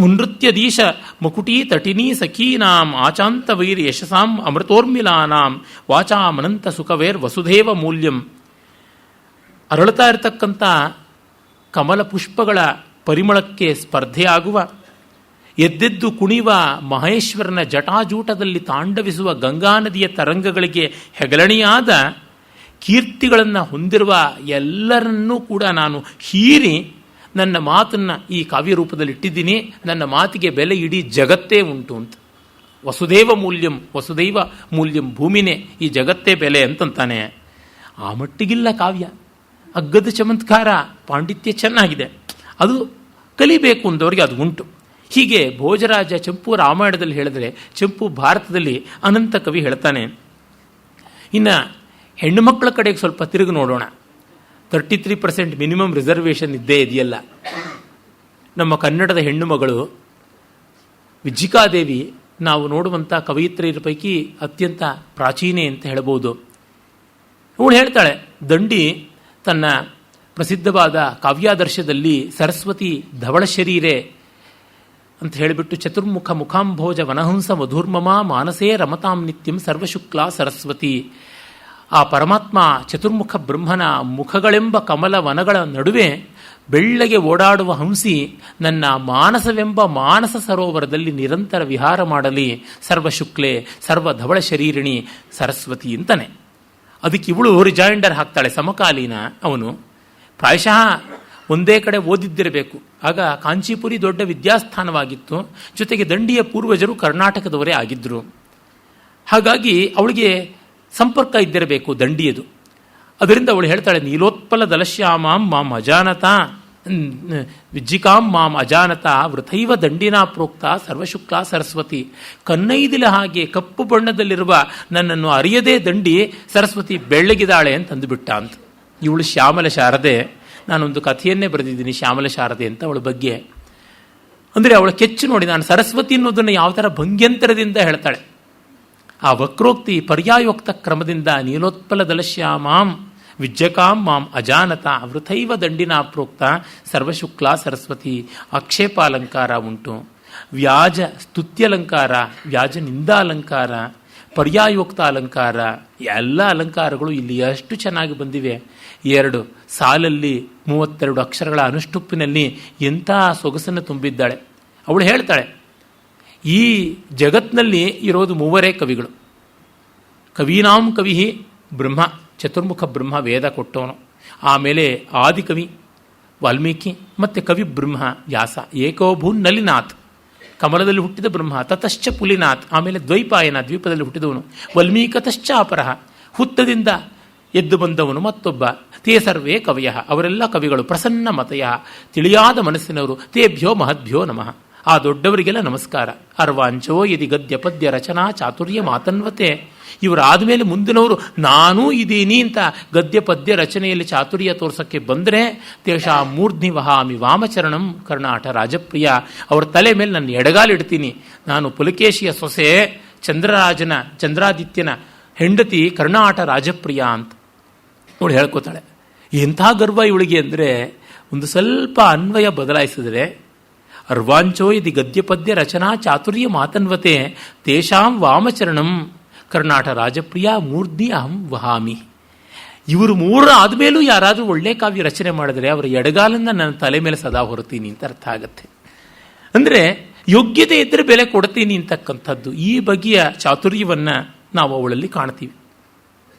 ಮುನೃತ್ಯದೀಶ ಮಕುಟೀ ತಟಿನೀ ಸಖೀನಾಂ ಆಚಾಂತ ವೈರ್ ಯಶಸಾಂ ಅಮೃತೋರ್ಮಿಲಾನಾಂ ವಾಚಾಮನಂತ ಸುಖವೇರ್ ವಸುಧೇವ ಮೂಲ್ಯಂ. ಅರಳುತ್ತಾ ಇರತಕ್ಕಂಥ ಕಮಲ ಪುಷ್ಪಗಳ ಪರಿಮಳಕ್ಕೆ ಸ್ಪರ್ಧೆಯಾಗುವ, ಎದ್ದೆದ್ದು ಕುಣಿವ ಮಹೇಶ್ವರನ ಜಟಾಜೂಟದಲ್ಲಿ ತಾಂಡವಿಸುವ ಗಂಗಾ ನದಿಯ ತರಂಗಗಳಿಗೆ ಹೆಗಲಣಿಯಾದ ಕೀರ್ತಿಗಳನ್ನು ಹೊಂದಿರುವ ಎಲ್ಲರನ್ನೂ ಕೂಡ ನಾನು ಹೀರಿ ನನ್ನ ಮಾತನ್ನು ಈ ಕಾವ್ಯ ರೂಪದಲ್ಲಿ ಇಟ್ಟಿದ್ದೀನಿ. ನನ್ನ ಮಾತಿಗೆ ಬೆಲೆ ಇಡೀ ಜಗತ್ತೇ ಉಂಟು ಅಂತ. ವಸುಧೈವ ಮೂಲ್ಯಂ ಭೂಮಿನೇ ಈ ಜಗತ್ತೇ ಬೆಲೆ ಅಂತಂತಾನೆ. ಆ ಮಟ್ಟಿಗಿಲ್ಲ ಕಾವ್ಯ, ಅಗ್ಗದ ಚಮತ್ಕಾರ, ಪಾಂಡಿತ್ಯ ಚೆನ್ನಾಗಿದೆ. ಅದು ಕಲಿಬೇಕು ಅಂದವರಿಗೆ ಅದು ಉಂಟು. ಹೀಗೆ ಭೋಜರಾಜ ಚಂಪೂ ರಾಮಾಯಣದಲ್ಲಿ ಹೇಳಿದರೆ, ಚಂಪೂ ಭಾರತದಲ್ಲಿ ಅನಂತ ಕವಿ ಹೇಳ್ತಾನೆ. ಇನ್ನು ಹೆಣ್ಣು ಮಕ್ಕಳ ಕಡೆಗೆ ಸ್ವಲ್ಪ ತಿರುಗಿ ನೋಡೋಣ. 33% ಮಿನಿಮಮ್ ರಿಸರ್ವೇಷನ್ ಇದ್ದೇ ಇದೆಯಲ್ಲ. ನಮ್ಮ ಕನ್ನಡದ ಹೆಣ್ಣು ಮಗಳು ವಿಜ್ಜಿಕಾದೇವಿ ನಾವು ನೋಡುವಂಥ ಕವಯಿತ್ರಿಯರ ಪೈಕಿ ಅತ್ಯಂತ ಪ್ರಾಚೀನೆ ಅಂತ ಹೇಳ್ಬೋದು. ಅವಳು ಹೇಳ್ತಾಳೆ, ದಂಡಿ ತನ್ನ ಪ್ರಸಿದ್ಧವಾದ ಕಾವ್ಯಾದರ್ಶದಲ್ಲಿ ಸರಸ್ವತಿ ಧವಳ ಶರೀರೆ ಅಂತ ಹೇಳಿಬಿಟ್ಟು ಚತುರ್ಮುಖ ಮುಖಾಂಭೋಜ ವನಹಂಸ ಮಧುರ್ಮಮ ಮಾನಸೇ ರಮತಾಂ ನಿತ್ಯಂ ಸರ್ವಶುಕ್ಲ ಸರಸ್ವತಿ. ಆ ಪರಮಾತ್ಮ ಚತುರ್ಮುಖ ಬ್ರಹ್ಮನ ಮುಖಗಳೆಂಬ ಕಮಲ ವನಗಳ ನಡುವೆ ಬೆಳ್ಳಗೆ ಓಡಾಡುವ ಹಂಸಿ ನನ್ನ ಮಾನಸವೆಂಬ ಮಾನಸ ಸರೋವರದಲ್ಲಿ ನಿರಂತರ ವಿಹಾರ ಮಾಡಲಿ, ಸರ್ವಶುಕ್ಲೆ ಸರ್ವ ಧವಳ ಶರೀರಿಣಿ ಸರಸ್ವತಿ ಅಂತಾನೆ. ಅದಕ್ಕೆ ಇವಳು ರಿಜಾಯಿಂಡರ್ ಹಾಕ್ತಾಳೆ. ಸಮಕಾಲೀನ ಅವನು ಪ್ರಾಯಶಃ ಒಂದೇ ಕಡೆ ಓದಿದ್ದಿರಬೇಕು. ಆಗ ಕಾಂಚೀಪುರಿ ದೊಡ್ಡ ವಿದ್ಯಾಸ್ಥಾನವಾಗಿತ್ತು. ಜೊತೆಗೆ ದಂಡಿಯ ಪೂರ್ವಜರು ಕರ್ನಾಟಕದವರೇ ಆಗಿದ್ದರು. ಹಾಗಾಗಿ ಅವಳಿಗೆ ಸಂಪರ್ಕ ಇದ್ದಿರಬೇಕು ದಂಡಿಯದು. ಅದರಿಂದ ಅವಳು ಹೇಳ್ತಾಳೆ, ನೀಲೋತ್ಪಲ ದಲಶ್ಯಾಮಾಂ ಮಾಂ ಅಜಾನತ ವಿಜ್ಜಿಕಾಂ ಮಾಂ ಅಜಾನತ ವೃಥೈವ ದಂಡಿನಾ ಪ್ರೋಕ್ತ ಸರ್ವಶುಕ್ಲ ಸರಸ್ವತಿ. ಕನ್ನೈದಿಲ ಹಾಗೆ ಕಪ್ಪು ಬಣ್ಣದಲ್ಲಿರುವ ನನ್ನನ್ನು ಅರಿಯದೇ ದಂಡಿ ಸರಸ್ವತಿ ಬೆಳ್ಳಗಿದಾಳೆ ಅಂತ ಅಂದುಬಿಟ್ಟ ಅಂತ. ಇವಳು ಶ್ಯಾಮಲ ಶಾರದೆ. ನಾನೊಂದು ಕಥೆಯನ್ನೇ ಬರೆದಿದ್ದೀನಿ ಶ್ಯಾಮಲ ಶಾರದೆ ಅಂತ ಅವಳ ಬಗ್ಗೆ. ಅಂದರೆ ಅವಳ ಕೆಚ್ಚು ನೋಡಿ, ನಾನು ಸರಸ್ವತಿ ಅನ್ನೋದನ್ನು ಯಾವ ಥರ ಭಂಗ್ಯಂತರದಿಂದ ಹೇಳ್ತಾಳೆ. ಆ ವಕ್ರೋಕ್ತಿ ಪರ್ಯಾಯೋಕ್ತ ಕ್ರಮದಿಂದ ನೀಲೋತ್ಪಲ ದಲಶ್ಯಾಮಾಂ ವಿಜ್ಜಕಾಂ ಮಾಂ ಅಜಾನತ ವೃಥೈವ ದಂಡಿನಾ ಪ್ರೋಕ್ತ ಸರ್ವಶುಕ್ಲ ಸರಸ್ವತಿ. ಆಕ್ಷೇಪಾಲಂಕಾರ ಉಂಟು, ವ್ಯಾಜ ಸ್ತುತ್ಯಲಂಕಾರ, ವ್ಯಾಜ ನಿಂದಾಲಂಕಾರ, ಪರ್ಯಾಯೋಕ್ತ ಅಲಂಕಾರ, ಎಲ್ಲ ಅಲಂಕಾರಗಳು ಇಲ್ಲಿ ಎಷ್ಟು ಚೆನ್ನಾಗಿ ಬಂದಿವೆ. 2 ಸಾಲಲ್ಲಿ 32 ಅಕ್ಷರಗಳ ಅನುಷ್ಟುಪ್ಪಿನಲ್ಲಿ ಎಂಥ ಸೊಗಸನ್ನು ತುಂಬಿದ್ದಾಳೆ. ಅವಳು ಹೇಳ್ತಾಳೆ, ಈ ಜಗತ್ನಲ್ಲಿ ಇರೋದು 3 ಕವಿಗಳು. ಕವೀನಾಂ ಕವಿ ಬ್ರಹ್ಮ, ಚತುರ್ಮುಖ ಬ್ರಹ್ಮ ವೇದ ಕೊಟ್ಟವನು. ಆಮೇಲೆ ಆದಿಕವಿ ವಾಲ್ಮೀಕಿ, ಮತ್ತು ಕವಿ ಬ್ರಹ್ಮ ವ್ಯಾಸ. ಏಕೋಭೂನ್ ನಲಿನಾಥ್, ಕಮಲದಲ್ಲಿ ಹುಟ್ಟಿದ ಬ್ರಹ್ಮ. ತತಶ್ಚ ಪುಲಿನಾಥ್, ಆಮೇಲೆ ದ್ವೈಪಾಯನ, ದ್ವೀಪದಲ್ಲಿ ಹುಟ್ಟಿದವನು. ವಲ್ಮೀಕತಶ್ಚ ಅಪರಃ, ಹುತ್ತದಿಂದ ಎದ್ದು ಬಂದವನು ಮತ್ತೊಬ್ಬ. ತೇ ಸರ್ವೇ ಕವಯ, ಅವರೆಲ್ಲ ಕವಿಗಳು. ಪ್ರಸನ್ನ ಮತಯ, ತಿಳಿಯಾದ ಮನಸ್ಸಿನವರು. ತೇಭ್ಯೋ ಮಹದ್ಭ್ಯೋ ನಮಃ, ಆ ದೊಡ್ಡವರಿಗೆಲ್ಲ ನಮಸ್ಕಾರ. ಅರ್ವಾಂಚೋ ಯದಿ ಗದ್ಯ ಪದ್ಯ ರಚನಾ ಚಾತುರ್ಯ ಮಾತನ್ವತೆ, ಇವರಾದ ಮೇಲೆ ಮುಂದಿನವರು ನಾನೂ ಇದ್ದೀನಿ ಅಂತ ಗದ್ಯ ಪದ್ಯ ರಚನೆಯಲ್ಲಿ ಚಾತುರ್ಯ ತೋರ್ಸಕ್ಕೆ ಬಂದರೆ ತೇಷಾ ಮೂರ್ಧ್ನಿ ವಹಾಮಿ ವಾಮಚರಣಂ ಕರ್ನಾಟ ರಾಜಪ್ರಿಯ, ಅವರ ತಲೆ ಮೇಲೆ ನನ್ನ ಎಡಗಾಲಿಡ್ತೀನಿ. ನಾನು ಪುಲಕೇಶಿಯ ಸೊಸೆ, ಚಂದ್ರಾದಿತ್ಯನ ಹೆಂಡತಿ, ಕರ್ನಾಟ ರಾಜಪ್ರಿಯ ಅಂತ ಅವಳು ಹೇಳ್ಕೋತಾಳೆ. ಎಂಥ ಗರ್ವ ಇವಳಿಗೆ ಅಂದರೆ, ಒಂದು ಸ್ವಲ್ಪ ಅನ್ವಯ ಬದಲಾಯಿಸಿದ್ರೆ, ಅರ್ವಾಂಚೋ ಯದಿ ಗದ್ಯ ಪದ್ಯ ರಚನಾ ಚಾತುರ್ಯ ಮಾತನ್ವತೆ ತೇಷಾಂ ವಾಮಚರಣಂ ಕರ್ನಾಟ ರಾಜಪ್ರಿಯ ಮೂರ್ಧ್ನಿ ಅಹಂ ವಹಾಮಿ. ಇವರು ಮೂರು ಆದಮೇಲೂ ಯಾರಾದರೂ ಒಳ್ಳೆ ಕಾವ್ಯ ರಚನೆ ಮಾಡಿದ್ರೆ ಅವರ ಎಡಗಾಲನ್ನ ನನ್ನ ತಲೆ ಮೇಲೆ ಸದಾ ಹೊರತೀನಿ ಅಂತ ಅರ್ಥ ಆಗುತ್ತೆ. ಅಂದರೆ ಯೋಗ್ಯತೆ ಇದ್ದರೆ ಬೆಲೆ ಕೊಡ್ತೀನಿ ಅಂತಕ್ಕಂಥದ್ದು. ಈ ಬಗೆಯ ಚಾತುರ್ಯವನ್ನು ನಾವು ಅವಳಲ್ಲಿ ಕಾಣ್ತೀವಿ.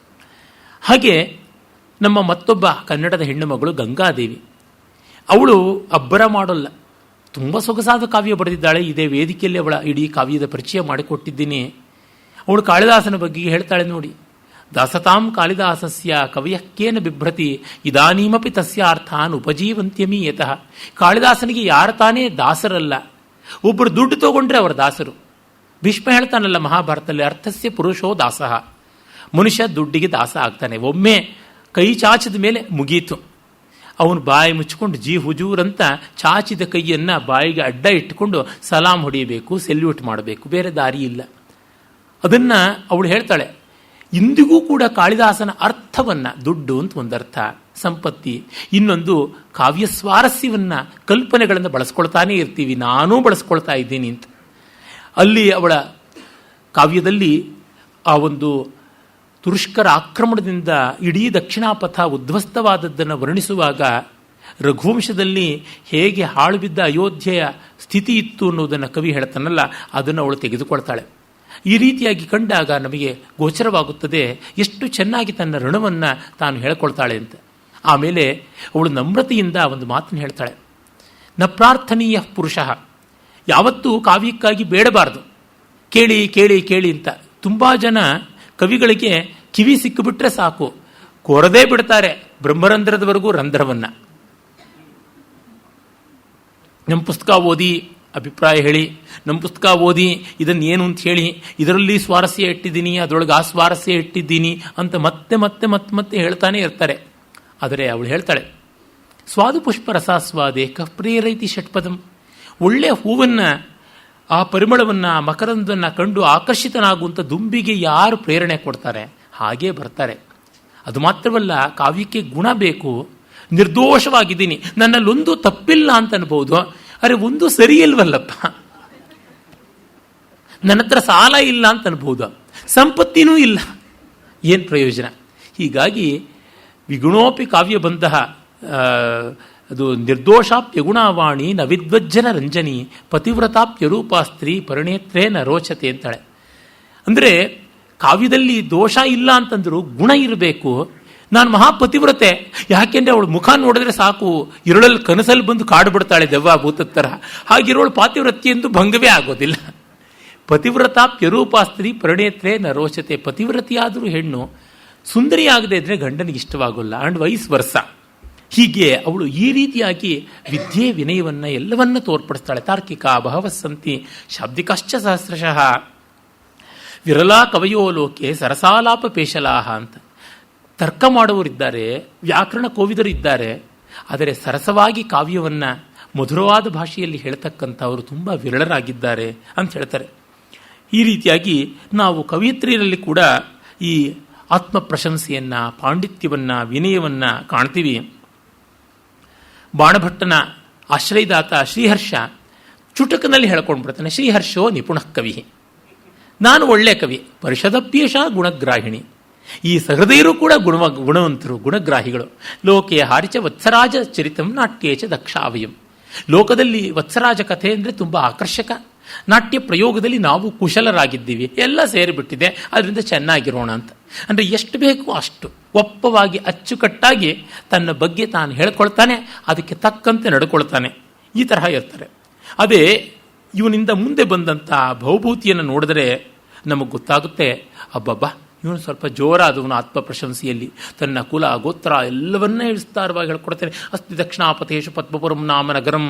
ಹಾಗೆ ನಮ್ಮ ಮತ್ತೊಬ್ಬ ಕನ್ನಡದ ಹೆಣ್ಣು ಮಗಳು ಗಂಗಾದೇವಿ, ಅವಳು ಅಬ್ಬರ ಮಾಡೋಲ್ಲ, ತುಂಬ ಸೊಗಸಾದ ಕಾವ್ಯ ಬರೆದಿದ್ದಾಳೆ. ಇದೇ ವೇದಿಕೆಯಲ್ಲಿ ಅವಳ ಇಡೀ ಕಾವ್ಯದ ಪರಿಚಯ ಮಾಡಿಕೊಟ್ಟಿದ್ದೀನಿ. ಅವಳು ಕಾಳಿದಾಸನ ಬಗ್ಗೆ ಹೇಳ್ತಾಳೆ ನೋಡಿ. ದಾಸತಾಂ ಕಾಳಿದಾಸಸ್ಯ ಕವಿಯಕ್ಕೇನ ಬಿಭ್ರತಿ ಇದಾನೀಮಪಿ ತಸ್ಯ ಅರ್ಥಾನ್ ಉಪಜೀವಂತ್ಯಮಿ ಯತಃ. ಕಾಳಿದಾಸನಿಗೆ ಯಾರು ತಾನೇ ದಾಸರಲ್ಲ, ಒಬ್ಬರು ದುಡ್ಡು ತಗೊಂಡ್ರೆ ಅವರ ದಾಸರು. ಭೀಷ್ಮ ಹೇಳ್ತಾನಲ್ಲ ಮಹಾಭಾರತದಲ್ಲಿ, ಅರ್ಥಸ್ಯ ಪುರುಷೋ ದಾಸಃ, ಮನುಷ್ಯ ದುಡ್ಡಿಗೆ ದಾಸ ಆಗ್ತಾನೆ. ಒಮ್ಮೆ ಕೈ ಚಾಚಿದ ಮೇಲೆ ಮುಗೀತು. ಅವನು ಬಾಯಿ ಮುಚ್ಚಿಕೊಂಡು ಜೀ ಹುಜೂರ್ ಅಂತ ಚಾಚಿದ ಕೈಯನ್ನು ಬಾಯಿಗೆ ಅಡ್ಡ ಇಟ್ಟುಕೊಂಡು ಸಲಾಂ ಹೊಡೆಯಬೇಕು, ಸೆಲ್ಯೂಟ್ ಮಾಡಬೇಕು, ಬೇರೆ ದಾರಿ ಇಲ್ಲ. ಅದನ್ನು ಅವಳು ಹೇಳ್ತಾಳೆ. ಇಂದಿಗೂ ಕೂಡ ಕಾಳಿದಾಸನ ಅರ್ಥವನ್ನು, ದುಡ್ಡು ಅಂತ ಒಂದರ್ಥ, ಸಂಪತ್ತಿ, ಇನ್ನೊಂದು ಕಾವ್ಯ ಸ್ವಾರಸ್ಯವನ್ನು, ಕಲ್ಪನೆಗಳನ್ನು ಬಳಸ್ಕೊಳ್ತಾನೇ ಇರ್ತೀವಿ. ನಾನೂ ಬಳಸ್ಕೊಳ್ತಾ ಇದ್ದೀನಿ ಅಂತ. ಅಲ್ಲಿ ಅವಳ ಕಾವ್ಯದಲ್ಲಿ ಆ ಒಂದು ತುರುಷ್ಕರ ಆಕ್ರಮಣದಿಂದ ಇಡೀ ದಕ್ಷಿಣಾಪಥ ಉದ್ಧ್ವಸ್ತವಾದದ್ದನ್ನು ವರ್ಣಿಸುವಾಗ ರಘುವಂಶದಲ್ಲಿ ಹೇಗೆ ಹಾಳು ಬಿದ್ದ ಅಯೋಧ್ಯೆಯ ಸ್ಥಿತಿ ಇತ್ತು ಅನ್ನೋದನ್ನು ಕವಿ ಹೇಳ್ತಾನಲ್ಲ, ಅದನ್ನು ಅವಳು ತೆಗೆದುಕೊಳ್ತಾಳೆ. ಈ ರೀತಿಯಾಗಿ ಕಂಡಾಗ ನಮಗೆ ಗೋಚರವಾಗುತ್ತದೆ ಎಷ್ಟು ಚೆನ್ನಾಗಿ ತನ್ನ ಋಣವನ್ನು ತಾನು ಹೇಳ್ಕೊಳ್ತಾಳೆ ಅಂತ. ಆಮೇಲೆ ಅವಳು ನಮ್ರತೆಯಿಂದ ಒಂದು ಮಾತನ್ನು ಹೇಳ್ತಾಳೆ. ನ ಪ್ರಾರ್ಥನೀಯ ಪುರುಷ, ಯಾವತ್ತೂ ಕಾವ್ಯಕ್ಕಾಗಿ ಬೇಡಬಾರದು, ಕೇಳಿ ಕೇಳಿ ಕೇಳಿ ಅಂತ. ತುಂಬ ಜನ ಕವಿಗಳಿಗೆ ಕಿವಿ ಸಿಕ್ಕಿಬಿಟ್ರೆ ಸಾಕು, ಕೊರದೇ ಬಿಡ್ತಾರೆ ಬ್ರಹ್ಮರಂಧ್ರದವರೆಗೂ ರಂಧ್ರವನ್ನು. ನಮ್ಮ ಪುಸ್ತಕ ಓದಿ ಅಭಿಪ್ರಾಯ ಹೇಳಿ, ನಮ್ಮ ಪುಸ್ತಕ ಓದಿ ಇದನ್ನು ಏನು ಅಂತ ಹೇಳಿ, ಇದರಲ್ಲಿ ಸ್ವಾರಸ್ಯ ಇಟ್ಟಿದ್ದೀನಿ, ಅದರೊಳಗೆ ಆ ಸ್ವಾರಸ್ಯ ಇಟ್ಟಿದ್ದೀನಿ ಅಂತ ಮತ್ತೆ ಮತ್ತೆ ಮತ್ತೆ ಮತ್ತೆ ಹೇಳ್ತಾನೆ ಇರ್ತಾರೆ. ಆದರೆ ಅವಳು ಹೇಳ್ತಾಳೆ, ಸ್ವಾದು ಪುಷ್ಪ ರಸಾಸ್ವಾದೆ ಕಃ ಪ್ರೇರೈತಿ ಷಟ್ಪದಂ. ಒಳ್ಳೆಯ ಹೂವನ್ನು, ಆ ಪರಿಮಳವನ್ನು, ಮಕರಂದವನ್ನು ಕಂಡು ಆಕರ್ಷಿತನಾಗುವಂಥ ದುಂಬಿಗೆ ಯಾರು ಪ್ರೇರಣೆ ಕೊಡ್ತಾರೆ ಹಾಗೇ ಬರ್ತಾರೆ. ಅದು ಮಾತ್ರವಲ್ಲ, ಕಾವ್ಯಕ್ಕೆ ಗುಣ ಬೇಕು. ನಿರ್ದೋಷವಾಗಿದ್ದೀನಿ, ನನ್ನಲ್ಲೊಂದು ತಪ್ಪಿಲ್ಲ ಅಂತ ಅನ್ಬೋದು, ಅರೆ ಒಂದು ಸರಿಯಿಲ್ವಲ್ಲಪ್ಪ, ನನ್ನ ಹತ್ರ ಸಾಲ ಇಲ್ಲ ಅಂತ ಅನ್ಬೋದು, ಸಂಪತ್ತಿನೂ ಇಲ್ಲ, ಏನು ಪ್ರಯೋಜನ? ಹೀಗಾಗಿ ವಿಗುಣೋಪಿ ಕಾವ್ಯ ಬಂತಹ ಅದು ನಿರ್ದೋಷಾಪ್ಯಗುಣವಾಣಿ ನ ವಿದ್ವಜ್ಜನ ರಂಜನಿ ಪತಿವ್ರತಾಪ್ಯರೂಪಾಸ್ತ್ರೀ ಪರಿಣೇತ್ರೇ ನ ರೋಚತೆ ಅಂತಾಳೆ. ಅಂದರೆ ಕಾವ್ಯದಲ್ಲಿ ದೋಷ ಇಲ್ಲ ಅಂತಂದ್ರು ಗುಣ ಇರಬೇಕು. ನಾನು ಮಹಾಪತಿವ್ರತೆ, ಯಾಕೆಂದ್ರೆ ಅವಳು ಮುಖ ನೋಡಿದ್ರೆ ಸಾಕು ಇರುಳಲ್ಲಿ ಕನಸಲ್ಲಿ ಬಂದು ಕಾಡು ಬಿಡ್ತಾಳೆ ದೆವ್ವ ಭೂತದ ಥರ. ಹಾಗಿರೋಳು ಪಾತಿವ್ರತ್ಯ ಎಂದು ಭಂಗವೇ ಆಗೋದಿಲ್ಲ. ಪತಿವ್ರತಾಪ್ಯರೂಪಾಸ್ತ್ರೀ ಪರಿಣೇತ್ರೇ ನ ರೋಚತೆ. ಪತಿವ್ರತಿಯಾದರೂ ಹೆಣ್ಣು ಸುಂದರಿಯಾಗದೇ ಇದ್ರೆ ಗಂಡನಿಗೆ ಇಷ್ಟವಾಗೋಲ್ಲ, ಅಂಡ್ ವೈಸ್ ವರ್ಸ. ಹೀಗೆ ಅವಳು ಈ ರೀತಿಯಾಗಿ ವಿದ್ಯೆ ವಿನಯವನ್ನು ಎಲ್ಲವನ್ನ ತೋರ್ಪಡಿಸ್ತಾಳೆ. ತಾರ್ಕಿಕ ಬಹವಸ್ಸಂತಿ ಶಾಬ್ದಿಕಾಶ್ಚ ಸಹಸ್ರಶಃ ವಿರಲಾ ಕವಯೋ ಲೋಕೆ ಸರಸಾಲಾಪ ಪೇಶಲಾಹ ಅಂತ. ತರ್ಕ ಮಾಡುವವರಿದ್ದಾರೆ, ವ್ಯಾಕರಣ ಕೋವಿದರು ಇದ್ದಾರೆ, ಆದರೆ ಸರಸವಾಗಿ ಕಾವ್ಯವನ್ನು ಮಧುರವಾದ ಭಾಷೆಯಲ್ಲಿ ಹೇಳ್ತಕ್ಕಂಥವರು ತುಂಬ ವಿರಳರಾಗಿದ್ದಾರೆ ಅಂತ ಹೇಳ್ತಾರೆ. ಈ ರೀತಿಯಾಗಿ ನಾವು ಕವಯಿತ್ರಿಯರಲ್ಲಿ ಕೂಡ ಈ ಆತ್ಮ ಪ್ರಶಂಸೆಯನ್ನು, ಪಾಂಡಿತ್ಯವನ್ನು, ವಿನಯವನ್ನು ಕಾಣ್ತೀವಿ. ಬಾಣಭಟ್ಟನ ಆಶ್ರಯದಾತ ಶ್ರೀಹರ್ಷ ಚುಟಕನಲ್ಲಿ ಹೇಳ್ಕೊಂಡು ಬಿಡ್ತಾನೆ, ಶ್ರೀಹರ್ಷೋ ನಿಪುಣ ಕವಿ, ನಾನು ಒಳ್ಳೆ ಕವಿ, ಪರಿಷದಪ್ಯೇಷ ಗುಣಗ್ರಾಹಿಣಿ. ಈ ಸಹೃದಯರು ಕೂಡ ಗುಣವಂತರು, ಗುಣಗ್ರಾಹಿಗಳು. ಲೋಕೆ ಹಾರಿಚ ವತ್ಸರಾಜ ಚರಿತಂ ನಾಟ್ಯೇಚ ದಕ್ಷಾವಯಂ. ಲೋಕದಲ್ಲಿ ವತ್ಸರಾಜ ಕಥೆ ಅಂದರೆ ತುಂಬ ಆಕರ್ಷಕ, ನಾಟ್ಯ ಪ್ರಯೋಗದಲ್ಲಿ ನಾವು ಕುಶಲರಾಗಿದ್ದೀವಿ, ಎಲ್ಲ ಸೇರಿಬಿಟ್ಟಿದೆ, ಅದರಿಂದ ಚೆನ್ನಾಗಿರೋಣ ಅಂತ. ಅಂದರೆ ಎಷ್ಟು ಬೇಕು ಅಷ್ಟು ಒಪ್ಪವಾಗಿ ಅಚ್ಚುಕಟ್ಟಾಗಿ ತನ್ನ ಬಗ್ಗೆ ತಾನು ಹೇಳ್ಕೊಳ್ತಾನೆ, ಅದಕ್ಕೆ ತಕ್ಕಂತೆ ನಡ್ಕೊಳ್ತಾನೆ. ಈ ತರಹ ಇರ್ತಾರೆ. ಅದೇ ಇವನಿಂದ ಮುಂದೆ ಬಂದಂಥ ಭವಭೂತಿಯನ್ನು ನೋಡಿದ್ರೆ ನಮಗೆ ಗೊತ್ತಾಗುತ್ತೆ, ಅಬ್ಬಬ್ಬಾ ಇವನು ಸ್ವಲ್ಪ ಜೋರಾದವನು ಆತ್ಮಪ್ರಶಂಸೆಯಲ್ಲಿ. ತನ್ನ ಕುಲ ಗೋತ್ರ ಎಲ್ಲವನ್ನೇ ವಿಸ್ತಾರವಾಗಿ ಹೇಳ್ಕೊಡ್ತೇನೆ. ಅಸ್ತಿ ದಕ್ಷಿಣಾಪಥೇಶು ಪದ್ಮಪುರಂ ನಾಮ ನಗರಂ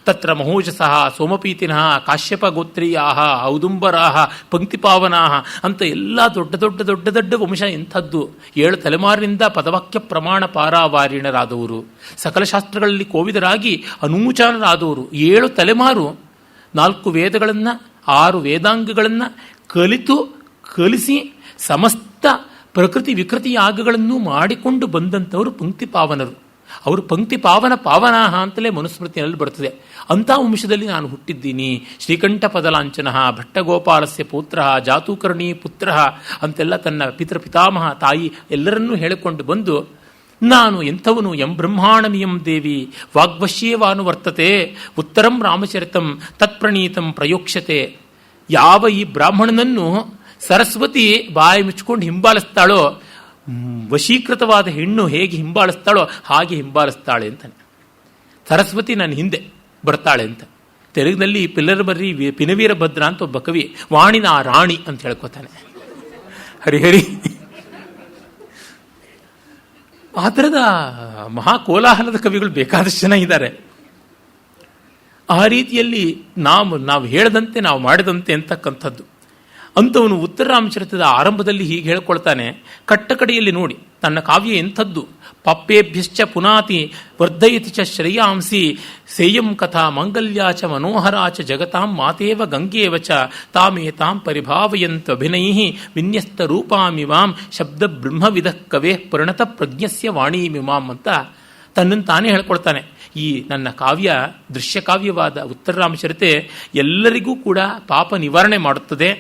ತತ್ರ ಮಹೋಜಸಃ ಸೋಮಪೀತಿನಃ ಕಾಶ್ಯಪ ಗೋತ್ರೀಯಾಹ ಔದುಂಬರಾಹ ಪಂಕ್ತಿಪಾವನಾಹ ಅಂತ ಎಲ್ಲ ದೊಡ್ಡ ದೊಡ್ಡ ದೊಡ್ಡ ದೊಡ್ಡ ವಂಶ ಎಂಥದ್ದು. 7 ತಲೆಮಾರಿನಿಂದ ಪದವಾಕ್ಯ ಪ್ರಮಾಣ ಪಾರಾವಾರಿಣರಾದವರು, ಸಕಲ ಶಾಸ್ತ್ರಗಳಲ್ಲಿ ಕೋವಿದರಾಗಿ ಅನೂಚಾನರಾದವರು. 7 ತಲೆಮಾರು 4 ವೇದಗಳನ್ನು 6 ವೇದಾಂಗಗಳನ್ನು ಕಲಿಸಿ ಸಮಸ್ತ ಪ್ರಕೃತಿ ವಿಕೃತಿ ಯಾಗಗಳನ್ನು ಮಾಡಿಕೊಂಡು ಬಂದಂಥವರು ಪಂಕ್ತಿಪಾವನರು. ಅವರು ಪಂಕ್ತಿಪಾವನ ಪಾವನಾಹ ಅಂತಲೇ ಮನುಸ್ಮೃತಿಯಲ್ಲಿ ಬರ್ತದೆ. ಅಂಥ ವಂಶದಲ್ಲಿ ನಾನು ಹುಟ್ಟಿದ್ದೀನಿ. ಶ್ರೀಕಂಠ ಪದಲಾಂಚನಃ ಭಟ್ಟಗೋಪಾಲಸ್ಯ ಪುತ್ರ ಜಾತೂಕರ್ಣಿ ಪುತ್ರ ಅಂತೆಲ್ಲ ತನ್ನ ಪಿತೃಪಿತಾಮಹ ತಾಯಿ ಎಲ್ಲರನ್ನೂ ಹೇಳಿಕೊಂಡು ಬಂದು, ನಾನು ಎಂಥವನು ಎಂ ಬ್ರಹ್ಮಾಣಮಿಯಂ ದೇವಿ ವಾಗ್ವಶ್ಯೇವಾನುವರ್ತತೆ ಉತ್ತರಂ ರಾಮಚರಿತಂ ತತ್ಪ್ರಣೀತಂ ಪ್ರಯೋಕ್ಷ್ಯತೆ. ಯಾವ ಈ ಬ್ರಾಹ್ಮಣನನ್ನು ಸರಸ್ವತಿ ಬಾಯಿ ಮುಚ್ಕೊಂಡು ಹಿಂಬಾಲಿಸ್ತಾಳೋ, ವಶೀಕೃತವಾದ ಹೆಣ್ಣು ಹೇಗೆ ಹಿಂಬಾಲಿಸ್ತಾಳೋ ಹಾಗೆ ಹಿಂಬಾಲಿಸ್ತಾಳೆ ಅಂತಾನೆ. ಸರಸ್ವತಿ ನನ್ನ ಹಿಂದೆ ಬರ್ತಾಳೆ ಅಂತ. ತೆಲುಗಿನಲ್ಲಿ ಪಿಲ್ಲರ್ ಬರ್ರಿ ಪಿನವೀರ ಭದ್ರ ಅಂತ ಒಬ್ಬ ಕವಿ ವಾಣಿನ ರಾಣಿ ಅಂತ ಹೇಳ್ಕೊತಾನೆ. ಹರಿಹರಿ ಆ ಥರದ ಮಹಾಕೋಲಾಹಲದ ಕವಿಗಳು ಬೇಕಾದಷ್ಟು ಜನ ಇದ್ದಾರೆ. ಆ ರೀತಿಯಲ್ಲಿ ನಾವು ಹೇಳದಂತೆ ನಾವು ಮಾಡಿದಂತೆ ಅಂತಕ್ಕಂಥದ್ದು. ಅಂಥವನು ಉತ್ತರ ರಾಮಚರಿತದ ಆರಂಭದಲ್ಲಿ ಹೀಗೆ ಹೇಳ್ಕೊಳ್ತಾನೆ. ಕಟ್ಟಕಡೆಯಲ್ಲಿ ನೋಡಿ ತನ್ನ ಕಾವ್ಯ ಎಂಥದ್ದು. ಪಪ್ಪೇಭ್ಯಶ್ಚ ಪುನಾತಿ ವರ್ಧಯತಿ ಚ ಶ್ರೇಯಾಂಸಿ ಸೇಯಂ ಕಥಾ ಮಂಗಲ್ಯಾಚ ಮನೋಹರಾಚ ಜಗತಾಂ ಮಾತೇವ ಗಂಗೇವ ಚ ತಾಮೇತಾಂ ಪರಿಭಾವಯಂತ ಅಭಿನೈಃ ವಿನ್ಯಸ್ತ ರೂಪಾಮಿಮಾಂ ಶಬ್ದ ಬ್ರಹ್ಮವಿಧ ಕವೇ ಪರಿಣತ ಪ್ರಜ್ಞಸ್ಯ ವಾಣೀಮಿಮಾಂ ಅಂತ ತನ್ನನ್ನು ತಾನೇ ಹೇಳ್ಕೊಳ್ತಾನೆ. ಈ ನನ್ನ ಕಾವ್ಯ ದೃಶ್ಯಕಾವ್ಯವಾದ ಉತ್ತರ ರಾಮಚರಿತೆ ಎಲ್ಲರಿಗೂ ಕೂಡ ಪಾಪ ನಿವಾರಣೆ ಮಾಡುತ್ತದೆ,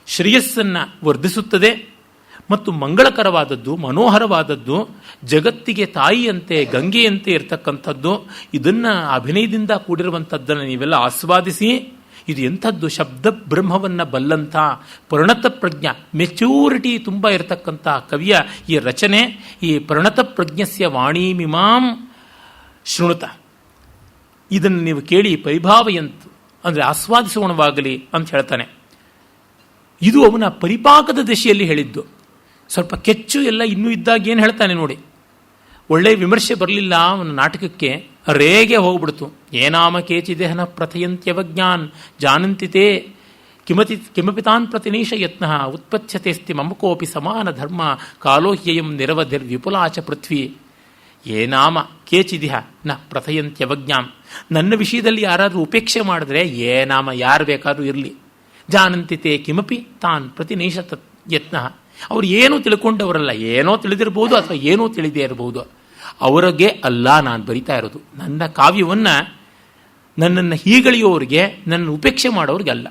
ಶ್ರೇಯಸ್ಸನ್ನು ವರ್ಧಿಸುತ್ತದೆ ಮತ್ತು ಮಂಗಳಕರವಾದದ್ದು, ಮನೋಹರವಾದದ್ದು, ಜಗತ್ತಿಗೆ ತಾಯಿಯಂತೆ ಗಂಗೆಯಂತೆ ಇರತಕ್ಕಂಥದ್ದು. ಇದನ್ನು ಅಭಿನಯದಿಂದ ಕೂಡಿರುವಂಥದ್ದನ್ನು ನೀವೆಲ್ಲ ಆಸ್ವಾದಿಸಿ. ಇದು ಎಂಥದ್ದು, ಶಬ್ದ ಬ್ರಹ್ಮವನ್ನು ಬಲ್ಲಂಥ ಪರಿಣತ ಪ್ರಜ್ಞ, ಮೆಚ್ಯೂರಿಟಿ ತುಂಬ ಇರತಕ್ಕಂಥ ಕವಿಯ ಈ ರಚನೆ. ಈ ಪರಿಣತ ಪ್ರಜ್ಞಸ್ಯ ವಾಣೀಮಿಮಾಂ ಶೃಣುತ, ಇದನ್ನು ನೀವು ಕೇಳಿ ಪರಿಭಾವಯಂತು ಅಂದರೆ ಆಸ್ವಾದಿಸೋಣವಾಗಲಿ ಅಂತ ಹೇಳ್ತಾನೆ. ಇದು ಅವನ ಪರಿಪಾಕದ ದಶೆಯಲ್ಲಿ ಹೇಳಿದ್ದು. ಸ್ವಲ್ಪ ಕೆಚ್ಚು ಎಲ್ಲ ಇನ್ನೂ ಇದ್ದಾಗ ಏನು ಹೇಳ್ತಾನೆ ನೋಡಿ. ಒಳ್ಳೆಯ ವಿಮರ್ಶೆ ಬರಲಿಲ್ಲ ಅವನ ನಾಟಕಕ್ಕೆ, ರೇಗೆ ಹೋಗ್ಬಿಡ್ತು. ಏನಾಮ ಕೇಚಿದೇಹನ ಪ್ರಥಯಂತ್ಯವಜ್ಞಾನ್ ಜಾನಂತಿತೆ ಕಿಮಪಿ ತಾನ್ ಪ್ರತಿನೀಶ ಯತ್ನ ಉತ್ಪತ್ಸ್ಯತೆಸ್ತಿ ಮಮ ಕೋಪಿ ಸಮಾನ ಧರ್ಮ ಕಾಲೋಹ್ಯಯಂ ನಿರವಧಿರ್ ವಿಪುಲಾಚ ಪೃಥ್ವಿ. ಏನಾಮ ಕೇಚಿದಿಹ ನ ಪ್ರಥಯಂತ್ಯವಜ್ಞಾಂ. ನನ್ನ ವಿಷಯದಲ್ಲಿ ಯಾರಾದರೂ ಉಪೇಕ್ಷೆ ಮಾಡಿದ್ರೆ ಏನಾಮ ಯಾರು ಬೇಕಾದರೂ ಇರಲಿ. ಜಾನಂತಿತೆ ಕಿಮಪಿ ತಾನ್ ಪ್ರತಿನೀಶ ಯತ್ನ. ಅವ್ರು ಏನೂ ತಿಳ್ಕೊಂಡವರಲ್ಲ, ಏನೋ ತಿಳಿದಿರ್ಬೋದು ಅಥವಾ ಏನೋ ತಿಳಿದೇ ಇರಬಹುದು. ಅವರಿಗೆ ಅಲ್ಲ ನಾನು ಬರಿತಾ ಇರೋದು. ನನ್ನ ಕಾವ್ಯವನ್ನು ನನ್ನನ್ನು ಹೀಗಳಿಯೋರಿಗೆ, ನನ್ನ ಉಪೇಕ್ಷೆ ಮಾಡೋರಿಗೆ ಅಲ್ಲ.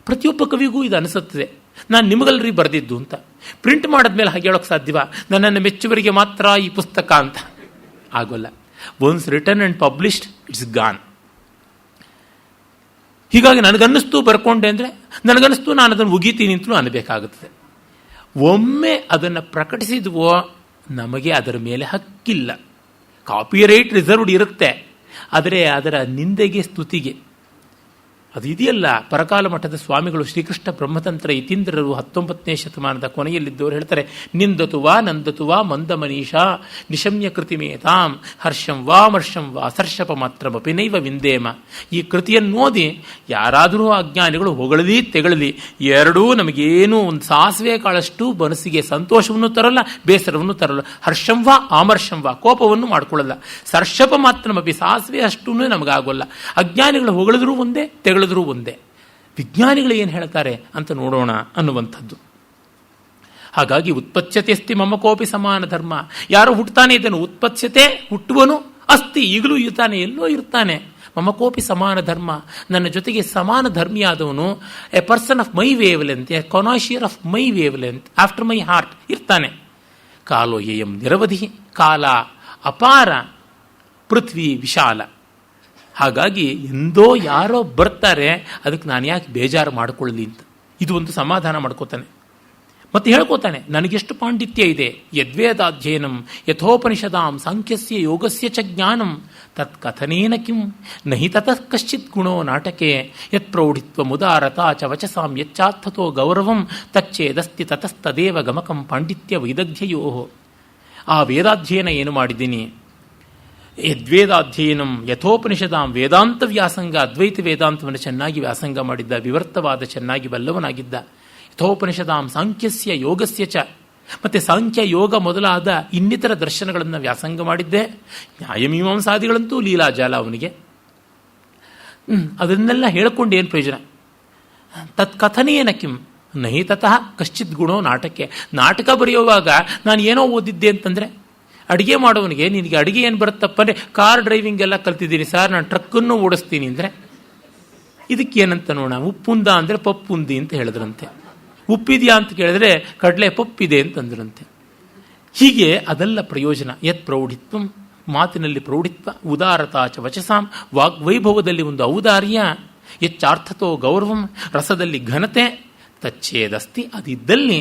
ಪ್ರತಿಯೊಬ್ಬ ಕವಿಗೂ ಇದು ಅನಿಸುತ್ತದೆ, ನಾನು ನಿಮಗಲ್ರಿ ಬರೆದಿದ್ದು ಅಂತ. ಪ್ರಿಂಟ್ ಮಾಡಿದ್ಮೇಲೆ ಹಾಗೆ ಹೇಳೋಕ್ಕೆ ಸಾಧ್ಯವ, ನನ್ನನ್ನು ಮೆಚ್ಚುವರಿಗೆ ಮಾತ್ರ ಈ ಪುಸ್ತಕ ಅಂತ? ಆಗೋಲ್ಲ. Once written and published it's gone. ಹೀಗಾಗಿ ನನಗನ್ನಿಸ್ತು ಬರ್ಕೊಂಡೆ ಅಂದರೆ ನನಗನ್ನಿಸ್ತು ನಾನು ಅದನ್ನು ಉಗೀತೀನಿ ಅಂತಲೂ ಅನ್ನಬೇಕಾಗುತ್ತದೆ. ಒಮ್ಮೆ ಅದನ್ನು ಪ್ರಕಟಿಸಿದ್ವೋ ನಮಗೆ ಅದರ ಮೇಲೆ ಹಕ್ಕಿಲ್ಲ. ಕಾಪಿರೈಟ್ ರಿಸರ್ವ್ಡ್ ಇರುತ್ತೆ, ಆದರೆ ಅದರ ನಿಂದೆಗೆ ಸ್ತುತಿಗೆ ಅದು ಇದೆಯಲ್ಲ. ಪರಕಾಲ ಮಠದ ಸ್ವಾಮಿಗಳು ಶ್ರೀಕೃಷ್ಣ ಬ್ರಹ್ಮತಂತ್ರ ಯತೀಂದ್ರರು 19ನೇ ಶತಮಾನದ ಕೊನೆಯಲ್ಲಿದ್ದವರು ಹೇಳ್ತಾರೆ, ನಿಂದತುವಾ ನಂದತುವಾ ಮಂದ ಮನೀಷಾ ನಿಶಮ್ಯ ಕೃತಿಮೇತಾಂ ಹರ್ಷಂ ವಾ ಮರ್ಷಂ ವಾ ಸರ್ಷಪ ಮಾತ್ರಮಪಿ ನೈವ ವಿಂದೇಮ. ಈ ಕೃತಿಯನ್ನು ಓದಿ ಯಾರಾದರೂ ಅಜ್ಞಾನಿಗಳು ಹೊಗಳಲಿ ತೆಗಳಲಿ ಎರಡೂ ನಮಗೇನು ಒಂದು ಸಾಸಿವೆ ಕಾಳಷ್ಟು ಮನಸ್ಸಿಗೆ ಸಂತೋಷವನ್ನು ತರಲ್ಲ, ಬೇಸರವನ್ನು ತರಲ್ಲ. ಹರ್ಷಂ ವಾ ಆಮರ್ಷಂ ವಾ, ಕೋಪವನ್ನು ಮಾಡಿಕೊಳ್ಳಲ್ಲ. ಸರ್ಷಪ ಮಾತ್ರಮಪಿ, ಸಾಸಿವೆ ಅಷ್ಟೂ ನಮಗಾಗೋಲ್ಲ. ಅಜ್ಞಾನಿಗಳು ಹೊಗಳಿದ್ರೂ ಒಂದೇ, ತೆಗಳಿದ್ರೂ ಒಂದೇ. ವಿಜ್ಞಾನಿಗಳು ಏನು ಹೇಳ್ತಾರೆ ಅಂತ ನೋಡೋಣ ಅನ್ನುವಂಥದ್ದು. ಹಾಗಾಗಿ ಉತ್ಪತ್ಸ್ಯತೆಸ್ತಿ ಮಮ ಕೋಪಿ ಸಮಾನ ಧರ್ಮ. ಯಾರು ಹುಟ್ಟುತ್ತಾನೆ ಇದನ್ನು ಉತ್ಪತ್ಸ್ಯತೆ, ಹುಟ್ಟುವನು, ಅಸ್ತಿ ಈಗಲೂ ಇರ್ತಾನೆ, ಎಲ್ಲೋ ಇರ್ತಾನೆ. ಮಮ ಕೋಪಿ ಸಮಾನ ಧರ್ಮ, ನನ್ನ ಜೊತೆಗೆ ಸಮಾನ ಧರ್ಮಿಯಾದವನು, a person of my wavelength, a connoisseur of my wavelength, after my heart ಇರ್ತಾನೆ. ಕಾಲೋ ಏಯಂ ನಿರವಧಿ, ಕಾಲ ಅಪಾರ, ಪೃಥ್ವಿ ವಿಶಾಲ. ಹಾಗಾಗಿ ಎಂದೋ ಯಾರೋ ಬರ್ತಾರೆ, ಅದಕ್ಕೆ ನಾನು ಯಾಕೆ ಬೇಜಾರು ಮಾಡಿಕೊಳ್ಳಲಿ ಅಂತ ಇದು ಒಂದು ಸಮಾಧಾನ ಮಾಡ್ಕೋತಾನೆ. ಮತ್ತೆ ಹೇಳ್ಕೋತಾನೆ, ನನಗೆಷ್ಟು ಪಾಂಡಿತ್ಯ ಇದೆ, ಯದ್ವೇದಾಧ್ಯಯನಂ ಯಥೋಪನಿಷದಾಂ ಸಾಂಖ್ಯಸ್ಯ ಯೋಗಸ್ಯ ಚ ಜ್ಞಾನಂ ತತ್ ಕಥನೇನ ಕಿಂ ನಹಿ ತತಃ ಕಶ್ಚಿತ್ ಗುಣೋ ನಾಟಕೆ ಯತ್ ಪ್ರೌಢಿತ್ವ ಮುದಾರತಾ ಚ ವಚಸಾಂ ಯಚ್ಚಾರ್ಥತೋ ಗೌರವಂ ತಚ್ಚೇದಸ್ತಿ ತತಸ್ತದೇವ ಗಮಕಂ ಪಾಂಡಿತ್ಯ ವೈದಗ್ಧ್ಯಯೋ. ಆ ವೇದಾಧ್ಯಯನ ಏನು ಮಾಡಿದ್ದೀನಿ, ಯದ್ವೇದಾಧ್ಯಯನಂ ಯಥೋಪನಿಷದಾಂ ವೇದಾಂತ ವ್ಯಾಸಂಗ, ಅದ್ವೈತ ವೇದಾಂತವನ್ನು ಚೆನ್ನಾಗಿ ವ್ಯಾಸಂಗ ಮಾಡಿದ್ದ, ವಿವರ್ತವಾದ ಚೆನ್ನಾಗಿ ಬಲ್ಲವನಾಗಿದ್ದ. ಯಥೋಪನಿಷದಾಂ ಸಾಂಖ್ಯಸ್ಯ ಯೋಗಸ್ಯ ಚ, ಮತ್ತೆ ಸಾಂಖ್ಯ ಯೋಗ ಮೊದಲಾದ ಇನ್ನಿತರ ದರ್ಶನಗಳನ್ನು ವ್ಯಾಸಂಗ ಮಾಡಿದ್ದೆ. ನ್ಯಾಯಮೀಮಾಂಸಾದಿಗಳಂತೂ ಲೀಲಾಜಾಲ ಅವನಿಗೆ. ಅದನ್ನೆಲ್ಲ ಹೇಳಿಕೊಂಡು ಏನು ಪ್ರಯೋಜನ? ತತ್ ಕಥನೇನ ಕಿಂ ನಹಿ ತತಃ ಕಶ್ಚಿತ್ ಗುಣೋ ನಾಟಕ್ಕೆ. ನಾಟಕ ಬರೆಯುವಾಗ ನಾನು ಏನೋ ಓದಿದ್ದೆ ಅಂತಂದರೆ, ಅಡುಗೆ ಮಾಡೋವನಿಗೆ ನಿನಗೆ ಅಡುಗೆ ಏನು ಬರುತ್ತಪ್ಪ ಅಂದರೆ ಕಾರ್ ಡ್ರೈವಿಂಗ್ ಎಲ್ಲ ಕಲ್ತಿದ್ದೀನಿ ಸರ್, ನಾನು ಟ್ರಕ್ಕನ್ನು ಓಡಿಸ್ತೀನಿ ಅಂದರೆ ಇದಕ್ಕೇನಂತ ನೋಡೋಣ, ಉಪ್ಪುಂದ ಅಂದರೆ ಪಪ್ಪುಂದಿ ಅಂತ ಹೇಳಿದ್ರಂತೆ, ಉಪ್ಪಿದೆಯಾ ಅಂತ ಕೇಳಿದ್ರೆ ಕಡಲೆ ಪಪ್ಪಿದೆ ಅಂತಂದ್ರಂತೆ. ಹೀಗೆ ಅದೆಲ್ಲ ಪ್ರಯೋಜನ. ಯತ್ ಪ್ರೌಢಿತ್ವಂ, ಮಾತಿನಲ್ಲಿ ಪ್ರೌಢಿತ್ವ, ಉದಾರತಾ ಚ ವಚಸಾಂ, ವಾಗ್ವೈಭವದಲ್ಲಿ ಒಂದು ಔದಾರ್ಯ, ಹೆಚ್ಚಾರ್ಥತೋ ಗೌರವಂ, ರಸದಲ್ಲಿ ಘನತೆ, ತಚ್ಚೇದಸ್ತಿ, ಅದಿದ್ದಲ್ಲಿ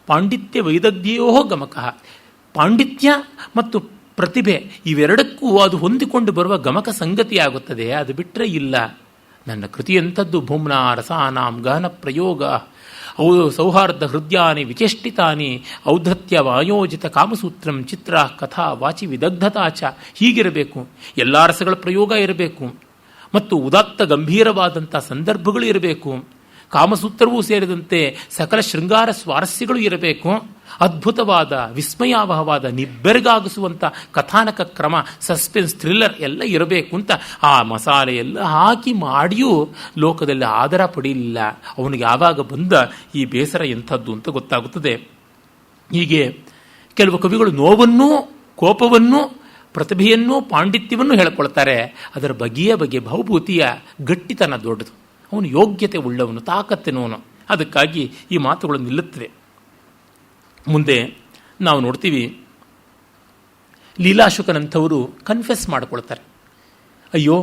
ಪಾಂಡಿತ್ಯ ವೈದಗ್ಧ್ಯವೋ ಗಮಕಃ, ಪಾಂಡಿತ್ಯ ಮತ್ತು ಪ್ರತಿಭೆ ಇವೆರಡಕ್ಕೂ ಅದು ಹೊಂದಿಕೊಂಡು ಬರುವ ಗಮಕ ಸಂಗತಿಯಾಗುತ್ತದೆ. ಅದು ಬಿಟ್ಟರೆ ಇಲ್ಲ. ನನ್ನ ಕೃತಿಯಂಥದ್ದು ಭೂಮ್ನಾ ರಸಾನಾಂ ಗಹನ ಪ್ರಯೋಗ ಸೌಹಾರ್ದ ಹೃದಯಾನಿ ವಿಚೇಷ್ಟಿತಾನಿ ಔದ್ಧತ್ಯ ವಾಯೋಜಿತ ಕಾಮಸೂತ್ರಂ ಚಿತ್ರ ಕಥಾ ವಾಚಿ ವಿದಗ್ಧತಾಚ. ಹೀಗಿರಬೇಕು, ಎಲ್ಲ ರಸಗಳ ಪ್ರಯೋಗ ಇರಬೇಕು ಮತ್ತು ಉದಾತ್ತ ಗಂಭೀರವಾದಂಥ ಸಂದರ್ಭಗಳು ಇರಬೇಕು, ಕಾಮಸೂತ್ರವೂ ಸೇರಿದಂತೆ ಸಕಲ ಶೃಂಗಾರ ಸ್ವಾರಸ್ಯಗಳು ಇರಬೇಕು, ಅದ್ಭುತವಾದ ವಿಸ್ಮಯಾವಹವಾದ ನಿಬ್ಬೆರಗಾಗಿಸುವಂಥ ಕಥಾನಕ ಕ್ರಮ, ಸಸ್ಪೆನ್ಸ್, ಥ್ರಿಲ್ಲರ್ ಎಲ್ಲ ಇರಬೇಕು ಅಂತ ಆ ಮಸಾಲೆ ಎಲ್ಲ ಹಾಕಿ ಮಾಡಿಯೂ ಲೋಕದಲ್ಲಿ ಆದರ ಪಡೆಯಲಿಲ್ಲ. ಅವನಿಗೆ ಆವಾಗ ಬಂದ ಈ ಬೇಸರ ಎಂಥದ್ದು ಅಂತ ಗೊತ್ತಾಗುತ್ತದೆ. ಹೀಗೆ ಕೆಲವು ಕವಿಗಳು ನೋವನ್ನೂ ಕೋಪವನ್ನೂ ಪ್ರತಿಭೆಯನ್ನೂ ಪಾಂಡಿತ್ಯವನ್ನೂ ಹೇಳ್ಕೊಳ್ತಾರೆ. ಅದರ ಬಗೆಯ ಭಾವಭೂತಿಯ ಗಟ್ಟಿತನ ದೊಡ್ಡದು. ಅವನು ಯೋಗ್ಯತೆ ಉಳ್ಳವನು, ತಾಕತ್ತಿನವನು. ಅದಕ್ಕಾಗಿ ಈ ಮಾತುಗಳು ನಿಲ್ಲುತ್ತವೆ. ಮುಂದೆ ನಾವು ನೋಡ್ತೀವಿ, ಲೀಲಾಶುಕನಂಥವರು ಕನ್ಫೆಸ್ ಮಾಡಿಕೊಳ್ತಾರೆ, ಅಯ್ಯೋ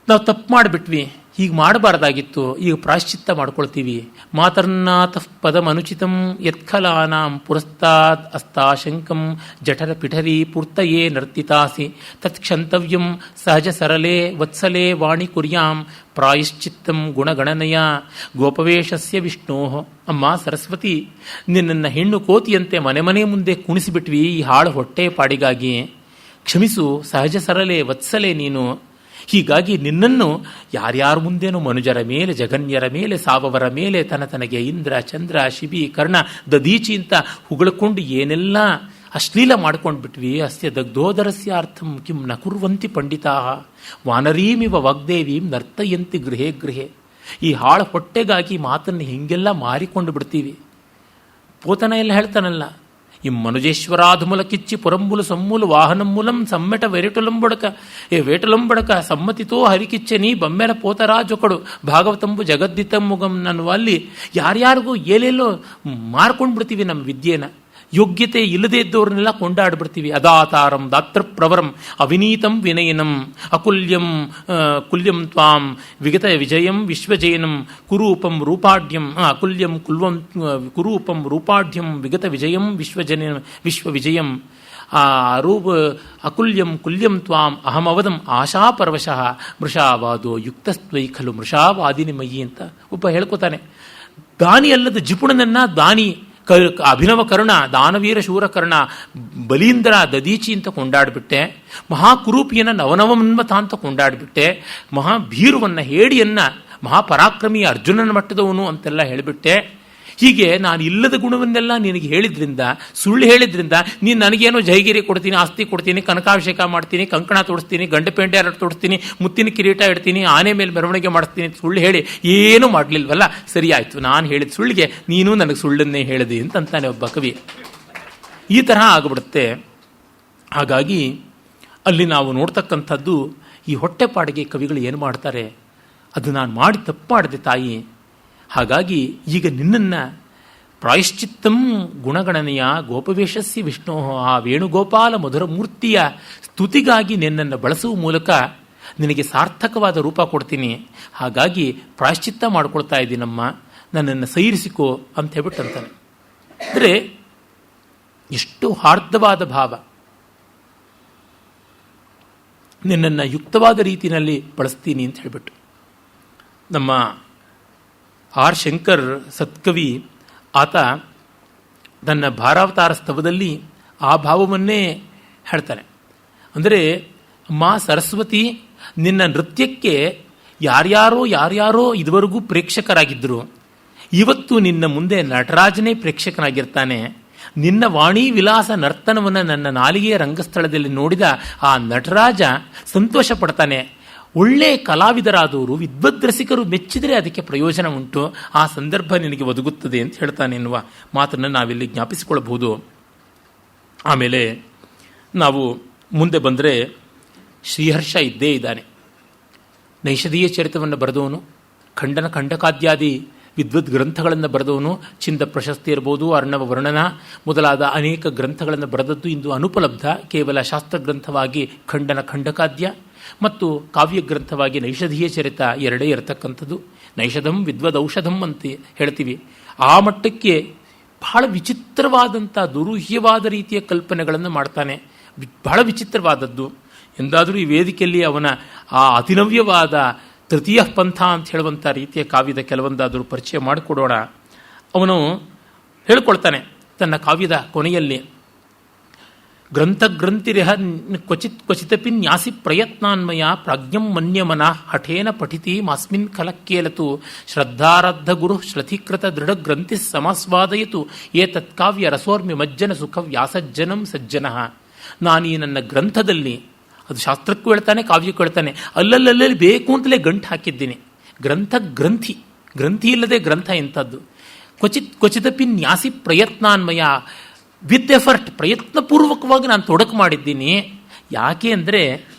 ನಾವು ತಪ್ಪು ಮಾಡಿಬಿಟ್ವಿ, ಹೀಗೆ ಮಾಡಬಾರ್ದಾಗಿತ್ತು, ಈಗ ಪ್ರಾಶ್ಚಿತ್ತ ಮಾಡ್ಕೊಳ್ತೀವಿ. ಮಾತರ್ನಾಥ ಪದಮನುಚಿತಂ ಯತ್ಖಲಾನಾಂ ಪುರಸ್ತಾದ್ ಅಸ್ತಾಶಂಕಂ ಜಠರ ಪಿಠರಿ ಪೂರ್ತಯೇ ನರ್ತಿತಾಸಿ ತತ್ಕ್ಷಂತವ್ಯಂ ಸಹಜ ಸರಳೇ ವತ್ಸಲೇ ವಾಣಿ ಕುರ್ಯಾಂ ಪ್ರಾಯಶ್ಚಿತ್ತಂ ಗುಣಗಣನೆಯ ಗೋಪವೇಶಸ್ಯ ವಿಷ್ಣೋ. ಅಮ್ಮ ಸರಸ್ವತಿ, ನಿನ್ನನ್ನು ಹೆಣ್ಣು ಕೋತಿಯಂತೆ ಮನೆ ಮನೆ ಮುಂದೆ ಕುಣಿಸಿಬಿಟ್ವಿ ಈ ಹಾಳು ಹೊಟ್ಟೆ ಪಾಡಿಗಾಗಿ. ಕ್ಷಮಿಸು, ಸಹಜ ಸರಳೇ ವತ್ಸಲೇ ನೀನು. ಹೀಗಾಗಿ ನಿನ್ನನ್ನು ಯಾರ್ಯಾರ ಮುಂದೇನೂ ಮನುಜರ ಮೇಲೆ, ಜಗನ್ಯರ ಮೇಲೆ, ಸಾವವರ ಮೇಲೆ ತನಗೆ ಇಂದ್ರ ಚಂದ್ರ ಶಿಬಿ ಕರ್ಣ ದದೀಚಿ ಅಂತ ಹುಗಳಿಕೊಂಡು ಏನೆಲ್ಲ ಅಶ್ಲೀಲ ಮಾಡ್ಕೊಂಡು ಬಿಟ್ವಿ. ಅಸ್ಯ ದಗ್ಧೋದರಸ್ಯ ಅರ್ಥಂ ಕಿಂ ನ ಕುರ್ವಂತಿ ಪಂಡಿತಾ ವಾನರೀಮಿವ ವಾಗ್ದೇವೀಂ ನರ್ತಯಂತಿ ಗೃಹೇ ಗೃಹೇ. ಈ ಹಾಳು ಹೊಟ್ಟೆಗಾಗಿ ಮಾತನ್ನು ಹಿಂಗೆಲ್ಲ ಮಾರಿಕೊಂಡು ಬಿಡ್ತೀವಿ. ಪೋತನ ಎಲ್ಲ ಹೇಳ್ತಾನಲ್ಲ, ಮನುಜೇಶ್ವರಾಧುಮುಲ ಕಿಚ್ಚಿ ಪುರಂಬುಲು ಸಮ್ಮೂಲು ವಾಹನಮೂಲಂ ಸಮ್ಮೆಟ ವೆರಿಟುಲಂಬೊಡಕ ವೇಟುಲಂಬೊಡಕ ಸಮ್ಮತಿತೋ ಹರಿಕಿಚ್ಚೆ ನೀ ಬಮ್ಮೆನ ಪೋತರಾಜೊಕಡು ಭಾಗವತಂಬು ಜಗದ್ದಿತಮ್ಮುಗಂ ಅನ್ನುವ ಅಲ್ಲಿ ಯಾರ್ಯಾರಿಗೂ ಏಲೆಲ್ಲೋ ಮಾರ್ಕೊಂಡು ಬಿಡ್ತೀವಿ ನಮ್ಮ ವಿದ್ಯೆನ. ಯೋಗ್ಯತೆ ಇಲ್ಲದೇ ಇದ್ದವ್ರನ್ನೆಲ್ಲ ಕೊಂಡಾಡ್ಬಿಡ್ತೀವಿ. ಅದಾತಾರಂ ದಾತ್ರ ಪ್ರವರಂ ಅವಿನೀತಂ ವಿನಯನಂ ಅಕುಲ್ಯಂ ಕುಲ್ಯಂ ತ್ವಾಂ ವಿಗತ ವಿಜಯಂ ವಿಶ್ವಜಯನಂ ಕುರೂಪಂ ರೂಪಾಢ್ಯಂ ಅಕುಲ್ಯಂ ಕುರೂಪಂ ರೂಪಾಢ್ಯಂ ವಿಗತ ವಿಜಯಂ ವಿಶ್ವವಿಜಯಂ ರೂಪ ಅಕುಲ್ಯಂ ಕುಲ್ಯಂ ತ್ವಾಂ ಅಹಮವದಂ ಆಶಾಪರವಶಃ ಮೃಷಾವಾದೋ ಯುಕ್ತಸ್ತ್ವೈ ಖಲು ಮೃಷಾವಾದಿನಿಮಯಿ ಅಂತ ಒಬ್ಬ ಹೇಳ್ಕೊತಾನೆ. ದಾನಿ ಅಲ್ಲದ ಜಿಪುಣನನ್ನ ದಾನಿ, ಅಭಿನವ ಕರ್ಣ, ದಾನವೀರ ಶೂರಕರ್ಣ, ಬಲೀಂದ್ರ ದದೀಚಿ ಅಂತ ಕೊಂಡಾಡ್ಬಿಟ್ಟೆ. ಮಹಾಕುರೂಪಿಯನ್ನ ನವನವಮನ್ಮಥ ಅಂತ ಕೊಂಡಾಡ್ಬಿಟ್ಟೆ. ಮಹಾಭೀರುವನ್ನ ಹೇಡಿಯನ್ನ ಮಹಾಪರಾಕ್ರಮಿಯ ಅರ್ಜುನನ ಮಟ್ಟದವನು ಅಂತೆಲ್ಲ ಹೇಳಿಬಿಟ್ಟೆ. ಹೀಗೆ ನಾನು ಇಲ್ಲದ ಗುಣವನ್ನೆಲ್ಲ ನಿನಗೆ ಹೇಳಿದ್ರಿಂದ, ಸುಳ್ಳು ಹೇಳಿದ್ರಿಂದ ನೀನು ನನಗೇನೋ ಜೈಗಿರಿ ಕೊಡ್ತೀನಿ, ಆಸ್ತಿ ಕೊಡ್ತೀನಿ, ಕನಕಾಭಿಷೇಕ ಮಾಡ್ತೀನಿ, ಕಂಕಣ ತೋಡಿಸ್ತೀನಿ, ಗಂಡಪೇಂಡೆ ಎರಡು ತೋಡಿಸ್ತೀನಿ, ಮುತ್ತಿನ ಕಿರೀಟ ಇಡ್ತೀನಿ, ಆನೆ ಮೇಲೆ ಮೆರವಣಿಗೆ ಮಾಡಿಸ್ತೀನಿ ಸುಳ್ಳು ಹೇಳಿ ಏನೂ ಮಾಡಲಿಲ್ವಲ್ಲ. ಸರಿ ಆಯಿತು, ನಾನು ಹೇಳಿದ ಸುಳ್ಳಿಗೆ ನೀನು ನನಗೆ ಸುಳ್ಳನ್ನೇ ಹೇಳಿದೆ ಅಂತಾನೆ ಒಬ್ಬ ಕವಿ. ಈ ತರಹ ಆಗಿಬಿಡುತ್ತೆ. ಹಾಗಾಗಿ ಅಲ್ಲಿ ನಾವು ನೋಡ್ತಕ್ಕಂಥದ್ದು ಈ ಹೊಟ್ಟೆಪಾಡಿಗೆ ಕವಿಗಳು ಏನು ಮಾಡ್ತಾರೆ, ಅದು ನಾನು ಮಾಡಿ ತಪ್ಪು ಮಾಡಿದೆ ತಾಯಿ, ಹಾಗಾಗಿ ಈಗ ನಿನ್ನನ್ನು ಪ್ರಾಯಶ್ಚಿತ್ತಂ ಗುಣಗಣನೆಯ ಗೋಪವೇಶಸ್ಯ ವಿಷ್ಣು, ಆ ವೇಣುಗೋಪಾಲ ಮಧುರ ಮೂರ್ತಿಯ ಸ್ತುತಿಗಾಗಿ ನಿನ್ನನ್ನು ಬಳಸುವ ಮೂಲಕ ನಿನಗೆ ಸಾರ್ಥಕವಾದ ರೂಪ ಕೊಡ್ತೀನಿ, ಹಾಗಾಗಿ ಪ್ರಾಯಶ್ಚಿತ್ತ ಮಾಡ್ಕೊಳ್ತಾ ಇದ್ದೀನಮ್ಮ, ನನ್ನನ್ನು ಸೈರಿಸಿಕೋ ಅಂತ ಹೇಳ್ಬಿಟ್ಟು ಅಂತಾನೆ. ಅಂದರೆ ಎಷ್ಟು ಹಾರ್ದವಾದ ಭಾವ, ನಿನ್ನನ್ನು ಯುಕ್ತವಾದ ರೀತಿಯಲ್ಲಿ ಬಳಸ್ತೀನಿ ಅಂತ ಹೇಳಿಬಿಟ್ಟು. ನಮ್ಮ ಆರ್ ಶಂಕರ್ ಸತ್ಕವಿ, ಆತ ತನ್ನ ಭಾರಾವತಾರ ಸ್ತವದಲ್ಲಿ ಆ ಭಾವವನ್ನೇ ಹೇಳ್ತಾನೆ. ಅಂದರೆ ಅಮ್ಮ ಸರಸ್ವತಿ, ನಿನ್ನ ನೃತ್ಯಕ್ಕೆ ಯಾರ್ಯಾರೋ ಇದುವರೆಗೂ ಪ್ರೇಕ್ಷಕರಾಗಿದ್ದರು, ಇವತ್ತು ನಿನ್ನ ಮುಂದೆ ನಟರಾಜನೇ ಪ್ರೇಕ್ಷಕನಾಗಿರ್ತಾನೆ. ನಿನ್ನ ವಾಣಿ ವಿಲಾಸ ನರ್ತನವನ್ನು ನನ್ನ ನಾಲಿಗೆಯ ರಂಗಸ್ಥಳದಲ್ಲಿ ನೋಡಿದ ಆ ನಟರಾಜ ಸಂತೋಷ ಪಡ್ತಾನೆ. ಒಳ್ಳೆ ಕಲಾವಿದರಾದವರು, ವಿದ್ವದ್ರಸಿಕರು ಮೆಚ್ಚಿದರೆ ಅದಕ್ಕೆ ಪ್ರಯೋಜನ ಉಂಟು, ಆ ಸಂದರ್ಭ ನಿನಗೆ ಒದಗುತ್ತದೆ ಅಂತ ಹೇಳ್ತಾನೆ ಎನ್ನುವ ಮಾತನ್ನು ನಾವಿಲ್ಲಿ ಜ್ಞಾಪಿಸಿಕೊಳ್ಳಬಹುದು. ಆಮೇಲೆ ನಾವು ಮುಂದೆ ಬಂದರೆ ಶ್ರೀಹರ್ಷ ಇದ್ದೇ ಇದ್ದಾನೆ. ನೈಷಧೀಯ ಚರಿತವನ್ನು ಬರೆದವನು, ಖಂಡನ ಖಂಡಕಾದ್ಯಾದಿ ವಿದ್ವದ್ ಗ್ರಂಥಗಳನ್ನು ಬರೆದವನು, ಚಿಂದ ಪ್ರಶಸ್ತಿ ಇರ್ಬೋದು, ಅರ್ಣವ ವರ್ಣನ ಮೊದಲಾದ ಅನೇಕ ಗ್ರಂಥಗಳನ್ನು ಬರೆದದ್ದು ಇಂದು ಅನುಪಲಬ್ಧ. ಕೇವಲ ಶಾಸ್ತ್ರ ಗ್ರಂಥವಾಗಿ ಖಂಡನ ಖಂಡಕಾದ್ಯ ಮತ್ತು ಕಾವ್ಯ ಗ್ರಂಥವಾಗಿ ನೈಷಧೀಯ ಚರಿತ ಎರಡೇ ಇರತಕ್ಕಂಥದ್ದು. ನೈಷಧಂ ವಿದ್ವದೌಷಧಂ ಅಂತ ಹೇಳ್ತೀವಿ. ಆ ಮಟ್ಟಕ್ಕೆ ಬಹಳ ವಿಚಿತ್ರವಾದಂಥ ದುರೂಹ್ಯವಾದ ರೀತಿಯ ಕಲ್ಪನೆಗಳನ್ನು ಮಾಡ್ತಾನೆ. ಬಹಳ ವಿಚಿತ್ರವಾದದ್ದು. ಎಂದಾದರೂ ಈ ವೇದಿಕೆಯಲ್ಲಿ ಅವನ ಆ ಅತಿನವ್ಯವಾದ ತೃತೀಯ ಪಂಥ ಅಂತ ಹೇಳುವಂಥ ರೀತಿಯ ಕಾವ್ಯದ ಕೆಲವೊಂದಾದರೂ ಪರಿಚಯ ಮಾಡಿಕೊಡೋಣ. ಅವನು ಹೇಳ್ಕೊಳ್ತಾನೆ ತನ್ನ ಕಾವ್ಯದ ಕೊನೆಯಲ್ಲಿ, ಗ್ರಂಥಗ್ರಂಥಿರಿಹ ಕ್ವಚಿತಪಿ ನ್ಯಾಸಿ ಪ್ರಯತ್ನಾನ್ಮಯ ಪ್ರಾಜ್ಞಂ ಮನ್ಯಮನ ಹಠೇನ ಪಠಿತಿ ಮಾಸ್ಮಿನ್ ಕಲಕ್ಕೇಲತು ಶ್ರದ್ಧಾರದ್ಧ ಗುರು ಶ್ರಥೀಕೃತ ದೃಢ ಗ್ರಂಥಿ ಸಮಾಸ್ವಾದಯತು ಏತತ್ ಕಾವ್ಯ ರಸೋರ್ಮಿ ಮಜ್ಜನ ಸುಖ ವ್ಯಾಸಜ್ಜನಂ ಸಜ್ಜನ. ನಾನೀ ನನ್ನ ಗ್ರಂಥದಲ್ಲಿ, ಅದು ಶಾಸ್ತ್ರಕ್ಕೂ ಹೇಳ್ತಾನೆ ಕಾವ್ಯಕ್ಕೂ ಹೇಳ್ತಾನೆ, ಅಲ್ಲಲ್ಲಿ ಬೇಕು ಅಂತಲೇ ಗಂಟು ಹಾಕಿದ್ದೀನಿ. ಗ್ರಂಥಿ ಇಲ್ಲದೆ ಗ್ರಂಥ ಎಂಥದ್ದು. ಕ್ವಚಿತಪಿ ನ್ಯಾಸಿ ಪ್ರಯತ್ನಾನ್ಮಯ, ವಿತ್ ಎಫರ್ಟ್, ಪ್ರಯತ್ನಪೂರ್ವಕವಾಗಿ ನಾನು ತೊಡಕು ಮಾಡಿದ್ದೀನಿ. ಯಾಕೆ ಅಂದರೆ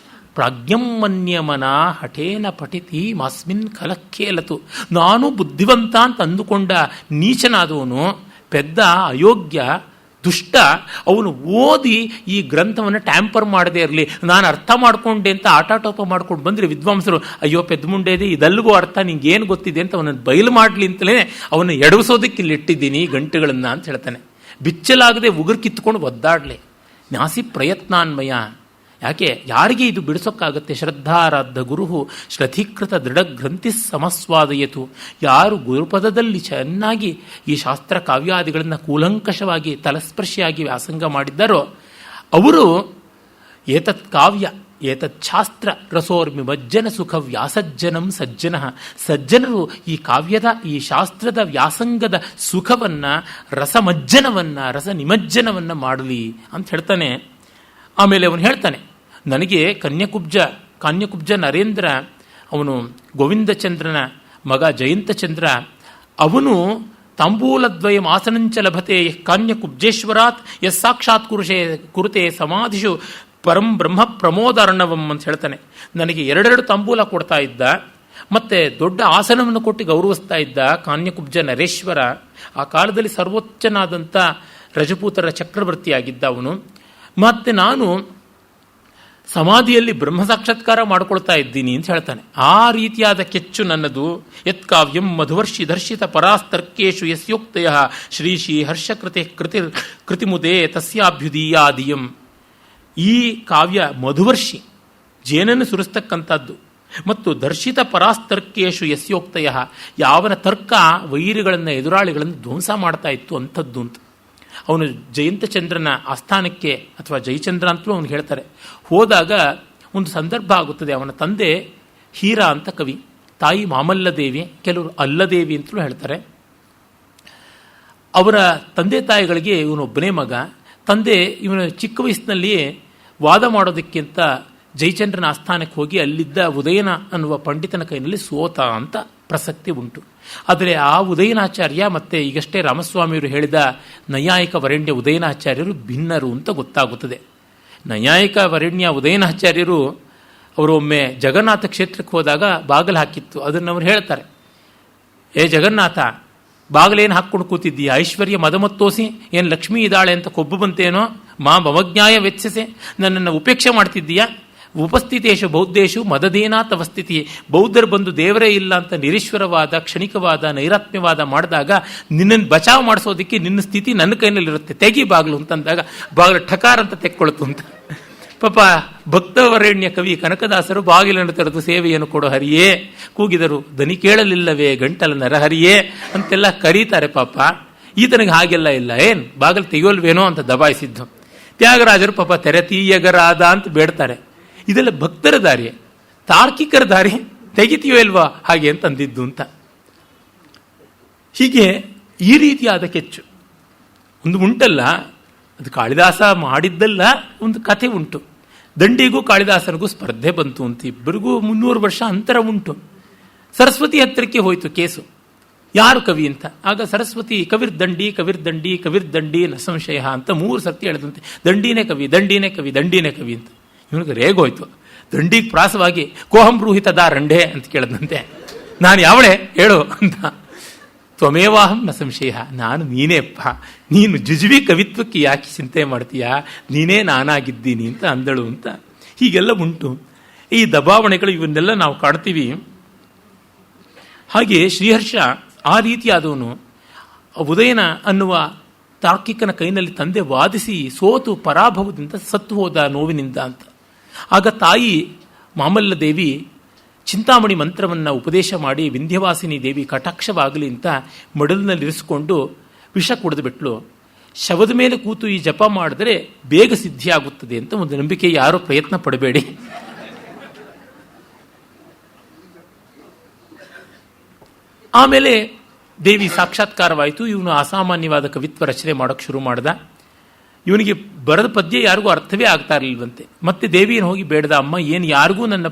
ಪ್ರಾಜ್ಞಂ ಮನ್ಯಮನ ಹಠೇನ ಪಠಿತಿ ಮಾಸ್ಮಿನ್ ಕಲಕ್ಕೇಲತು. ನಾನು ಬುದ್ಧಿವಂತ ಅಂತ ಅಂದುಕೊಂಡ ನೀಚನಾದವನು, ಪೆದ್ದ, ಅಯೋಗ್ಯ, ದುಷ್ಟ, ಅವನು ಓದಿ ಈ ಗ್ರಂಥವನ್ನು ಟ್ಯಾಂಪರ್ ಮಾಡದೇ ಇರಲಿ, ನಾನು ಅರ್ಥ ಮಾಡಿಕೊಂಡೆ ಅಂತ ಆಟಾಟೋಪ ಮಾಡ್ಕೊಂಡು ಬಂದರೆ ವಿದ್ವಾಂಸರು, ಅಯ್ಯೋ ಪೆದ್ಮುಂಡೇದೆ ಇದೆಲ್ಲಗೂ ಅರ್ಥ ನಿಂಗೇನು ಗೊತ್ತಿದೆ ಅಂತ ಅವನನ್ನು ಬಯಲು ಮಾಡಲಿ ಅಂತಲೇ ಅವನು ಎಡವಿಸೋದಕ್ಕೆ ಇಲ್ಲಿ ಇಟ್ಟಿದ್ದೀನಿ ಗಂಟೆಗಳನ್ನು ಅಂತ ಹೇಳ್ತಾನೆ. ಬಿಚ್ಚಲಾಗದೆ ಉಗುರು ಕಿತ್ಕೊಂಡು ಒದ್ದಾಡಲಿ. ನ್ಯಾಸಿ ಪ್ರಯತ್ನಾನ್ಮಯ. ಯಾಕೆ, ಯಾರಿಗೆ ಇದು ಬಿಡಿಸೋಕ್ಕಾಗತ್ತೆ? ಶ್ರದ್ಧಾರಾಧ್ಯ ಗುರು ಶ್ರಥೀಕೃತ ದೃಢ ಗ್ರಂಥಿ ಸಮಸ್ವಾದಯತು. ಯಾರು ಗುರುಪದದಲ್ಲಿ ಚೆನ್ನಾಗಿ ಈ ಶಾಸ್ತ್ರ ಕಾವ್ಯಾದಿಗಳನ್ನು ಕೂಲಂಕಷವಾಗಿ ತಲಸ್ಪರ್ಶಿಯಾಗಿ ವ್ಯಾಸಂಗ ಮಾಡಿದ್ದಾರೋ ಅವರು ಏತತ್ ಕಾವ್ಯ ಏತತ್ ಶಾಸ್ತ್ರ ರಸೋರ್ಮಿ ಮಜ್ಜನ ಸುಖ ವ್ಯಾಸಜ್ಜನಂ ಸಜ್ಜನ. ಸಜ್ಜನರು ಈ ಕಾವ್ಯದ, ಈ ಶಾಸ್ತ್ರದ ವ್ಯಾಸಂಗದ ಸುಖವನ್ನು, ರಸಮಜ್ಜನವನ್ನು, ರಸ ನಿಮಜ್ಜನವನ್ನು ಮಾಡಲಿ ಅಂತ ಹೇಳ್ತಾನೆ. ಆಮೇಲೆ ಅವನು ಹೇಳ್ತಾನೆ, ನನಗೆ ಕಾನ್ಯಕುಬ್ಜ ನರೇಂದ್ರ, ಅವನು ಗೋವಿಂದಚಂದ್ರನ ಮಗ ಜಯಂತಚಂದ್ರ, ಅವನು ತಾಂಬೂಲದ್ವಯಂ ಆಸನಂಚ ಲಭತೆ ಕಾನ್ಯಕುಬ್ಜೇಶ್ವರಾತ್ ಯಸ್ ಸಾಕ್ಷಾತ್ ಕುರುತೆ ಸಮಾಧಿಷು ಪರಂ ಬ್ರಹ್ಮ ಪ್ರಮೋದಾರ್ಣವಂ ಅಂತ ಹೇಳ್ತಾನೆ. ನನಗೆ 2 ತಾಂಬೂಲ ಕೊಡ್ತಾ ಇದ್ದ, ಮತ್ತೆ ದೊಡ್ಡ ಆಸನವನ್ನು ಕೊಟ್ಟು ಗೌರವಿಸ್ತಾ ಇದ್ದ ಕಾನ್ಯಕುಬ್ಜ ನರೇಶ್ವರ. ಆ ಕಾಲದಲ್ಲಿ ಸರ್ವೋಚ್ಚನಾದಂಥ ರಜಪೂತರ ಚಕ್ರವರ್ತಿಯಾಗಿದ್ದ ಅವನು. ಮತ್ತೆ ನಾನು ಸಮಾಧಿಯಲ್ಲಿ ಬ್ರಹ್ಮ ಸಾಕ್ಷಾತ್ಕಾರ ಮಾಡ್ಕೊಳ್ತಾ ಇದ್ದೀನಿ ಅಂತ ಹೇಳ್ತಾನೆ. ಆ ರೀತಿಯಾದ ಕೆಚ್ಚು ನನ್ನದು. ಯತ್ ಕಾವ್ಯಂ ಮಧುವರ್ಷಿ ದರ್ಶಿತ ಪರಾಸ್ತರ್ಕೇಶು ಯಸ್ಯೋಕ್ತಯ ಶ್ರೀ ಹರ್ಷಕೃತೆ ಕೃತಿಮುದೇ ತಸ್ಯಾಭ್ಯುದೀಯಾದಿಯಂ. ಈ ಕಾವ್ಯ ಮಧುವರ್ಷಿ, ಜೇನನ್ನು ಸುರಿಸ್ತಕ್ಕಂಥದ್ದು, ಮತ್ತು ದರ್ಶಿತ ಪರಾಸ್ತರ್ಕೇಶು ಯಸ್ಯೋಕ್ತಯ, ಯಾವನ ತರ್ಕ ವೈರಿಗಳನ್ನು, ಎದುರಾಳಿಗಳನ್ನು ಧ್ವಂಸ ಮಾಡ್ತಾ ಇತ್ತು ಅಂಥದ್ದು ಅಂತ. ಅವನು ಜಯಂತಚಂದ್ರನ ಆಸ್ಥಾನಕ್ಕೆ, ಅಥವಾ ಜಯಚಂದ್ರ ಅಂತಲೂ ಅವನು ಹೇಳ್ತಾರೆ, ಹೋದಾಗ ಒಂದು ಸಂದರ್ಭ ಆಗುತ್ತದೆ. ಅವನ ತಂದೆ ಹೀರಾ ಅಂತ ಕವಿ, ತಾಯಿ ಮಾಮಲ್ಲದೇವಿ, ಕೆಲವರು ಅಲ್ಲದೇವಿ ಅಂತಲೂ ಹೇಳ್ತಾರೆ. ಅವರ ತಂದೆ ತಾಯಿಗಳಿಗೆ ಇವನೊಬ್ಬನೇ ಮಗ. ತಂದೆ ಇವನ ಚಿಕ್ಕ ವಯಸ್ಸಿನಲ್ಲಿಯೇ ವಾದ ಮಾಡೋದಕ್ಕಿಂತ ಜಯಚಂದ್ರನ ಆಸ್ಥಾನಕ್ಕೆ ಹೋಗಿ ಅಲ್ಲಿದ್ದ ಉದಯನ ಅನ್ನುವ ಪಂಡಿತನ ಕೈನಲ್ಲಿ ಸೋತ ಅಂತ ಪ್ರಸಕ್ತಿ ಉಂಟು. ಆದರೆ ಆ ಉದಯನಾಚಾರ್ಯ ಮತ್ತು ಈಗಷ್ಟೇ ರಾಮಸ್ವಾಮಿಯವರು ಹೇಳಿದ ನೈಯಾಯಿಕ ವರೆಣ್ಯ ಉದಯನಾಚಾರ್ಯರು ಭಿನ್ನರು ಅಂತ ಗೊತ್ತಾಗುತ್ತದೆ. ನೈಯಾಯಿಕ ವರೆಣ್ಯ ಉದಯನಾಚಾರ್ಯರು ಅವರು ಒಮ್ಮೆ ಜಗನ್ನಾಥ ಕ್ಷೇತ್ರಕ್ಕೆ ಹೋದಾಗ ಬಾಗಿಲು ಹಾಕಿತ್ತು. ಅದನ್ನು ಅವರು ಹೇಳ್ತಾರೆ, ಏ ಜಗನ್ನಾಥ, ಬಾಗಿಲೇನು ಹಾಕ್ಕೊಂಡು ಕೂತಿದ್ದೀಯ? ಐಶ್ವರ್ಯ ಮದಮತ್ತೋಸಿ, ಏನು ಲಕ್ಷ್ಮೀ ಇದ್ದಾಳೆ ಅಂತ ಕೊಬ್ಬು ಬಂತೇನೋ? ಮಮಜ್ಞಾಯ ವೆಚ್ಚಸೆ, ನನ್ನನ್ನು ಉಪೇಕ್ಷೆ ಮಾಡ್ತಿದ್ದೀಯಾ? ಉಪಸ್ಥಿತೇಶು ಬೌದ್ಧೇಶು ಮದದೇನಾ ತವ ಸ್ಥಿತಿ. ಬೌದ್ಧರು ಬಂದು ದೇವರೇ ಇಲ್ಲ ಅಂತ ನಿರೀಶ್ವರವಾದ, ಕ್ಷಣಿಕವಾದ, ನೈರಾತ್ಮ್ಯವಾದ ಮಾಡಿದಾಗ ನಿನ್ನನ್ನು ಬಚಾವ್ ಮಾಡಿಸೋದಕ್ಕೆ ನಿನ್ನ ಸ್ಥಿತಿ ನನ್ನ ಕೈನಲ್ಲಿರುತ್ತೆ, ತೆಗಿ ಬಾಗ್ಲು ಅಂತಂದಾಗ ಬಾಗಿಲು ಠಕಾರ ಅಂತ ತೆಕ್ಕೊಳ್ತು ಅಂತ. ಪಾಪ ಭಕ್ತವರೇಣ್ಯ ಕವಿ ಕನಕದಾಸರು ಬಾಗಿಲನ್ನು ತೆರೆದು ಸೇವೆಯನ್ನು ಕೊಡೋ ಹರಿಯೇ ಕೂಗಿದರು, ದನಿ ಕೇಳಲಿಲ್ಲವೇ ಗಂಟಲ ನರಹರಿಯೇ ಅಂತೆಲ್ಲ ಕರೀತಾರೆ. ಪಾಪ ಈತನಿಗೆ ಹಾಗೆಲ್ಲ ಇಲ್ಲ, ಏನು ಬಾಗಿಲು ತೆಗೆಯೋಲ್ವೇನೋ ಅಂತ ದಬಾಯಿಸಿದ್ದು. ತ್ಯಾಗರಾಜರು ಪಾಪ ತೆರೆತೀಯಗರಾದ ಅಂತ ಬೇಡ್ತಾರೆ. ಇದೆಲ್ಲ ಭಕ್ತರ ದಾರಿ, ತಾರ್ಕಿಕರ ದಾರಿ, ತೆಗಿತೀಯೋ ಇಲ್ವಾ ಹಾಗೆ ಅಂತ ಅಂದಿದ್ದು ಅಂತ. ಹೀಗೆ ಈ ರೀತಿಯಾದ ಕೆಚ್ಚು ಒಂದು ಉಂಟಲ್ಲ, ಅದು ಕಾಳಿದಾಸ ಮಾಡಿದ್ದಲ್ಲ, ಒಂದು ಕಥೆ ಉಂಟು. ದಂಡಿಗೂ ಕಾಳಿದಾಸನಿಗೂ ಸ್ಪರ್ಧೆ ಬಂತು ಅಂತ, ಇಬ್ಬರಿಗೂ 300 ವರ್ಷ ಅಂತರ ಉಂಟು. ಸರಸ್ವತಿ ಹತ್ತಿರಕ್ಕೆ ಹೋಯಿತು ಕೇಸು, ಯಾರು ಕವಿ ಅಂತ. ಆಗ ಸರಸ್ವತಿ ಕವಿರ್ದಂಡಿ ಕವಿರ್ದಂಡಿ ಕವಿರ್ದಂಡಿ ನ ಸಂಶಯ ಅಂತ 3 ಸರ್ತಿ ಹೇಳಿದಂತೆ, ದಂಡಿನೇ ಕವಿ ದಂಡಿನೇ ಕವಿ ದಂಡಿನೇ ಕವಿ ಅಂತ. ಇವನಿಗೆ ರೇಗೋಯ್ತು. ದಂಡಿಗೆ ಪ್ರಾಸವಾಗಿ ಕೋಹಂಬ್ರೂಹಿತದ ರಂಡೆ ಅಂತ ಕೇಳದಂತೆ, ನಾನು ಯಾವಳೆ ಹೇಳು ಅಂತ. ತ್ವಮೇವಾಹಂ ನ ಸಂಶಯ, ನಾನು ನೀನೇಪ್ಪ, ನೀನು ಜುಜುವಿ ಕವಿತ್ವಕ್ಕೆ ಯಾಕೆ ಚಿಂತೆ ಮಾಡ್ತೀಯಾ, ನೀನೇ ನಾನಾಗಿದ್ದೀನಿ ಅಂತ ಅಂದಳು ಅಂತ. ಹೀಗೆಲ್ಲ ಉಂಟು ಈ ದಬಾವಣೆಗಳು, ಇವನ್ನೆಲ್ಲ ನಾವು ಕಾಡ್ತೀವಿ. ಹಾಗೆ ಶ್ರೀಹರ್ಷ ಆ ರೀತಿಯಾದವನು ಉದಯನ ಅನ್ನುವ ತಾರ್ಕಿಕನ ಕೈನಲ್ಲಿ ತಂದೆ ವಾದಿಸಿ ಸೋತು ಪರಾಭವದಿಂದ ಸತ್ತು ಹೋದ ನೋವಿನಿಂದ ಅಂತ. ಆಗ ತಾಯಿ ಮಾಮಲ್ಲ ದೇವಿ ಚಿಂತಾಮಣಿ ಮಂತ್ರವನ್ನು ಉಪದೇಶ ಮಾಡಿ ವಿಂಧ್ಯವಾಸಿನಿ ದೇವಿ ಕಟಾಕ್ಷವಾಗಲಿ ಅಂತ ಮಡಲಿನಲ್ಲಿರಿಸಿಕೊಂಡು ವಿಷ ಕುಡಿದು ಬಿಟ್ಲು. ಶವದ ಮೇಲೆ ಕೂತು ಈ ಜಪ ಮಾಡಿದ್ರೆ ಬೇಗ ಸಿದ್ಧಿಯಾಗುತ್ತದೆ ಅಂತ ಒಂದು ನಂಬಿಕೆ, ಯಾರೂ ಪ್ರಯತ್ನ ಪಡಬೇಡಿ. ಆಮೇಲೆ ದೇವಿ ಸಾಕ್ಷಾತ್ಕಾರವಾಯಿತು. ಇವನು ಅಸಾಮಾನ್ಯವಾದ ಕವಿತ್ವ ರಚನೆ ಮಾಡೋಕ್ಕೆ ಶುರು ಮಾಡ್ದ. ಇವನಿಗೆ ಬರೆದ ಪದ್ಯ ಯಾರಿಗೂ ಅರ್ಥವೇ ಆಗ್ತಾ ಇರಲಿಲ್ವಂತೆ. ಮತ್ತೆ ದೇವಿಯನ್ನು ಹೋಗಿ ಬೇಡ್ದ, ಅಮ್ಮ ಏನು ಯಾರಿಗೂ ನನ್ನ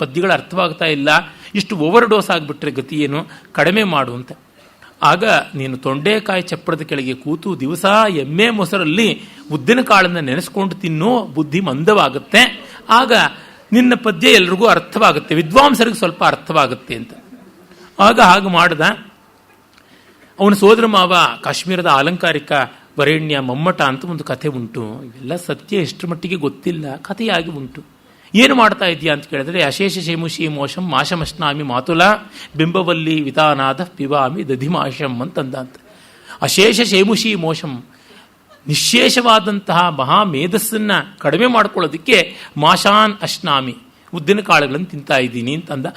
ಪದ್ಯಗಳು ಅರ್ಥವಾಗ್ತಾ ಇಲ್ಲ, ಇಷ್ಟು ಓವರ್ ಡೋಸ್ ಆಗಿಬಿಟ್ರೆ ಗತಿ ಏನು, ಕಡಿಮೆ ಮಾಡು ಅಂತ. ಆಗ ನೀನು ತೊಂಡೆಕಾಯಿ ಚಪ್ಪರದ ಕೆಳಗೆ ಕೂತು ದಿವಸ ಎಮ್ಮೆ ಮೊಸರಲ್ಲಿ ಉದ್ದಿನ ಕಾಳನ್ನು ನೆನೆಸ್ಕೊಂಡು ತಿನ್ನೋ ಬುದ್ಧಿ ಮಂದವಾಗುತ್ತೆ, ಆಗ ನಿನ್ನ ಪದ್ಯ ಎಲ್ರಿಗೂ ಅರ್ಥವಾಗುತ್ತೆ, ವಿದ್ವಾಂಸರಿಗೆ ಸ್ವಲ್ಪ ಅರ್ಥವಾಗುತ್ತೆ ಅಂತ. ಆಗ ಹಾಗೆ ಮಾಡ್ದ. ಅವನ ಸೋದರ ಮಾವ ಕಾಶ್ಮೀರದ ಅಲಂಕಾರಿಕ ವರೇಣ್ಯ ಮಮ್ಮಟ ಅಂತ ಒಂದು ಕಥೆ ಉಂಟು. ಇವೆಲ್ಲ ಸತ್ಯ ಎಷ್ಟರ ಮಟ್ಟಿಗೆ ಗೊತ್ತಿಲ್ಲ, ಕಥೆಯಾಗಿ ಉಂಟು. ಏನು ಮಾಡ್ತಾ ಇದೆಯಾ ಅಂತ ಕೇಳಿದ್ರೆ, ಅಶೇಷ ಶೇಮುಷಿ ಮೋಷಂ ಮಾಶಮಶ್ನಾಮಿ ಮಾತುಲ ಬಿಂಬವಲ್ಲಿ ವಿತಾನಾದ ಪಿವಾಮಿ ದಧಿಮಾಶಂ ಅಂತಂದ ಅಂತ. ಅಶೇಷ ಶೇಮುಷಿ ಮೋಷಂ, ನಿಶೇಷವಾದಂತಹ ಮಹಾ ಮೇಧಸ್ಸನ್ನು ಕಡಿಮೆ ಮಾಡ್ಕೊಳ್ಳೋದಕ್ಕೆ ಮಾಶಾನ್ ಅಶ್ನಾಮಿ, ಉದ್ದಿನ ಕಾಳುಗಳನ್ನು ತಿಂತಾ ಇದ್ದೀನಿ ಅಂತಂದ.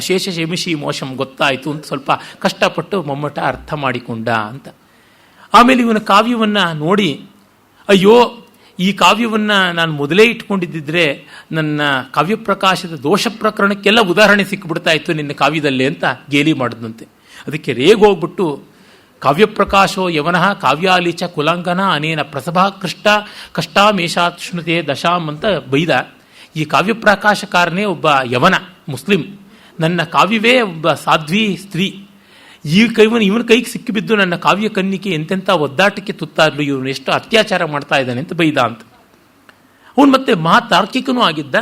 ಅಶೇಷ ಶೇಮಿಷಿ ಮೋಷಂ ಗೊತ್ತಾಯಿತು ಅಂತ ಸ್ವಲ್ಪ ಕಷ್ಟಪಟ್ಟು ಮಮ್ಮಟ ಅರ್ಥ ಮಾಡಿಕೊಂಡ ಅಂತ. ಆಮೇಲೆ ಇವನ ಕಾವ್ಯವನ್ನು ನೋಡಿ, ಅಯ್ಯೋ ಈ ಕಾವ್ಯವನ್ನು ನಾನು ಮೊದಲೇ ಇಟ್ಕೊಂಡಿದ್ದಿದ್ರೆ ನನ್ನ ಕಾವ್ಯಪ್ರಕಾಶದ ದೋಷ ಪ್ರಕರಣಕ್ಕೆಲ್ಲ ಉದಾಹರಣೆ ಸಿಕ್ಕಿಬಿಡ್ತಾ ಇತ್ತು ನಿನ್ನ ಕಾವ್ಯದಲ್ಲೇ ಅಂತ ಗೇಲಿ ಮಾಡಿದಂತೆ. ಅದಕ್ಕೆ ರೇಗೋಗ್ಬಿಟ್ಟು ಕಾವ್ಯಪ್ರಕಾಶೋ ಯವನಃ ಕಾವ್ಯಾಲೀಚ ಕುಲಾಂಗನ ಅನೇನ ಪ್ರಸಭಾ ಕೃಷ್ಟ ಕಷ್ಟಾಮೇಷಾತ್ ಶೃಣುತೆ ದಶಾಂ ಅಂತ ಬೈದ. ಈ ಕಾವ್ಯಪ್ರಕಾಶಕಾರನೇ ಒಬ್ಬ ಯವನ ಮುಸ್ಲಿಂ, ನನ್ನ ಕಾವ್ಯವೇ ಒಬ್ಬ ಸಾಧ್ವಿ ಸ್ತ್ರೀ, ಇವನ ಕೈಗೆ ಸಿಕ್ಕಿಬಿದ್ದು ನನ್ನ ಕಾವ್ಯ ಕನ್ನಿಕೆ ಎಂತೆಂಥ ಒದ್ದಾಟಕ್ಕೆ ತುತ್ತಾದ್ಲು, ಇವನು ಎಷ್ಟು ಅತ್ಯಾಚಾರ ಮಾಡ್ತಾ ಇದ್ದಾನೆ ಅಂತ ಬೈದ ಅಂತ. ಅವನು ಮತ್ತೆ ಮಹಾತಾರ್ಕಿಕನೂ ಆಗಿದ್ದ.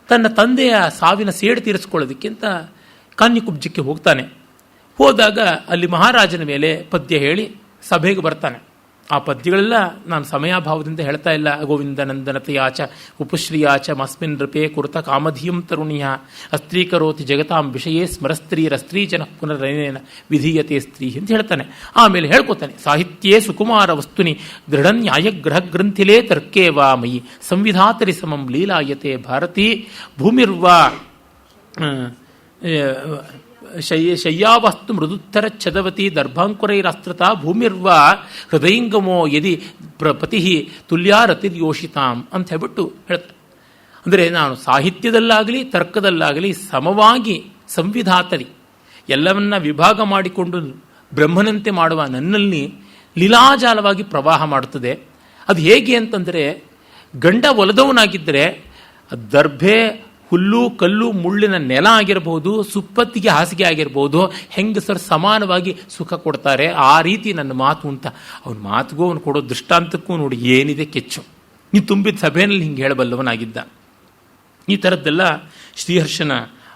ತನ್ನ ತಂದೆಯ ಸಾವಿನ ಸೇಡು ತೀರಿಸ್ಕೊಳ್ಳೋದಕ್ಕೆ ಅಂತ ಕಾನ್ಯಕುಬ್ಜಕ್ಕೆ ಹೋಗ್ತಾನೆ. ಹೋದಾಗ ಅಲ್ಲಿ ಮಹಾರಾಜನ ಮೇಲೆ ಪದ್ಯ ಹೇಳಿ ಸಭೆಗೆ ಬರ್ತಾನೆ. ಆ ಪದ್ಯಗಳೆಲ್ಲ ನಾನು ಸಮಯಾಭಾವದಿಂದ ಹೇಳ್ತಾ ಇಲ್ಲ. ಗೋವಿಂದನಂದನತೆಯಾಚ ಉಪಶ್ರಿಯಾಚ ಮಸ್ಮಿನ್ ನೃಪೇ ಕುರುತ ಕಾಮಧಿಯಂ ತರುಣಿಯ ಅಸ್ತ್ರೀಕರೋತಿ ಜಗತಾಂ ವಿಷಯೇ ಸ್ಮರಸ್ತ್ರೀರಸ್ತ್ರೀ ಜನ ಪುನರನೇನ ವಿಧೀಯತೆ ಸ್ತ್ರೀ ಅಂತ ಹೇಳ್ತಾನೆ. ಆಮೇಲೆ ಹೇಳ್ಕೊತಾನೆ, ಸಾಹಿತ್ಯೇ ಸುಕುಮಾರ ವಸ್ತುನಿ ದೃಢ ನ್ಯಾಯಗ್ರಹ ಗ್ರಂಥಿಲೇ ತರ್ಕೇ ವಾ ಮಯಿ ಸಂವಿಧಾತರಿ ಸಮಂ ಲೀಲಾಯತೆ ಭಾರತೀ ಭೂಮಿರ್ವಾ ಶಯ್ಯಾವಸ್ತು ಮೃದುತ್ತರ ಛದವತಿ ದರ್ಭಾಂಕುರೈರಾಸ್ತ್ರತ ಭೂಮಿರ್ವಾ ಹೃದಯಂಗಮೋ ಯದಿ ಪತಿ ತುಲ್ಯಾರತಿರ್ಯೋಷಿತಾಂ ಅಂತ ಹೇಳ್ಬಿಟ್ಟು ಹೇಳ್ತಾರೆ. ಅಂದರೆ ನಾನು ಸಾಹಿತ್ಯದಲ್ಲಾಗಲಿ ತರ್ಕದಲ್ಲಾಗಲಿ ಸಮವಾಗಿ ಸಂವಿಧಾತರಿ, ಎಲ್ಲವನ್ನ ವಿಭಾಗ ಮಾಡಿಕೊಂಡು ಬ್ರಹ್ಮನಂತೆ ಮಾಡುವ ನನ್ನಲ್ಲಿ ಲೀಲಾಜಾಲವಾಗಿ ಪ್ರವಾಹ ಮಾಡುತ್ತದೆ. ಅದು ಹೇಗೆ ಅಂತಂದರೆ, ಗಂಡ ಒಲದವನಾಗಿದ್ದರೆ ದರ್ಭೆ ಹುಲ್ಲು ಕಲ್ಲು ಮುಳ್ಳಿನ ನೆಲ ಆಗಿರಬಹುದು, ಸುಪ್ಪತ್ತಿಗೆ ಹಾಸಿಗೆ ಆಗಿರ್ಬೋದು, ಹೆಂಗಸರು ಸಮಾನವಾಗಿ ಸುಖ ಕೊಡ್ತಾರೆ. ಆ ರೀತಿ ನನ್ನ ಮಾತು ಅಂತ. ಅವನ ಮಾತಿಗೂ ಅವನು ಕೊಡೋ ದೃಷ್ಟಾಂತಕ್ಕೂ ನೋಡಿ ಏನಿದೆ ಕೆಚ್ಚು. ನೀ ತುಂಬಿದ ಸಭೆಯಲ್ಲಿ ಹಿಂಗೆ ಹೇಳಬಲ್ಲವನಾಗಿದ್ದ. ಈ ಥರದ್ದೆಲ್ಲ ಶ್ರೀಹರ್ಷನ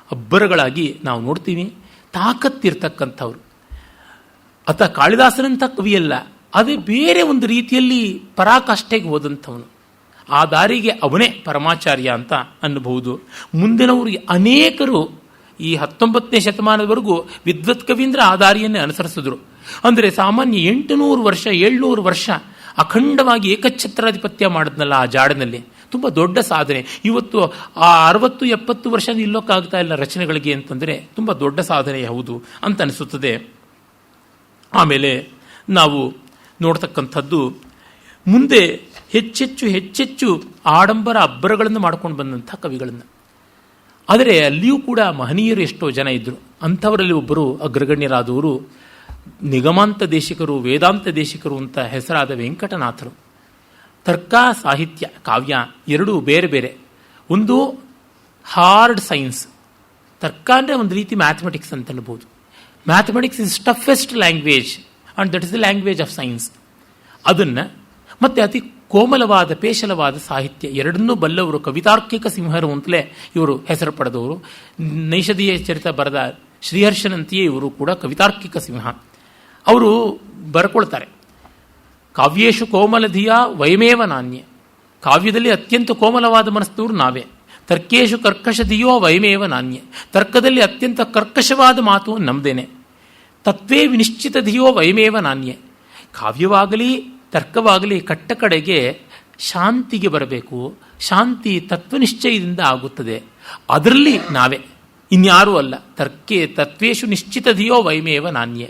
ಅಬ್ಬರಗಳಾಗಿ ನಾವು ನೋಡ್ತೀವಿ. ತಾಕತ್ತಿರ್ತಕ್ಕಂಥವ್ರು. ಆತ ಕಾಳಿದಾಸನಂಥ ಕವಿಯಲ್ಲ, ಅದೇ ಬೇರೆ ಒಂದು ರೀತಿಯಲ್ಲಿ ಪರಾಕಾಷ್ಠೆಗೆ ಹೋದಂಥವನು. ಆ ದಾರಿಗೆ ಅವನೇ ಪರಮಾಚಾರ್ಯ ಅಂತ ಅನ್ನಬಹುದು. ಮುಂದಿನವರು ಅನೇಕರು ಈ 19ನೇ ಶತಮಾನದವರೆಗೂ ವಿದ್ವತ್ ಕವೀಂದ್ರ ಆ ದಾರಿಯನ್ನೇ ಅನುಸರಿಸಿದ್ರು. ಅಂದರೆ ಸಾಮಾನ್ಯ 800 ವರ್ಷ 700 ವರ್ಷ ಅಖಂಡವಾಗಿ ಏಕಛತ್ರಾಧಿಪತ್ಯ ಮಾಡಿದ್ನಲ್ಲ ಆ ಜಾಡಿನಲ್ಲಿ, ತುಂಬ ದೊಡ್ಡ ಸಾಧನೆ. ಇವತ್ತು ಆ 60-70 ವರ್ಷ ನಿಲ್ಲೋಕ್ಕಾಗ್ತಾ ಇಲ್ಲ ರಚನೆಗಳಿಗೆ ಅಂತಂದರೆ ತುಂಬ ದೊಡ್ಡ ಸಾಧನೆ ಹೌದು ಅಂತ ಅನಿಸುತ್ತದೆ. ಆಮೇಲೆ ನಾವು ನೋಡ್ತಕ್ಕಂಥದ್ದು ಮುಂದೆ ಹೆಚ್ಚೆಚ್ಚು ಆಡಂಬರ ಅಬ್ಬರಗಳನ್ನು ಮಾಡ್ಕೊಂಡು ಬಂದಂಥ ಕವಿಗಳನ್ನು. ಆದರೆ ಅಲ್ಲಿಯೂ ಕೂಡ ಮಹನೀಯರು ಎಷ್ಟೋ ಜನ ಇದ್ದರು. ಅಂಥವರಲ್ಲಿ ಒಬ್ಬರು ಅಗ್ರಗಣ್ಯರಾದವರು ನಿಗಮಾಂತ ದೇಶಿಕರು, ವೇದಾಂತ ದೇಶಿಕರು ಅಂತ ಹೆಸರಾದ ವೆಂಕಟನಾಥರು. ತರ್ಕ ಸಾಹಿತ್ಯ ಕಾವ್ಯ ಎರಡೂ ಬೇರೆ ಬೇರೆ. ಒಂದು ಹಾರ್ಡ್ ಸೈನ್ಸ್, ತರ್ಕ ಅಂದರೆ ಒಂದು ರೀತಿ ಮ್ಯಾಥಮೆಟಿಕ್ಸ್ ಅಂತ ಅನ್ಬೋದು. Mathematics is toughest language and that is the language of science. ಅದನ್ನು ಮತ್ತೆ ಅತಿ ಕೋಮಲವಾದ ಪೇಶಲವಾದ ಸಾಹಿತ್ಯ ಎರಡನ್ನೂ ಬಲ್ಲವರು. ಕವಿತಾರ್ಕಿಕ ಸಿಂಹರು ಅಂತಲೇ ಇವರು ಹೆಸರು ಪಡೆದವರು. ನೈಷಧೀಯ ಚರಿತ ಬರೆದ ಶ್ರೀಹರ್ಷನಂತೆಯೇ ಇವರು ಕೂಡ ಕವಿತಾರ್ಕಿಕ ಸಿಂಹ. ಅವರು ಬರ್ಕೊಳ್ತಾರೆ, ಕಾವ್ಯೇಶು ಕೋಮಲಧಿಯ ವಯಮೇವ ನಾಣ್ಯ. ಕಾವ್ಯದಲ್ಲಿ ಅತ್ಯಂತ ಕೋಮಲವಾದ ಮನಸ್ಸಿನವರು ನಾವೇ. ತರ್ಕೇಶು ಕರ್ಕಶಧಿಯೋ ವಯಮೇವ ನಾಣ್ಯ. ತರ್ಕದಲ್ಲಿ ಅತ್ಯಂತ ಕರ್ಕಶವಾದ ಮಾತು ನಮ್ಮದೇನೆ. ತತ್ವೇ ವಿನಿಶ್ಚಿತ ಧಿಯೋ ವಯಮೇವ ನಾಣ್ಯ. ಕಾವ್ಯವಾಗಲಿ ತರ್ಕವಾಗಲಿ ಕಟ್ಟ ಕಡೆಗೆ ಶಾಂತಿಗೆ ಬರಬೇಕು. ಶಾಂತಿ ತತ್ವನಿಶ್ಚಯದಿಂದ ಆಗುತ್ತದೆ. ಅದರಲ್ಲಿ ನಾವೇ, ಇನ್ಯಾರೂ ಅಲ್ಲ. ತತ್ವೇಶು ನಿಶ್ಚಿತ ಧಿಯೋ ವಯಮೇವ ನಾಣ್ಯ.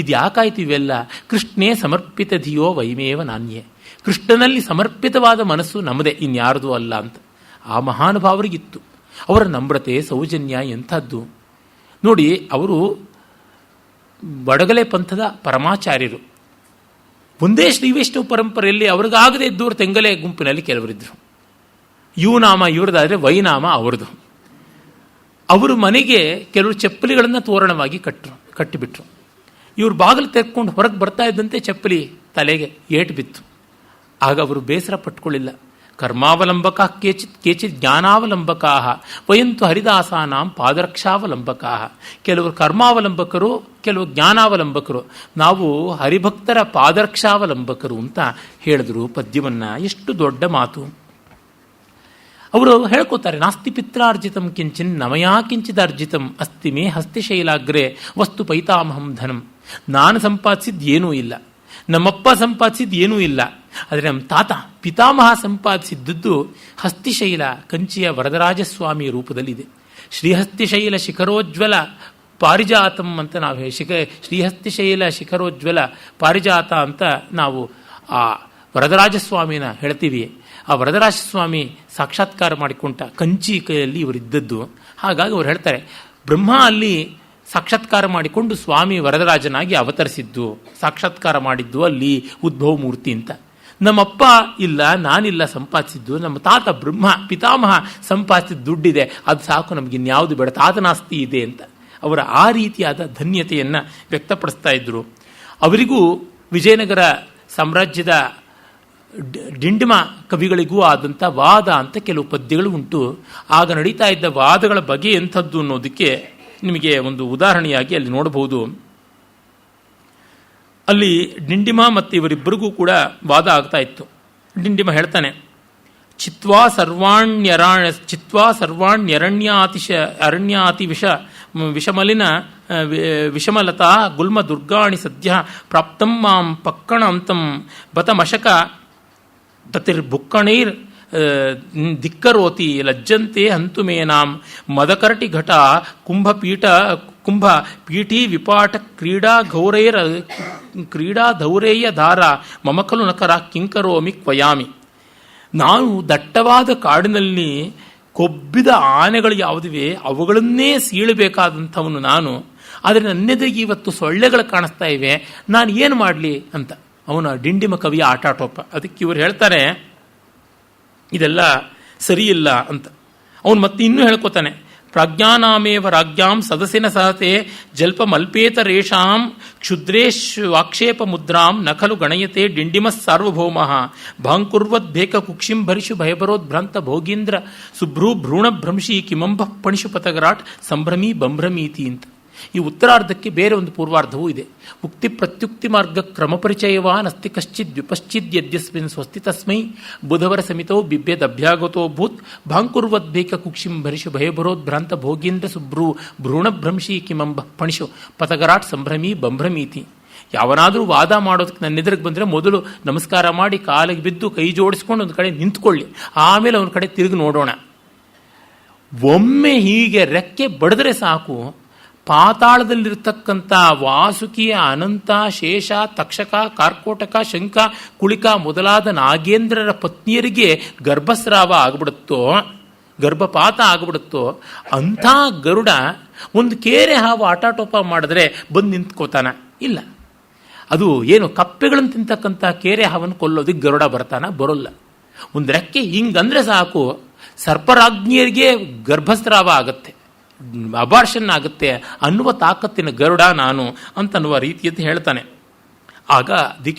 ಇದು ಯಾಕಾಯ್ತು ಇವೆಲ್ಲ? ಕೃಷ್ಣೇ ಸಮರ್ಪಿತ ಧಿಯೋ ವಯಮೇವ ನಾಣ್ಯ. ಕೃಷ್ಣನಲ್ಲಿ ಸಮರ್ಪಿತವಾದ ಮನಸ್ಸು ನಮ್ಮದೇ, ಇನ್ಯಾರದೂ ಅಲ್ಲ ಅಂತ ಆ ಮಹಾನುಭಾವರಿಗಿತ್ತು. ಅವರ ನಮ್ರತೆ ಸೌಜನ್ಯ ಎಂಥದ್ದು ನೋಡಿ. ಅವರು ಬಡಗಲೆ ಪಂಥದ ಪರಮಾಚಾರ್ಯರು. ಒಂದೇ ಶ್ರೀ ವೈಷ್ಣವ ಪರಂಪರೆಯಲ್ಲಿ ಅವ್ರಿಗಾಗದೇ ಇದ್ದವರು ತೆಂಗಲೆ ಗುಂಪಿನಲ್ಲಿ ಕೆಲವರಿದ್ದರು. ಯು ನಾಮ ಇವ್ರದಾದರೆ ವೈನಾಮ ಅವ್ರದ್ದು. ಅವರು ಮನೆಗೆ ಕೆಲವರು ಚಪ್ಪಲಿಗಳನ್ನು ತೋರಣವಾಗಿ ಕಟ್ಟಿಬಿಟ್ರು. ಇವರು ಬಾಗಿಲು ತೆಕ್ಕೊಂಡು ಹೊರಗೆ ಬರ್ತಾ ಇದ್ದಂತೆ ಚಪ್ಪಲಿ ತಲೆಗೆ ಏಟು ಬಿತ್ತು. ಆಗ ಅವರು ಬೇಸರ ಪಟ್ಕೊಳ್ಳಿಲ್ಲ. ಕರ್ಮಾವಲಂಬಕಾ ಕೇಚಿತ್ ಜ್ಞಾನಾವಲಂಬಕಾ ವಯಂತು ಹರಿದಾಸಾನಾಂ ಪಾದರಕ್ಷಾವಲಂಬಕಾ. ಕೆಲವರು ಕರ್ಮಾವಲಂಬಕರು, ಕೆಲವು ಜ್ಞಾನಾವಲಂಬಕರು. ನಾವು ಹರಿಭಕ್ತರ ಪಾದರಕ್ಷಾವಲಂಬಕರು ಅಂತ ಹೇಳಿದ್ರು ಪದ್ಯವನ್ನು. ಎಷ್ಟು ದೊಡ್ಡ ಮಾತು! ಅವರು ಹೇಳ್ಕೋತಾರೆ, ನಾಸ್ತಿ ಪಿತ್ರಾರ್ಜಿತಂ ಕಿಂಚಿನ್ ನಮಯಾ ಕಿಂಚಿದಾರ್ಜಿತಂ ಅಸ್ತಿ ಮೇ ಹಸ್ತಿಶೈಲಾಗ್ರೆ ವಸ್ತು ಪೈತಾಮಹಂ ಧನಂ. ನಾನು ಸಂಪಾದಿಸಿದ್ದು ಏನೂ ಇಲ್ಲ, ನಮ್ಮಪ್ಪ ಸಂಪಾದಿಸಿದ್ದು ಏನೂ ಇಲ್ಲ. ಆದರೆ ನಮ್ಮ ತಾತ ಪಿತಾಮಹ ಸಂಪಾದಿಸಿದ್ದದ್ದು ಹಸ್ತಿಶೈಲ, ಕಂಚಿಯ ವರದರಾಜಸ್ವಾಮಿ ರೂಪದಲ್ಲಿದೆ. ಶ್ರೀಹಸ್ತಿಶೈಲ ಶಿಖರೋಜ್ವಲ ಪಾರಿಜಾತಂ ಅಂತ ನಾವು ಶ್ರೀಹಸ್ತಿಶೈಲ ಶಿಖರೋಜ್ವಲ ಪಾರಿಜಾತ ಅಂತ ನಾವು ಆ ವರದರಾಜಸ್ವಾಮಿನ ಹೇಳ್ತೀವಿ. ಆ ವರದರಾಜಸ್ವಾಮಿ ಸಾಕ್ಷಾತ್ಕಾರ ಮಾಡಿಕೊಂಡ ಕಂಚಿ ಕೈಯಲ್ಲಿ ಇವರಿದ್ದದ್ದು. ಹಾಗಾಗಿ ಅವ್ರು ಹೇಳ್ತಾರೆ, ಬ್ರಹ್ಮ ಅಲ್ಲಿ ಸಾಕ್ಷಾತ್ಕಾರ ಮಾಡಿಕೊಂಡು ಸ್ವಾಮಿ ವರದರಾಜನಾಗಿ ಅವತರಿಸಿದ್ದು, ಸಾಕ್ಷಾತ್ಕಾರ ಮಾಡಿದ್ದು ಅಲ್ಲಿ ಉದ್ಭವ ಮೂರ್ತಿ ಅಂತ. ನಮ್ಮಪ್ಪ ಇಲ್ಲ, ನಾನಿಲ್ಲ ಸಂಪಾದಿಸಿದ್ದು, ನಮ್ಮ ತಾತ ಬ್ರಹ್ಮ ಪಿತಾಮಹ ಸಂಪಾದಿಸಿದ ದುಡ್ಡಿದೆ, ಅದು ಸಾಕು, ನಮಗಿನ್ಯಾವುದು ಬೇಡ, ತಾತನಾಸ್ತಿ ಇದೆ ಅಂತ ಅವರ ಆ ರೀತಿಯಾದ ಧನ್ಯತೆಯನ್ನು ವ್ಯಕ್ತಪಡಿಸ್ತಾ ಇದ್ದರು. ಅವರಿಗೂ ವಿಜಯನಗರ ಸಾಮ್ರಾಜ್ಯದ ಡಿಂಡಿಮ ಕವಿಗಳಿಗೂ ಆದಂಥ ವಾದ ಅಂತ ಕೆಲವು ಪದ್ಯಗಳು ಉಂಟು. ಆಗ ನಡೀತಾ ಇದ್ದ ವಾದಗಳ ಬಗೆ ಎಂಥದ್ದು ಅನ್ನೋದಕ್ಕೆ ನಿಮಗೆ ಒಂದು ಉದಾಹರಣೆಯಾಗಿ ಅಲ್ಲಿ ನೋಡಬಹುದು. ಅಲ್ಲಿ ಡಿಂಡಿಮ ಮತ್ತು ಇವರಿಬ್ಬರಿಗೂ ಕೂಡ ವಾದ ಆಗ್ತಾ ಇತ್ತು. ಡಿಂಡಿಮ ಹೇಳ್ತಾನೆ, ಚಿತ್ವಾ ಅರಣ್ಯಾತಿ ವಿಷಮಲಿನ ವಿಷಮಲತಾ ಗುಲ್ಮ ದುರ್ಗಾಣಿ ಸದ್ಯ ಪ್ರಾಪ್ತಂ ಮಾಂ ಪಕ್ಕಣ ಅಂತಂ ಬತಮಶಕ ತತಿರ್ಭುಕ್ಕಣೈರ್ ಧಿಕ್ಕರೋತಿ ಲಜ್ಜಂತೆ ಹಂತು ಮೇನಾಂ ಮದಕರಟಿ ಘಟ ಕುಂಭ ಪೀಠಿ ವಿಪಾಟ ಕ್ರೀಡಾ ಧೌರೇಯ ಧಾರ ಮಮಕಲು ನಕರ ಕಿಂಕರೋಮಿ ಕ್ವಯಾಮಿ. ನಾನು ದಟ್ಟವಾದ ಕಾಡಿನಲ್ಲಿ ಕೊಬ್ಬಿದ ಆನೆಗಳು ಯಾವುದಿವೆ ಅವುಗಳನ್ನೇ ಸೀಳಬೇಕಾದಂಥವನು ನಾನು. ಆದರೆ ನನ್ನೆದುರಿಗೆ ಇವತ್ತು ಸೊಳ್ಳೆಗಳು ಕಾಣಿಸ್ತಾ ಇವೆ, ನಾನು ಏನು ಮಾಡಲಿ ಅಂತ ಅವನ ಡಿಂಡಿಮ ಕವಿಯ ಆಟಾಟೋಪ. ಅದಕ್ಕೆ ಇವರು ಹೇಳ್ತಾರೆ ಇದೆಲ್ಲ ಸರಿಯಿಲ್ಲ ಅಂತ. ಅವನು ಮತ್ತೆ ಇನ್ನೂ ಹೇಳ್ಕೊತಾನೆ, ಪ್ರಾಜ್ಞಾನಾಮೇವ ರಾಜ್ಞಾಂ ಸದಸ್ಯನ ಸಹತೆ ಜಲ್ಪಮಲ್ಪೇತರೇಷಾಂ ಕ್ಷುದ್ರೇಶ್ವಾಕ್ಷೇಪ ಮುದ್ರಾಂ ನಖಲು ಗಣಯತೆ ಡಿಂಡಿಮಃ ಸಾರ್ವಭೌಮಃ ಭಾಂಕುರ್ವದ್ಭೇಕ ಕುಕ್ಷಿಂಭರಿಷು ಭಯಭರೋದ್ಭ್ರಾಂತ ಭೋಗೀಂದ್ರ ಸುಭ್ರೂ ಭ್ರೂಣ ಭ್ರಂಶಿ ಕಿಮಂಬ ಪಣಿಷು ಪತಗರಾಟ್ ಸಂಭ್ರಮೀ ಬಂಭ್ರಮೀತಿ ಅಂತ. ಈ ಉತ್ತರಾರ್ಧಕ್ಕೆ ಬೇರೆ ಒಂದು ಪೂರ್ವಾರ್ಧವೂ ಇದೆ. ಉಕ್ತಿ ಪ್ರತ್ಯುಕ್ತಿ ಮಾರ್ಗ ಕ್ರಮ ಪರಿಚಯವಾನ್ ಅಸ್ತಿ ಕಶ್ಚಿದ್ ವಿಪಶ್ಚಿದ್ ಯದ್ಯಸ್ಮಿನ್ ಸ್ವಸ್ತಿ ತಸ್ಮೈ ಬುಧವರ ಸಮಿತೋ ಬಿಭ್ಯದಭ್ಯಾಗತೋ ಭೂತ್ ಭಾಂಕುರ್ವದ್ಭೇಕ ಕುಕ್ಷಿಂ ಭರಿಷು ಭಯಭರೋದ್ಭ್ರಾಂತ ಭೋಗೀಂದ್ರ ಸುಭ್ರೂ ಭ್ರೂಣಭ್ರಂಶಿ ಕಿಮಂಬ ಪಣಿಷು ಪತಗರಾಟ್ ಸಂಭ್ರಮಿ ಬಂಭ್ರಮೀತಿ. ಯಾವನಾದರೂ ವಾದ ಮಾಡೋದಕ್ಕೆ ನನ್ನ ಎದುರಿಗೆ ಬಂದರೆ ಮೊದಲು ನಮಸ್ಕಾರ ಮಾಡಿ ಕಾಲಿಗೆ ಬಿದ್ದು ಕೈ ಜೋಡಿಸ್ಕೊಂಡು ಒಂದು ಕಡೆ ನಿಂತ್ಕೊಳ್ಳಿ, ಆಮೇಲೆ ಅವನ ಕಡೆ ತಿರುಗಿ ನೋಡೋಣ. ಒಮ್ಮೆ ಹೀಗೆ ರೆಕ್ಕೆ ಬಡಿದ್ರೆ ಸಾಕು, ಪಾತಾಳದಲ್ಲಿರ್ತಕ್ಕಂಥ ವಾಸುಕಿಯ ಅನಂತ, ಶೇಷ, ತಕ್ಷಕ, ಕಾರ್ಕೋಟಕ, ಶಂಖ, ಕುಳಿಕ ಮೊದಲಾದ ನಾಗೇಂದ್ರರ ಪತ್ನಿಯರಿಗೆ ಗರ್ಭಸ್ರಾವ ಆಗ್ಬಿಡುತ್ತೋ, ಗರ್ಭಪಾತ ಆಗ್ಬಿಡುತ್ತೋ, ಅಂಥ ಗರುಡ ಒಂದು ಕೇರೆ ಹಾವು ಆಟಾಟೋಪ ಮಾಡಿದ್ರೆ ಬಂದು ನಿಂತ್ಕೋತಾನ? ಇಲ್ಲ. ಅದು ಏನು ಕಪ್ಪೆಗಳನ್ನು ತಿಂತಕ್ಕಂಥ ಕೇರೆ ಹಾವನ್ನು ಕೊಲ್ಲೋದಕ್ಕೆ ಗರುಡ ಬರ್ತಾನ? ಬರೋಲ್ಲ. ಒಂದು ರೆಕ್ಕೆ ಹಿಂಗಂದ್ರೆ ಸಾಕು, ಸರ್ಪರಾಜ್ಞಿಯರಿಗೆ ಗರ್ಭಸ್ರಾವ ಆಗತ್ತೆ, ಅಬಾರ್ಷನ್ ಆಗುತ್ತೆ ಅನ್ನುವ ತಾಕತ್ತಿನ ಗರುಡ ನಾನು ಅಂತನ್ನುವ ರೀತಿಯಂತೆ ಹೇಳ್ತಾನೆ. ಆಗ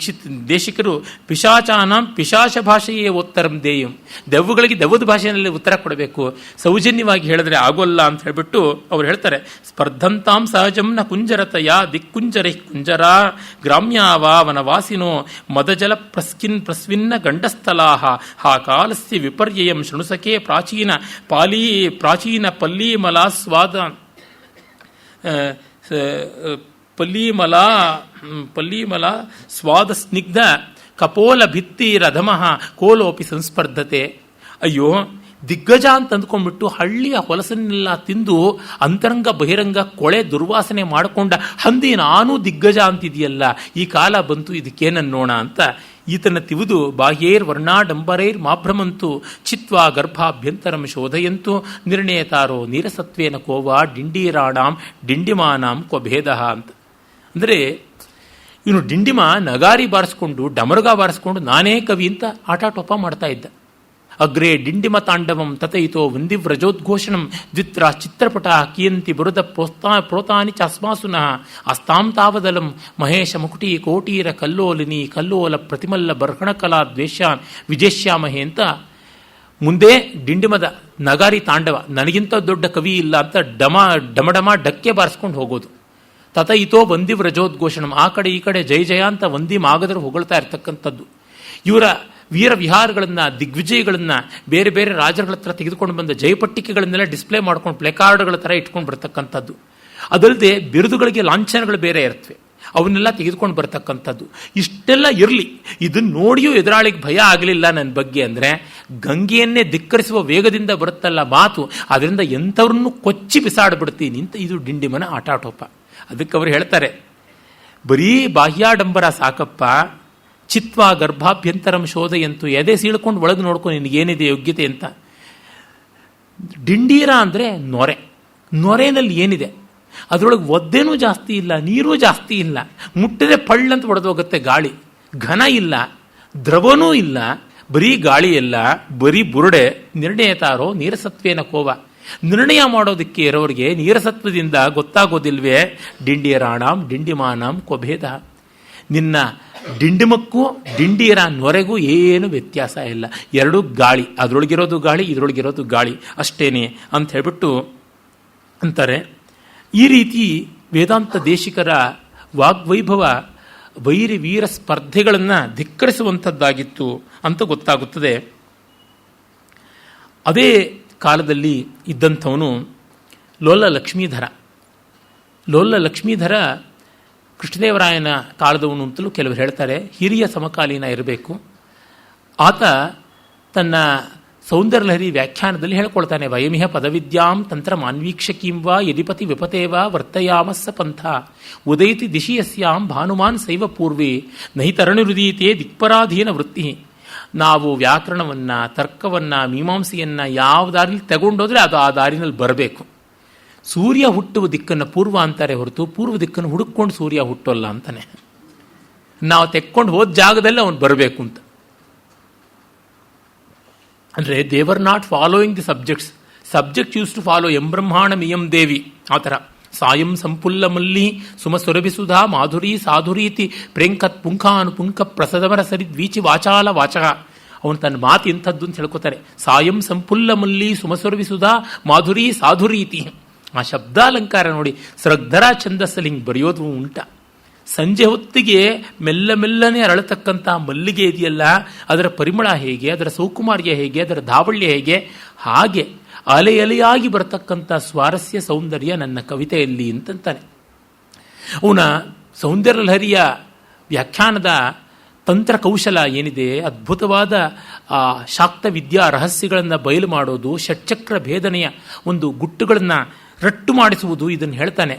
ದೇಶಿಕರು ಪಿಶಾಚಾನಾಂ ಪಿಶಾಚ ಭಾಷೆಯೇ ಉತ್ತರಂ ದೇಯಂ, ದೆವ್ವಗಳಿಗೆ ದೆವ್ವದ ಭಾಷೆಯಲ್ಲಿ ಉತ್ತರ ಕೊಡಬೇಕು, ಸೌಜನ್ಯವಾಗಿ ಹೇಳಿದ್ರೆ ಆಗೋಲ್ಲ ಅಂತ ಹೇಳ್ಬಿಟ್ಟು ಅವ್ರು ಹೇಳ್ತಾರೆ. ಸ್ಪರ್ಧಂತಾಂ ಸಹಜಂನ ಕುಂಜರತಯ ದಿಕ್ಕುಂಜರೈ ಕುಂಜರ ಗ್ರಾಮ್ಯಾವ ವನವಾಸಿನೋ ಮದಜಲ ಪ್ರಸ್ವಿನ್ನ ಗಂಡಸ್ಥಲಾಹ ಹಾ ಕಾಲಸ್ಯ ವಿಪರ್ಯಯಂ ಶೃಣುಸಕೆ ಪ್ರಾಚೀನ ಪಲ್ಲೀಮಲಾಸ್ವಾದ ಪಲ್ಲೀಮಲ ಸ್ವಾದ ಸ್ನಿಗ್ಧ ಕಪೋಲ ಭಿತ್ತಿ ರಧಮಃ ಕೋಲೋಪಿ ಸಂಸ್ಪರ್ಧತೆ. ಅಯ್ಯೋ, ದಿಗ್ಗಜ ಅಂತ ಅಂದ್ಕೊಂಡ್ಬಿಟ್ಟು ಹಳ್ಳಿಯ ಹೊಲಸನ್ನೆಲ್ಲ ತಿಂದು ಅಂತರಂಗ ಬಹಿರಂಗ ಕೊಳೆ ದುರ್ವಾಸನೆ ಮಾಡಿಕೊಂಡ ಹಂದಿ ನಾನು ದಿಗ್ಗಜ ಅಂತಿದೆಯಲ್ಲ, ಈ ಕಾಲ ಬಂತು, ಇದಕ್ಕೇನನ್ನೋಣ ಅಂತ ಈತನ ತಿವಿದು ಬಾಹ್ಯೈರ್ ವರ್ಣಾಡಂಬರೈರ್ ಮಾಭ್ರಮಂತು ಚಿತ್ವಾ ಗರ್ಭಾಭ್ಯಂತರಂ ಶೋಧಯಂತು ನಿರ್ಣೇತಾರೋ ನೀರಸತ್ವೇನ ಕೋವಾ ಡಿಂಡೀರಾಣಾಂ ಡಿಂಡಿಮಾನಾಂ ಕ್ವಭೇದ ಅಂತ. ಅಂದರೆ ಇವನು ಡಿಂಡಿಮ ನಗಾರಿ ಬಾರಿಸ್ಕೊಂಡು ಡಮರುಗ ಬಾರಿಸ್ಕೊಂಡು ನಾನೇ ಕವಿ ಅಂತ ಆಟಾಟೋಪ ಮಾಡ್ತಾ ಇದ್ದ. ಅಗ್ರೇ ಡಿಂಡಿಮ ತಾಂಡವಂ ತಥೈತೋ ವಂದಿವ್ರಜೋದ್ಘೋಷಣಂ ದ್ವಿತ್ರ ಚಿತ್ರಪಟ ಕಿಯಂತಿ ಬುರುದ ಪ್ರೋತಾನಿ ಚಾಸ್ಮಾಸುನಃ ಅಸ್ತಾಂ ತಾವದಲಂ ಮಹೇಶ ಮುಕುಟಿ ಕೋಟೀರ ಕಲ್ಲೋಲಿನಿ ಕಲ್ಲೋಲ ಪ್ರತಿಮಲ್ಲ ಬರ್ಹಣಕಲಾ ದ್ವೇಷಾನ್ ವಿಜೇಶ್ಯಾಮಹೆ ಅಂತ ಮುಂದೆ ಡಿಂಡಿಮದ ನಗಾರಿ ತಾಂಡವ, ನನಗಿಂತ ದೊಡ್ಡ ಕವಿ ಇಲ್ಲ ಅಂತ ಡಮಡಮ ಡಕ್ಕೆ ಬಾರಿಸ್ಕೊಂಡು ಹೋಗೋದು. ತಥೈತೋ ವಂದಿವ್ರಜೋದ್ಘೋಷಣಂ, ಆ ಕಡೆ ಈ ಕಡೆ ಜಯ ಜಯ ಅಂತ ವಂದಿ ಮಾಗದರು ಹೊಗಳ್ತಾ ಇರ್ತಕ್ಕಂಥದ್ದು. ಇವರ ವೀರ ವಿಹಾರಗಳನ್ನು, ದಿಗ್ವಿಜಯಗಳನ್ನು, ಬೇರೆ ಬೇರೆ ರಾಜರುಗಳ ಹತ್ರ ತೆಗೆದುಕೊಂಡು ಬಂದ ಜಯಪಟ್ಟಿಕೆಗಳನ್ನೆಲ್ಲ ಡಿಸ್ಪ್ಲೇ ಮಾಡ್ಕೊಂಡು ಪ್ಲೇಕಾರ್ಡ್ಗಳ ಥರ ಇಟ್ಕೊಂಡು ಬರ್ತಕ್ಕಂಥದ್ದು. ಅದಲ್ಲದೆ ಬಿರುದುಗಳಿಗೆ ಲಾಂಛನಗಳು ಬೇರೆ ಇರ್ತವೆ, ಅವನ್ನೆಲ್ಲ ತೆಗೆದುಕೊಂಡು ಬರ್ತಕ್ಕಂಥದ್ದು. ಇಷ್ಟೆಲ್ಲ ಇರಲಿ, ಇದನ್ನು ನೋಡಿಯೂ ಎದುರಾಳಿಗೆ ಭಯ ಆಗಲಿಲ್ಲ ನನ್ನ ಬಗ್ಗೆ ಅಂದರೆ ಗಂಗೆಯನ್ನೇ ಧಿಕ್ಕರಿಸುವ ವೇಗದಿಂದ ಬರುತ್ತಲ್ಲ ಮಾತು, ಅದರಿಂದ ಎಂಥವ್ರನ್ನು ಕೊಚ್ಚಿ ಬಿಸಾಡ್ಬಿಡ್ತೀನಿ ಅಂತ ಇದು ಡಿಂಡಿಮನ ಆಟಾಟೋಪ. ಅದಕ್ಕೆ ಅವರು ಹೇಳ್ತಾರೆ, ಬರೀ ಬಾಹ್ಯಾಡಂಬರ ಸಾಕಪ್ಪ, ಚಿತ್ವಾ ಗರ್ಭಾಭ್ಯಂತರಂ ಶೋಧೆಯಂತೂ, ಎದೆ ಸೀಳ್ಕೊಂಡು ಒಳಗೆ ನೋಡ್ಕೊಂಡು ನಿನಗೇನಿದೆ ಯೋಗ್ಯತೆ ಅಂತ. ಡಿಂಡೀರ ಅಂದರೆ ನೊರೆ. ನೊರೆನಲ್ಲಿ ಏನಿದೆ? ಅದರೊಳಗೆ ಒದ್ದೆನೂ ಜಾಸ್ತಿ ಇಲ್ಲ, ನೀರೂ ಜಾಸ್ತಿ ಇಲ್ಲ, ಮುಟ್ಟಿದ್ರೆ ಪಳ್ಳಂತ ಹೊಡೆದೋಗುತ್ತೆ ಗಾಳಿ. ಘನ ಇಲ್ಲ, ದ್ರವನೂ ಇಲ್ಲ, ಬರೀ ಗಾಳಿ ಇಲ್ಲ, ಬರೀ ಬುರುಡೆ. ನಿರ್ಣಯತಾರೋ ನೀರಸತ್ವೇನ ಕೋವ, ನಿರ್ಣಯ ಮಾಡೋದಕ್ಕೆ ಇರೋರಿಗೆ ನೀರಸತ್ವದಿಂದ ಗೊತ್ತಾಗೋದಿಲ್ವೇ? ಡಿಂಡಿಯರಾಣಾಂ ಡಿಂಡಿಮಾನಾಂ ಕ್ವಭೇದ, ನಿನ್ನ ಡಿಂಡಿಮಕ್ಕೂ ಡಿಂಡಿಯರ ನೊರೆಗೂ ಏನು ವ್ಯತ್ಯಾಸ ಇಲ್ಲ, ಎರಡೂ ಗಾಳಿ, ಅದರೊಳಗಿರೋದು ಗಾಳಿ, ಇದರೊಳಗಿರೋದು ಗಾಳಿ ಅಷ್ಟೇನೆ ಅಂತ ಹೇಳ್ಬಿಟ್ಟು ಅಂತಾರೆ. ಈ ರೀತಿ ವೇದಾಂತ ದೇಶಿಕರ ವಾಗ್ವೈಭವ ವೈರಿ ವೀರ ಸ್ಪರ್ಧೆಗಳನ್ನು ಧಿಕ್ಕರಿಸುವಂಥದ್ದಾಗಿತ್ತು ಅಂತ ಗೊತ್ತಾಗುತ್ತದೆ. ಅದೇ ಕಾಲದಲ್ಲಿ ಇದ್ದಂಥವನು ಲೋಲ ಲಕ್ಷ್ಮೀಧರ. ಲೋಲ ಲಕ್ಷ್ಮೀಧರ ಕೃಷ್ಣದೇವರಾಯನ ಕಾಲದವನು ಅಂತಲೂ ಕೆಲವರು ಹೇಳ್ತಾರೆ, ಹಿರಿಯ ಸಮಕಾಲೀನ ಇರಬೇಕು. ಆತ ತನ್ನ ಸೌಂದರ್ಯಲಹರಿ ವ್ಯಾಖ್ಯಾನದಲ್ಲಿ ಹೇಳ್ಕೊಳ್ತಾನೆ, ವಯಮಿಹ ಪದವಿದ್ಯಾಂ ತಂತ್ರ ಮಾನ್ವೀಕ್ಷಕೀಂ ವಾ ಯದಿಪತಿ ವಿಪತೇವ ವರ್ತಯಾಮಸ್ಸ ಪಂಥ ಉದೈತಿ ದಿಶಿಯಸ್ಯಾಂ ಭಾನುಮಾನ್ ಸೈವ ಪೂರ್ವೇ ನಹಿ ತರಣುರುದೀತೆ ದಿಕ್ಪರಾಧೀನ ವೃತ್ತಿ. ನಾವು ವ್ಯಾಕರಣವನ್ನು, ತರ್ಕವನ್ನು, ಮೀಮಾಂಸೆಯನ್ನು ಯಾವ ದಾರಿಲಿ ತಗೊಂಡೋದ್ರೆ ಅದು ಆ ದಾರಿನಲ್ಲಿ ಬರಬೇಕು. ಸೂರ್ಯ ಹುಟ್ಟುವ ದಿಕ್ಕನ್ನು ಪೂರ್ವ ಅಂತಾರೆ ಹೊರತು ಪೂರ್ವ ದಿಕ್ಕನ್ನು ಹುಡುಕೊಂಡು ಸೂರ್ಯ ಹುಟ್ಟೋಲ್ಲ ಅಂತಾನೆ. ನಾವು ತೆಕ್ಕೊಂಡು ಹೋದ ಜಾಗದಲ್ಲಿ ಅವನು ಬರಬೇಕು ಅಂತ. ಅಂದರೆ they were not following the subject use to follow ಎಂ ಬ್ರಹ್ಮಾಣ ಮಿಯಂ ದೇವಿ. ಆ ಥರ ಸಾಯಂ ಸಂಪುಲ್ಲ ಮಲ್ಲಿ ಸುಮ ಸುರಭಿಸುಧಾ ಮಾಧುರಿ ಸಾಧುರೀತಿ ಪ್ರೇಂಕತ್ ಪುಂಖಾನು ಪುಂಖ ಪ್ರಸದಮರ ಸರಿ ದ್ವೀಚಿ ವಾಚಾಲ ವಾಚಕ. ಅವನು ತನ್ನ ಮಾತು ಇಂಥದ್ದು ಅಂತ ಹೇಳ್ಕೊತಾರೆ. ಸಾಯಂ ಸಂಪುಲ್ಲ ಮಲ್ಲಿ ಸುಮಸುರಭಿಸುಧಾ ಮಾಧುರಿ ಸಾಧುರೀತಿ, ಆ ಶಬ್ದಾಲಂಕಾರ ನೋಡಿ, ಸ್ರಗ್ಧರ ಛಂದಸ್ಸಲ್ಲಿ ಹಿಂಗೆ ಬರೆಯೋದು ಉಂಟ. ಸಂಜೆ ಹೊತ್ತಿಗೆ ಮೆಲ್ಲ ಮೆಲ್ಲನೆ ಅರಳತಕ್ಕಂಥ ಮಲ್ಲಿಗೆ ಇದೆಯಲ್ಲ, ಅದರ ಪರಿಮಳ ಹೇಗೆ, ಅದರ ಸೌಕುಮಾರ್ಯ ಹೇಗೆ, ಅದರ ಧಾವಳ್ಯ ಹೇಗೆ, ಹಾಗೆ ಅಲೆ ಅಲೆಯಾಗಿ ಬರತಕ್ಕಂಥ ಸ್ವಾರಸ್ಯ ಸೌಂದರ್ಯ ನನ್ನ ಕವಿತೆಯಲ್ಲಿ ಅಂತಂತಾನೆ. ಅವನ ಸೌಂದರ್ಯ ಲಹರಿಯ ವ್ಯಾಖ್ಯಾನದ ತಂತ್ರ ಕೌಶಲ ಏನಿದೆ, ಅದ್ಭುತವಾದ ಶಾಕ್ತ ವಿದ್ಯಾ ರಹಸ್ಯಗಳನ್ನು ಬಯಲು ಮಾಡೋದು, ಷಟ್ಚಕ್ರ ಭೇದನೆಯ ಒಂದು ಗುಟ್ಟುಗಳನ್ನು ರಟ್ಟು ಮಾಡಿಸುವುದು, ಇದನ್ನು ಹೇಳ್ತಾನೆ.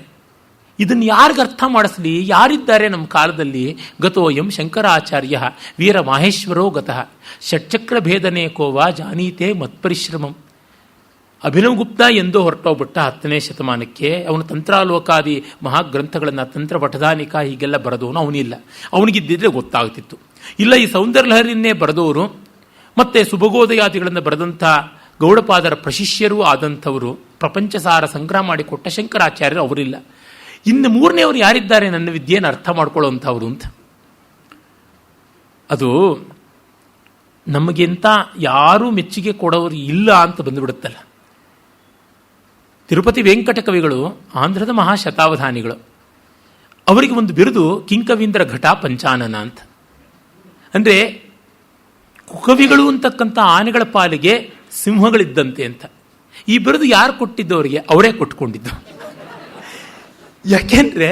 ಇದನ್ನು ಯಾರಿಗೆ ಅರ್ಥ ಮಾಡಿಸ್ಲಿ? ಯಾರಿದ್ದಾರೆ ನಮ್ಮ ಕಾಲದಲ್ಲಿ? ಗತೋಯಂ ಶಂಕರಾಚಾರ್ಯ ವೀರ ಮಾಹೇಶ್ವರೋ ಗತಃ ಷಟ್ಚಕ್ರ ಭೇದನೆ ಕೋವಾ ಜಾನೀತೆ ಮತ್ಪರಿಶ್ರಮಂ. ಅಭಿನವ್ ಗುಪ್ತ ಎಂದೋ ಹೊರಟೋಗ್ಬಿಟ್ಟ 10ನೇ ಶತಮಾನಕ್ಕೆ. ಅವನು ತಂತ್ರಾಲೋಕಾದಿ ಮಹಾಗ್ರಂಥಗಳನ್ನು, ತಂತ್ರ ಪಠದಾನಿಕ ಹೀಗೆಲ್ಲ ಬರೆದವನು ಅವನಿಲ್ಲ. ಅವನಿಗಿದ್ದಿದ್ರೆ ಗೊತ್ತಾಗ್ತಿತ್ತು. ಇಲ್ಲ, ಈ ಸೌಂದರ್ಯ ಲಹರಿಯನ್ನೇ ಬರೆದವರು ಮತ್ತೆ ಸುಭಗೋದಯಾದಿಗಳನ್ನು ಬರೆದಂಥ ಗೌಡಪಾದರ ಪ್ರಶಿಷ್ಯರೂ ಆದಂಥವರು, ಪ್ರಪಂಚಸಾರ ಸಂಗ್ರಹ ಮಾಡಿಕೊಟ್ಟ ಶಂಕರಾಚಾರ್ಯರು ಅವರಿಲ್ಲ. ಇನ್ನು ಮೂರನೇವರು ಯಾರಿದ್ದಾರೆ ನನ್ನ ವಿದ್ಯೆಯನ್ನು ಅರ್ಥ ಮಾಡ್ಕೊಳ್ಳುವಂಥವ್ರು ಅಂತ? ಅದು ನಮಗಿಂತ ಯಾರೂ ಮೆಚ್ಚುಗೆ ಕೊಡೋರು ಇಲ್ಲ ಅಂತ ಬಂದುಬಿಡುತ್ತಲ್ಲ. ತಿರುಪತಿ ವೆಂಕಟ ಕವಿಗಳು ಆಂಧ್ರದ ಮಹಾಶತಾವಧಾನಿಗಳು. ಅವರಿಗೆ ಒಂದು ಬಿರುದು ಕಿಂಕವೀಂದ್ರ ಘಟ ಪಂಚಾನನ ಅಂತ. ಅಂದರೆ ಕವಿಗಳು ಅಂತಕ್ಕಂಥ ಆನೆಗಳ ಪಾಲಿಗೆ ಸಿಂಹಗಳಿದ್ದಂತೆ ಅಂತ. ಈ ಬಿರುದು ಯಾರು ಕೊಟ್ಟಿದ್ದವರಿಗೆ? ಅವರೇ ಕೊಟ್ಕೊಂಡಿದ್ದು. ಯಾಕೆಂದ್ರೆ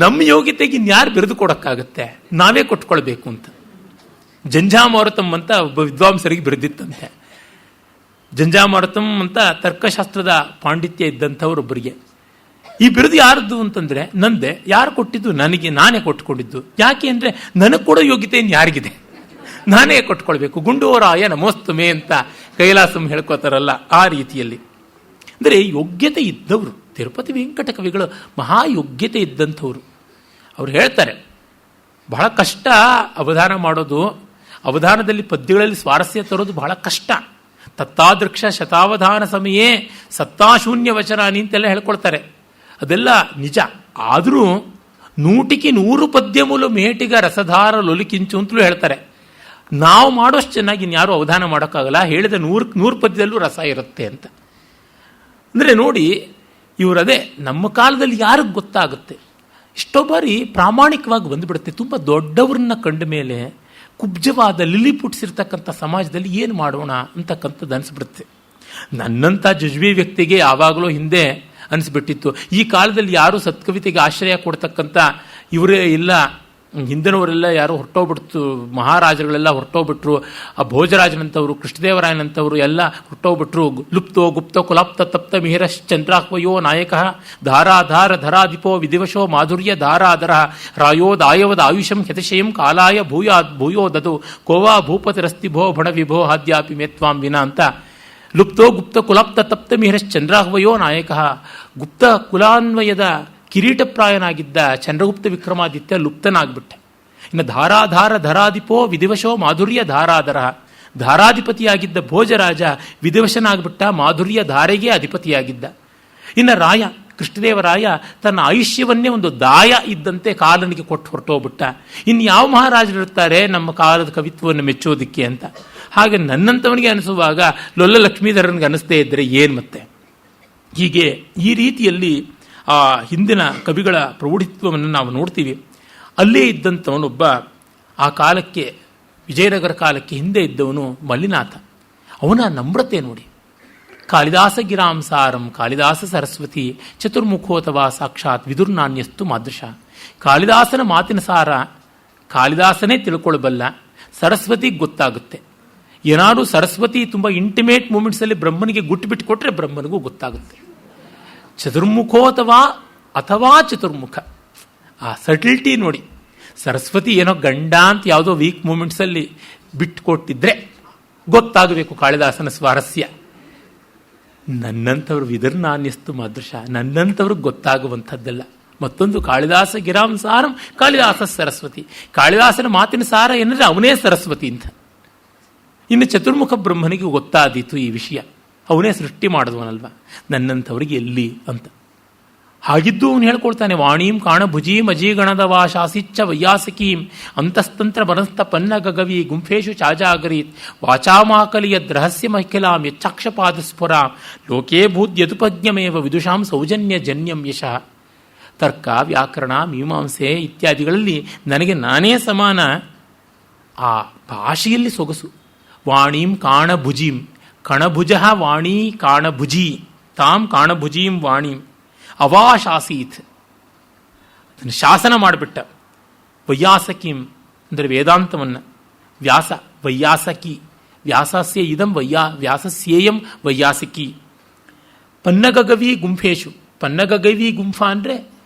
ನಮ್ಮ ಯೋಗ್ಯತೆಗೆ ಇನ್ಯಾರು ಬಿರುದು ಕೊಡೋಕ್ಕಾಗತ್ತೆ? ನಾವೇ ಕೊಟ್ಕೊಳ್ಬೇಕು ಅಂತ. ಜಂಜಾಮಾರುತಂ ಅಂತ ಒಬ್ಬ ವಿದ್ವಾಂಸರಿಗೆ ಬಿರುದಿತ್ತಂತೆ. ಜಂಜಾಮಾರುತಂ ಅಂತ ತರ್ಕಶಾಸ್ತ್ರದ ಪಾಂಡಿತ್ಯ ಇದ್ದಂಥವ್ರೊಬ್ಬರಿಗೆ. ಈ ಬಿರುದು ಯಾರದ್ದು ಅಂತಂದ್ರೆ ನಂದೆ. ಯಾರು ಕೊಟ್ಟಿದ್ದು? ನನಗೆ, ನಾನೇ ಕೊಟ್ಕೊಂಡಿದ್ದು. ಯಾಕೆ ಅಂದರೆ ನನಗೆ ಕೊಡೋ ಯೋಗ್ಯತೆ ಇನ್ನು ಯಾರಿಗಿದೆ? ನಾನೇ ಕೊಟ್ಕೊಳ್ಬೇಕು. ಗುಂಡೋರಾಯ ನಮೋಸ್ತುಮೆ ಅಂತ ಕೈಲಾಸಂ ಹೇಳ್ಕೋತಾರಲ್ಲ, ಆ ರೀತಿಯಲ್ಲಿ. ಅಂದರೆ ಯೋಗ್ಯತೆ ಇದ್ದವರು ತಿರುಪತಿ ವೆಂಕಟ ಕವಿಗಳು ಮಹಾಯೋಗ್ಯತೆ ಇದ್ದಂಥವ್ರು. ಅವ್ರು ಹೇಳ್ತಾರೆ, ಬಹಳ ಕಷ್ಟ ಅವಧಾನ ಮಾಡೋದು, ಅವಧಾನದಲ್ಲಿ ಪದ್ಯಗಳಲ್ಲಿ ಸ್ವಾರಸ್ಯ ತರೋದು ಬಹಳ ಕಷ್ಟ. ತತ್ತಾದೃಕ್ಷ ಶತಾವಧಾನ ಸಮಯೇ ಸತ್ತಾಶೂನ್ಯ ವಚನ ಅಂತೆಲ್ಲ ಹೇಳ್ಕೊಳ್ತಾರೆ. ಅದೆಲ್ಲ ನಿಜ. ಆದರೂ 100 ಪದ್ಯಮೂಲ ಮೇಟಿಗ ರಸಧಾರ ಲೊಲಿಕಿಂಚು ಅಂತಲೂ ಹೇಳ್ತಾರೆ. ನಾವು ಮಾಡೋಷ್ಟು ಚೆನ್ನಾಗಿ ಇನ್ಯಾರು ಅವಧಾನ ಮಾಡೋಕ್ಕಾಗಲ್ಲ. ಹೇಳಿದ 100 ಪದ್ಯದಲ್ಲೂ ರಸ ಇರುತ್ತೆ ಅಂತ. ಅಂದರೆ ನೋಡಿ, ಇವರದೇ ನಮ್ಮ ಕಾಲದಲ್ಲಿ ಯಾರಿಗೆ ಗೊತ್ತಾಗುತ್ತೆ? ಎಷ್ಟೋ ಬಾರಿ ಪ್ರಾಮಾಣಿಕವಾಗಿ ಬಂದುಬಿಡುತ್ತೆ. ತುಂಬ ದೊಡ್ಡವ್ರನ್ನ ಕಂಡ ಮೇಲೆ ಕುಬ್ಜವಾದ ಲಿಲಿಪುಟ್ಸಿರ್ತಕ್ಕಂಥ ಸಮಾಜದಲ್ಲಿ ಏನು ಮಾಡೋಣ ಅಂತಕ್ಕಂಥದ್ದು ಅನಿಸ್ಬಿಡುತ್ತೆ. ನನ್ನಂಥ ಜಜ್ವಿ ವ್ಯಕ್ತಿಗೆ ಯಾವಾಗಲೂ ಹಿಂದೆ ಅನಿಸ್ಬಿಟ್ಟಿತ್ತು. ಈ ಕಾಲದಲ್ಲಿ ಯಾರು ಸತ್ಕವಿತೆಗೆ ಆಶ್ರಯ ಕೊಡ್ತಕ್ಕಂಥ ಇವರೇ ಇಲ್ಲ. ಹಿಂದಿನವರೆಲ್ಲ ಯಾರು ಹೊರಟೋಗ್ಬಿಡ್ತು, ಮಹಾರಾಜರುಗಳೆಲ್ಲ ಹೊರಟೋಗ್ಬಿಟ್ರು. ಆ ಭೋಜರಾಜನಂಥವ್ರು, ಕೃಷ್ಣದೇವರಾಯನಂಥವ್ರು ಎಲ್ಲ ಹೊರಟೋಗ್ಬಿಟ್ರು. ಲುಪ್ತೋ ಗುಪ್ತ ಕುಲಾಪ್ತ ತಪ್ತ ಮಿಹಿರಶ್ಚಂದ್ರಾಹ್ವಯೋ ನಾಯಕ ಧಾರಾಧಾರ ಧರಾಧಿಪೋ ವಿಧಿವಶೋ ಮಾಧುರ್ಯ ಧಾರಾಧರ ರಾಯೋದಾಯವದ ಆಯುಷಂ ಯತಿಶಯಂ ಕಾಲಾಯ ಭೂಯೋದದು ಕೋವಾ ಭೂಪತಿರಸ್ತಿ ಭೋ ಭಣ ವಿಭೋ ಹಾದ್ಯಾಪಿ ಮೇತ್ವಾಂ ವಿನ ಅಂತ. ಲುಪ್ತೋ ಗುಪ್ತ ಕುಲಾಪ್ತ ತಪ್ತ ಮಿಹಿರಶ್ಚಂದ್ರಾಹ್ವಯೋ ನಾಯಕ. ಗುಪ್ತ ಕುಲಾನ್ವಯದ ಕಿರೀಟಪ್ರಾಯನಾಗಿದ್ದ ಚಂದ್ರಗುಪ್ತ ವಿಕ್ರಮಾದಿತ್ಯ ಲುಪ್ತನಾಗ್ಬಿಟ್ಟೆ. ಇನ್ನು ಧಾರಾಧಾರ ಧರಾಧಿಪೋ ವಿಧಿವಶೋ ಮಾಧುರ್ಯ ಧಾರಾಧರ. ಧಾರಾಧಿಪತಿಯಾಗಿದ್ದ ಭೋಜರಾಜ ವಿಧಿವಶನಾಗ್ಬಿಟ್ಟ, ಮಾಧುರ್ಯ ಧಾರೆಗೆ ಅಧಿಪತಿಯಾಗಿದ್ದ. ಇನ್ನು ರಾಯ ಕೃಷ್ಣದೇವರಾಯ ತನ್ನ ಆಯುಷ್ಯವನ್ನೇ ಒಂದು ದಾಯ ಇದ್ದಂತೆ ಕಾಲನಿಗೆ ಕೊಟ್ಟು ಹೊರಟೋಗ್ಬಿಟ್ಟ. ಇನ್ನು ಯಾವ ಮಹಾರಾಜರಿರ್ತಾರೆ ನಮ್ಮ ಕಾಲದ ಕವಿತ್ವವನ್ನು ಮೆಚ್ಚೋದಿಕ್ಕೆ ಅಂತ? ಹಾಗೆ ನನ್ನಂಥವನಿಗೆ ಅನಿಸುವಾಗ ಲೊಲ್ಲ ಲಕ್ಷ್ಮೀಧರನಿಗೆ ಅನಿಸ್ತೇ ಇದ್ದರೆ ಏನು ಮತ್ತೆ? ಹೀಗೆ ಈ ರೀತಿಯಲ್ಲಿ ಆ ಹಿಂದಿನ ಕವಿಗಳ ಪ್ರೌಢಿತ್ವವನ್ನು ನಾವು ನೋಡ್ತೀವಿ. ಅಲ್ಲೇ ಇದ್ದಂಥವನೊಬ್ಬ, ಆ ಕಾಲಕ್ಕೆ ವಿಜಯನಗರ ಕಾಲಕ್ಕೆ ಹಿಂದೆ ಇದ್ದವನು ಮಲ್ಲಿನಾಥ. ಅವನ ನಮ್ರತೆ ನೋಡಿ. ಕಾಳಿದಾಸ ಗಿರಾಂಸಾರಂ ಕಾಳಿದಾಸ ಸರಸ್ವತಿ ಚತುರ್ಮುಖೋತವಾ ಸಾಕ್ಷಾತ್ ವಿದುರ್ನಾನ್ಯಸ್ತು ಮಾದೃಶ. ಕಾಳಿದಾಸನ ಮಾತಿನ ಸಾರ ಕಾಳಿದಾಸನೇ ತಿಳ್ಕೊಳ್ಬಲ್ಲ, ಸರಸ್ವತಿಗೆ ಗೊತ್ತಾಗುತ್ತೆ. ಏನಾದರೂ ಸರಸ್ವತಿ ತುಂಬ ಇಂಟಿಮೇಟ್ ಮೂಮೆಂಟ್ಸಲ್ಲಿ ಬ್ರಹ್ಮನಿಗೆ ಗುಟ್ಟು ಬಿಟ್ಟು ಕೊಟ್ಟರೆ ಬ್ರಹ್ಮನಿಗೂ ಗೊತ್ತಾಗುತ್ತೆ. ಚತುರ್ಮುಖೋತವಾ ಅಥವಾ ಚತುರ್ಮುಖ, ಆ ಸಟಿಲ್ಟಿ ನೋಡಿ. ಸರಸ್ವತಿ ಏನೋ ಗಂಡ ಅಂತ ಯಾವುದೋ ವೀಕ್ ಮೂಮೆಂಟ್ಸಲ್ಲಿ ಬಿಟ್ಟು ಕೊಟ್ಟಿದ್ರೆ ಗೊತ್ತಾಗಬೇಕು ಕಾಳಿದಾಸನ ಸ್ವಾರಸ್ಯ. ನನ್ನಂಥವ್ರು ವಿದರ್ನಾನ್ಯಸ್ತು ಮಾದೃಶ, ನನ್ನಂಥವ್ರಿಗೆ ಗೊತ್ತಾಗುವಂಥದ್ದಲ್ಲ. ಮತ್ತೊಂದು ಕಾಳಿದಾಸ ಗಿರಾಂಸಾರಂ ಕಾಳಿದಾಸ ಸರಸ್ವತಿ. ಕಾಳಿದಾಸನ ಮಾತಿನ ಸಾರ ಏನಂದ್ರೆ ಅವನೇ ಸರಸ್ವತಿ ಅಂತ. ಇನ್ನು ಚತುರ್ಮುಖ ಬ್ರಹ್ಮನಿಗೆ ಗೊತ್ತಾದೀತು ಈ ವಿಷಯ, ಅವನೇ ಸೃಷ್ಟಿ ಮಾಡಿದವನಲ್ವ, ನನ್ನಂಥವ್ರಿಗೆ ಎಲ್ಲಿ ಅಂತ. ಹಾಗಿದ್ದು ಅವನು ಹೇಳ್ಕೊಳ್ತಾನೆ, ವಾಣೀಂ ಕಾಣ ಭುಜೀಂ ಅಜೀಗಣದ ವಾ ಶಾಸಿಚ್ಚ ವೈಯಾಸಕೀಂ ಅಂತಸ್ತಂತ್ರ ಮನಸ್ತ ಪನ್ನ ಗಗವಿ ಗುಂಫೇಶು ಚಾಜಾಗರೀತ್ ವಾಚಾಮಾಕಲಿಯದ್ ರಹಸ್ಯ ಮಹಿಲಾಂ ಯಚ್ಚಾಕ್ಷಪಾದ ಸ್ಫುರಾಂ ಲೋಕೇ ಭೂದ್ಯದುಪಜ್ಞಮೇವ ವಿದುಷಾಂ ಸೌಜನ್ಯ ಜನ್ಯಂ ಯಶಃ. ತರ್ಕ, ವ್ಯಾಕರಣ, ಮೀಮಾಂಸೆ ಇತ್ಯಾದಿಗಳಲ್ಲಿ ನನಗೆ ನಾನೇ ಸಮಾನ. ಆ ಭಾಷೆಯಲ್ಲಿ ಸೊಗಸು. ವಾಣೀಂ ಕಾಣಭುಜೀಂ, ಕಣಭುಜ ವಾಣಿ ಕಾಣಭುಜಿ ತಾಂ ಕಾಣಭುಜೀಂ ವಾಣೀಂ ಅವಾಶಾಸೀತ್, ಅದನ್ನು ಶಾಸನ ಮಾಡಿಬಿಟ್ಟ. ವೈಯಾಸಕೀಂ ಅಂದರೆ ವೇದಾಂತವನ್ನು, ವ್ಯಾಸ ವೈಯಾಸಕಿ, ವ್ಯಾಸಸ್ಯ ಇದಂ ವ್ಯಾಸಸ್ಯೇಯಂ ವೈಯಾಸಿಕಿ. ಪನ್ನಗಗವಿ ಗುಂಫೇಶು, ಪನ್ನಗಗವಿ ಗುಂಫಾ ಅಂದರೆ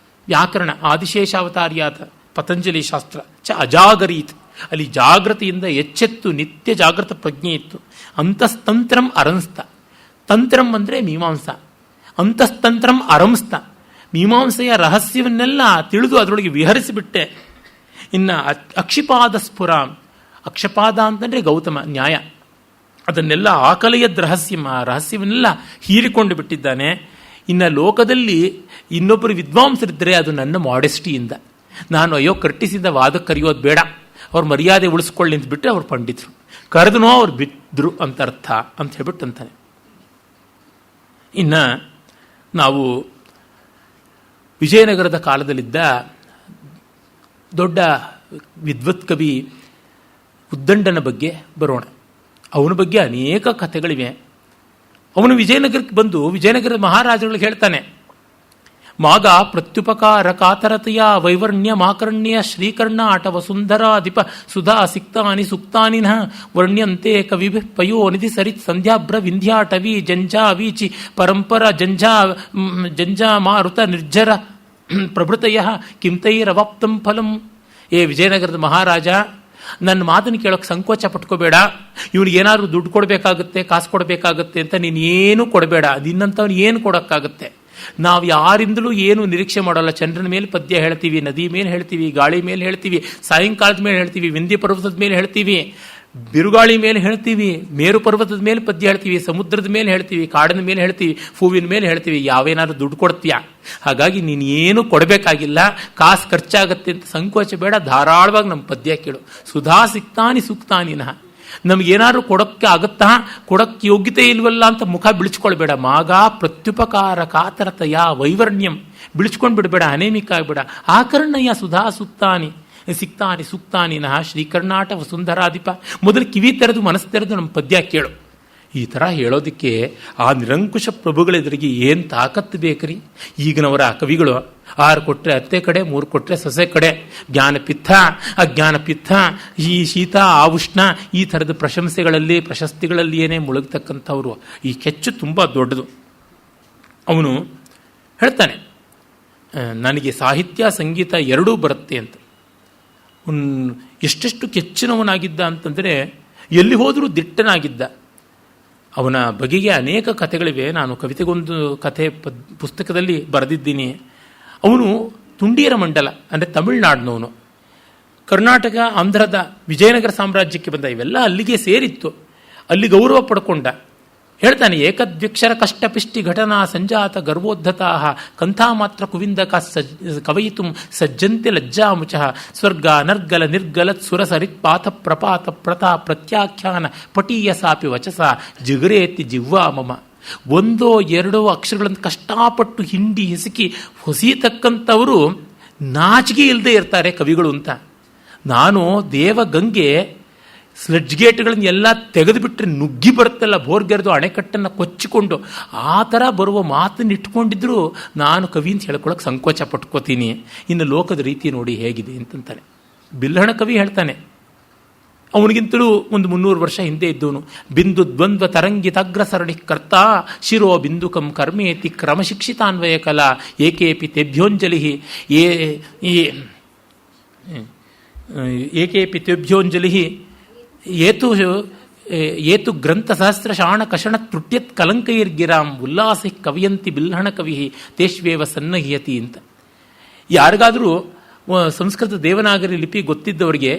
ವ್ಯಾಕರಣ, ಆದಿಶೇಷಾವತಾರಿಯಾದ ಪತಂಜಲಿ ಶಾಸ್ತ್ರ. ಅಜಾಗರೀತ್, ಅಲ್ಲಿ ಜಾಗೃತಿಯಿಂದ ಎಚ್ಚೆತ್ತು ನಿತ್ಯ ಜಾಗೃತ ಪ್ರಜ್ಞೆ ಇತ್ತು. ಅಂತಸ್ತಂತ್ರಂ ಅರಂಸ್ತ, ತಂತ್ರಂ ಅಂದರೆ ಮೀಮಾಂಸ, ಅಂತಸ್ತಂತ್ರಂ ಅರಂಸ್ತ, ಮೀಮಾಂಸೆಯ ರಹಸ್ಯವನ್ನೆಲ್ಲ ತಿಳಿದು ಅದರೊಳಗೆ ವಿಹರಿಸಿಬಿಟ್ಟೆ. ಇನ್ನು ಅಕ್ಷಿಪಾದ ಸ್ಫುರಾಂ, ಅಕ್ಷಪಾದ ಅಂತಂದರೆ ಗೌತಮ ನ್ಯಾಯ, ಅದನ್ನೆಲ್ಲ ಆಕಲೆಯದ್ ರಹಸ್ಯಂ, ಆ ರಹಸ್ಯವನ್ನೆಲ್ಲ ಹೀರಿಕೊಂಡು ಬಿಟ್ಟಿದ್ದಾನೆ. ಇನ್ನು ಲೋಕದಲ್ಲಿ ಇನ್ನೊಬ್ಬರು ವಿದ್ವಾಂಸರಿದ್ದರೆ ಅದು ನನ್ನ ಮಾಡೆಸ್ಟಿಯಿಂದ, ನಾನು ಅಯ್ಯೋ ಕಟ್ಟಿಸಿದ ವಾದಕ್ಕೆ ಕರೆಯೋದು ಬೇಡ, ಅವ್ರ ಮರ್ಯಾದೆ ಉಳಿಸ್ಕೊಳ್ಳಿ ಅಂತ ಬಿಟ್ಟರೆ ಅವ್ರು ಪಂಡಿತರು, ಕರೆದನೋ ಅವ್ರು ಬಿದ್ದರು ಅಂತ ಅರ್ಥ ಅಂತ ಹೇಳ್ಬಿಟ್ಟು ಅಂತಾನೆ. ಇನ್ನು ನಾವು ವಿಜಯನಗರದ ಕಾಲದಲ್ಲಿದ್ದ ದೊಡ್ಡ ವಿದ್ವತ್ ಕವಿ ಉದ್ದಂಡನ ಬಗ್ಗೆ ಬರೋಣ. ಅವನ ಬಗ್ಗೆ ಅನೇಕ ಕಥೆಗಳಿವೆ. ಅವನು ವಿಜಯನಗರಕ್ಕೆ ಬಂದು ವಿಜಯನಗರದ ಮಹಾರಾಜಗಳಿಗೆ ಹೇಳ್ತಾನೆ, ಮಾಗ ಪ್ರತ್ಯುಪಕಾರ ಕಾತರತೆಯ ವೈವರ್ಣ್ಯ ಮಾಕರ್ಣ್ಯ ಶ್ರೀಕರ್ಣ ಆಟ ವಸುಂಧರಾಧಿಪ ಸುಧಾ ಸಿಕ್ತಾನಿ ಸುಕ್ತಾನಿನ ವರ್ಣ್ಯಂತೆ ಕವಿ ಪಯೋ ನಿಧಿ ಸರಿತ್ ಸಂಧ್ಯಾಭ್ರ ವಿಂಧ್ಯಾಟವಿ ಜಂಜಾ ವೀಚಿ ಪರಂಪರ ಜಂಜಾ ಮಾರುತ ನಿರ್ಜರ ಪ್ರಭೃತಯ ಕಿಂತೈರವಾಪ್ತಂ ಫಲಂ. ಏ ವಿಜಯನಗರದ ಮಹಾರಾಜ, ನನ್ನ ಮಾತನ್ನು ಕೇಳೋಕೆ ಸಂಕೋಚ ಪಟ್ಕೋಬೇಡ. ಇವನಿಗೆ ಏನಾದರೂ ದುಡ್ಡು ಕೊಡಬೇಕಾಗುತ್ತೆ, ಕಾಸು ಕೊಡಬೇಕಾಗುತ್ತೆ ಅಂತ ನೀನು ಏನು ಕೊಡಬೇಡ. ಅದಿನ್ನಂಥವ್ನು ಏನು ಕೊಡೋಕ್ಕಾಗುತ್ತೆ? ನಾವು ಯಾರಿಂದಲೂ ಏನು ನಿರೀಕ್ಷೆ ಮಾಡೋಲ್ಲ. ಚಂದ್ರನ ಮೇಲೆ ಪದ್ಯ ಹೇಳ್ತೀವಿ, ನದಿ ಮೇಲೆ ಹೇಳ್ತೀವಿ, ಗಾಳಿ ಮೇಲೆ ಹೇಳ್ತೀವಿ, ಸಾಯಂಕಾಲದ ಮೇಲೆ ಹೇಳ್ತೀವಿ, ವಿಂಧ್ಯ ಪರ್ವತದ ಮೇಲೆ ಹೇಳ್ತೀವಿ, ಬಿರುಗಾಳಿ ಮೇಲೆ ಹೇಳ್ತೀವಿ, ಮೇರು ಪರ್ವತದ ಮೇಲೆ ಪದ್ಯ ಹೇಳ್ತೀವಿ, ಸಮುದ್ರದ ಮೇಲೆ ಹೇಳ್ತೀವಿ, ಕಾಡಿನ ಮೇಲೆ ಹೇಳ್ತೀವಿ, ಹೂವಿನ ಮೇಲೆ ಹೇಳ್ತೀವಿ. ಯಾವೇನಾದ್ರು ದುಡ್ಡು ಕೊಡ್ತೀಯಾ? ಹಾಗಾಗಿ ನೀನು ಏನು ಕೊಡಬೇಕಾಗಿಲ್ಲ, ಕಾಸು ಖರ್ಚಾಗತ್ತೆ ಅಂತ ಸಂಕೋಚ ಬೇಡ, ಧಾರಾಳವಾಗಿ ನಮ್ಮ ಪದ್ಯ ಕೇಳು. ಸುಧಾ ಸಿಕ್ತಾನಿ ಸೂಕ್ತಾನಿನಃ, ನಮಗೇನಾದ್ರು ಕೊಡೋಕ್ಕೆ ಆಗುತ್ತಾ, ಕೊಡೋಕ್ಕೆ ಯೋಗ್ಯತೆ ಇಲ್ವಲ್ಲ ಅಂತ ಮುಖ ಬಿಳಿಸ್ಕೊಳ್ಬೇಡ. ಮಾಗ ಪ್ರತ್ಯುಪಕಾರ ಕಾತರತೆಯ ವೈವರ್ಣ್ಯಂ, ಬಿಳಿಸ್ಕೊಂಡು ಬಿಡಬೇಡ, ಅನೇಮಿಕ ಆಗಬೇಡ. ಆಕರ್ಣಯ್ಯ ಸುಧಾ ಸೂಕ್ತಾನಿ ಸಿಕ್ತಾನಿ ಸೂಕ್ತಾನಿನಃ ಶ್ರೀಕರ್ನಾಟ ವಸುಂಧರಾಧಿಪ. ಮೊದಲು ಕಿವಿ ತೆರೆದು ಮನಸ್ಸು ತೆರೆದು ನಮ್ಮ ಪದ್ಯ ಕೇಳು. ಈ ಥರ ಹೇಳೋದಕ್ಕೆ ಆ ನಿರಂಕುಶ ಪ್ರಭುಗಳೆದುರಿಗೆ ಏನು ತಾಕತ್ತು ಬೇಕ್ರಿ. ಈಗಿನವರ ಕವಿಗಳು 6 ಕೊಟ್ಟರೆ ಅತ್ತೆ ಕಡೆ, 3 ಕೊಟ್ಟರೆ ಸೊಸೆ ಕಡೆ, ಜ್ಞಾನಪಿತ್ತ ಅಜ್ಞಾನಪಿತ್ತ, ಈ ಶೀತ ಆ ಉಷ್ಣ, ಈ ಥರದ ಪ್ರಶಂಸೆಗಳಲ್ಲಿ ಪ್ರಶಸ್ತಿಗಳಲ್ಲಿ ಏನೇ ಮುಳುಗ್ತಕ್ಕಂಥವ್ರು. ಈ ಕೆಚ್ಚು ತುಂಬ ದೊಡ್ಡದು. ಅವನು ಹೇಳ್ತಾನೆ, ನನಗೆ ಸಾಹಿತ್ಯ ಸಂಗೀತ ಎರಡೂ ಬರುತ್ತೆ ಅಂತ. ಎಷ್ಟೆಷ್ಟು ಕೆಚ್ಚಿನವನಾಗಿದ್ದ ಅಂತಂದರೆ ಎಲ್ಲಿ ಹೋದರೂ ದಿಟ್ಟನಾಗಿದ್ದ. ಅವನ ಬಗೆಗೆ ಅನೇಕ ಕಥೆಗಳಿವೆ. ನಾನು ಕವಿತೆಗೊಂದು ಕಥೆ ಪುಸ್ತಕದಲ್ಲಿ ಬರೆದಿದ್ದೀನಿ. ಅವನು ತುಂಡೀರ ಮಂಡಲ ಅಂದರೆ ತಮಿಳುನಾಡಿನವನು. ಕರ್ನಾಟಕ ಆಂಧ್ರದ ವಿಜಯನಗರ ಸಾಮ್ರಾಜ್ಯಕ್ಕೆ ಬಂದ. ಇವೆಲ್ಲ ಅಲ್ಲಿಗೆ ಸೇರಿತ್ತು. ಅಲ್ಲಿ ಗೌರವ ಪಡ್ಕೊಂಡ. ಹೇಳ್ತಾನೆ, ಏಕದ್ವಿಕ್ಷರ ಕಷ್ಟಪಿಷ್ಟಿ ಘಟನಾ ಸಂಜಾತ ಗರ್ವೋದ್ಧತಾ ಕಂಥಾ ಮಾತ್ರ ಕುವಿಂದ ಕವಯಿತು ಸಜ್ಜಂತೆ ಲಜ್ಜಾಮುಚ ಸ್ವರ್ಗ ನರ್ಗಲ ನಿರ್ಗಲತ್ ಸುರಸರಿತ್ ಪಾಥ ಪ್ರಪಾತ ಪ್ರತಾ ಪ್ರತ್ಯಾಖ್ಯಾನ ಪಟೀಯ ಸಾಪಿ ವಚಸ ಜಿಗರೇತಿ ಜಿವ್ವಾ ಮಮ. 1-2 ಅಕ್ಷರಗಳನ್ನು ಕಷ್ಟಪಟ್ಟು ಹಿಂಡಿ ಹಿಸುಕಿ ಹೊಸೀತಕ್ಕಂಥವರು ನಾಚಿಕೆ ಇಲ್ಲದೆ ಇರ್ತಾರೆ ಕವಿಗಳು ಅಂತ. ನಾನು ದೇವಗಂಗೆ ಸ್ಲಡ್ಜ್ ಗೇಟ್ಗಳನ್ನ ಎಲ್ಲ ತೆಗೆದುಬಿಟ್ರೆ ನುಗ್ಗಿ ಬರುತ್ತಲ್ಲ, ಬೋರ್ಗೆರೆದು ಅಣೆಕಟ್ಟನ್ನು ಕೊಚ್ಚಿಕೊಂಡು ಆ ಥರ ಬರುವ ಮಾತನ್ನು ಇಟ್ಕೊಂಡಿದ್ರು ನಾನು ಕವಿ ಅಂತ ಹೇಳ್ಕೊಳಕ್ಕೆ ಸಂಕೋಚ ಪಟ್ಕೋತೀನಿ. ಇನ್ನು ಲೋಕದ ರೀತಿ ನೋಡಿ ಹೇಗಿದೆ ಅಂತಂತಾನೆ. ಬಿಲ್ಹಣ ಕವಿ ಹೇಳ್ತಾನೆ, ಅವನಿಗಿಂತಲೂ ಒಂದು 300 ವರ್ಷ ಹಿಂದೆ ಇದ್ದವನು. ಬಿಂದು ದ್ವಂದ್ವ ತರಂಗಿತಗ್ರಸರಣಿ ಕರ್ತ ಶಿರೋ ಬಿಂದುಕಂ ಕರ್ಮೇತಿ ಕ್ರಮಶಿಕ್ಷಿತಾನ್ವಯ ಕಲಾ ಏಕೇಪಿ ತೆಭ್ಯೋಂಜಲಿ ಏಕೇಪಿ ತೆಭ್ಯೋಂಜಲಿ ಏತು ಗ್ರಂಥ ಸಹಸ್ರ ಶಾಣ ಕಷಣ ತೃಟ್ಯತ್ ಕಲಂಕೈರ್ಗಿರಾಂ ಉಲ್ಲಾಸ ಕವಿಯಂತಿ ಬಿಲ್ಹಣ ಕವಿ ತೇಷ್ವೇವ ಸನ್ನಹಿಯತಿ ಅಂತ. ಯಾರಿಗಾದರೂ ಸಂಸ್ಕೃತ ದೇವನಾಗರಿ ಲಿಪಿ ಗೊತ್ತಿದ್ದವರಿಗೆ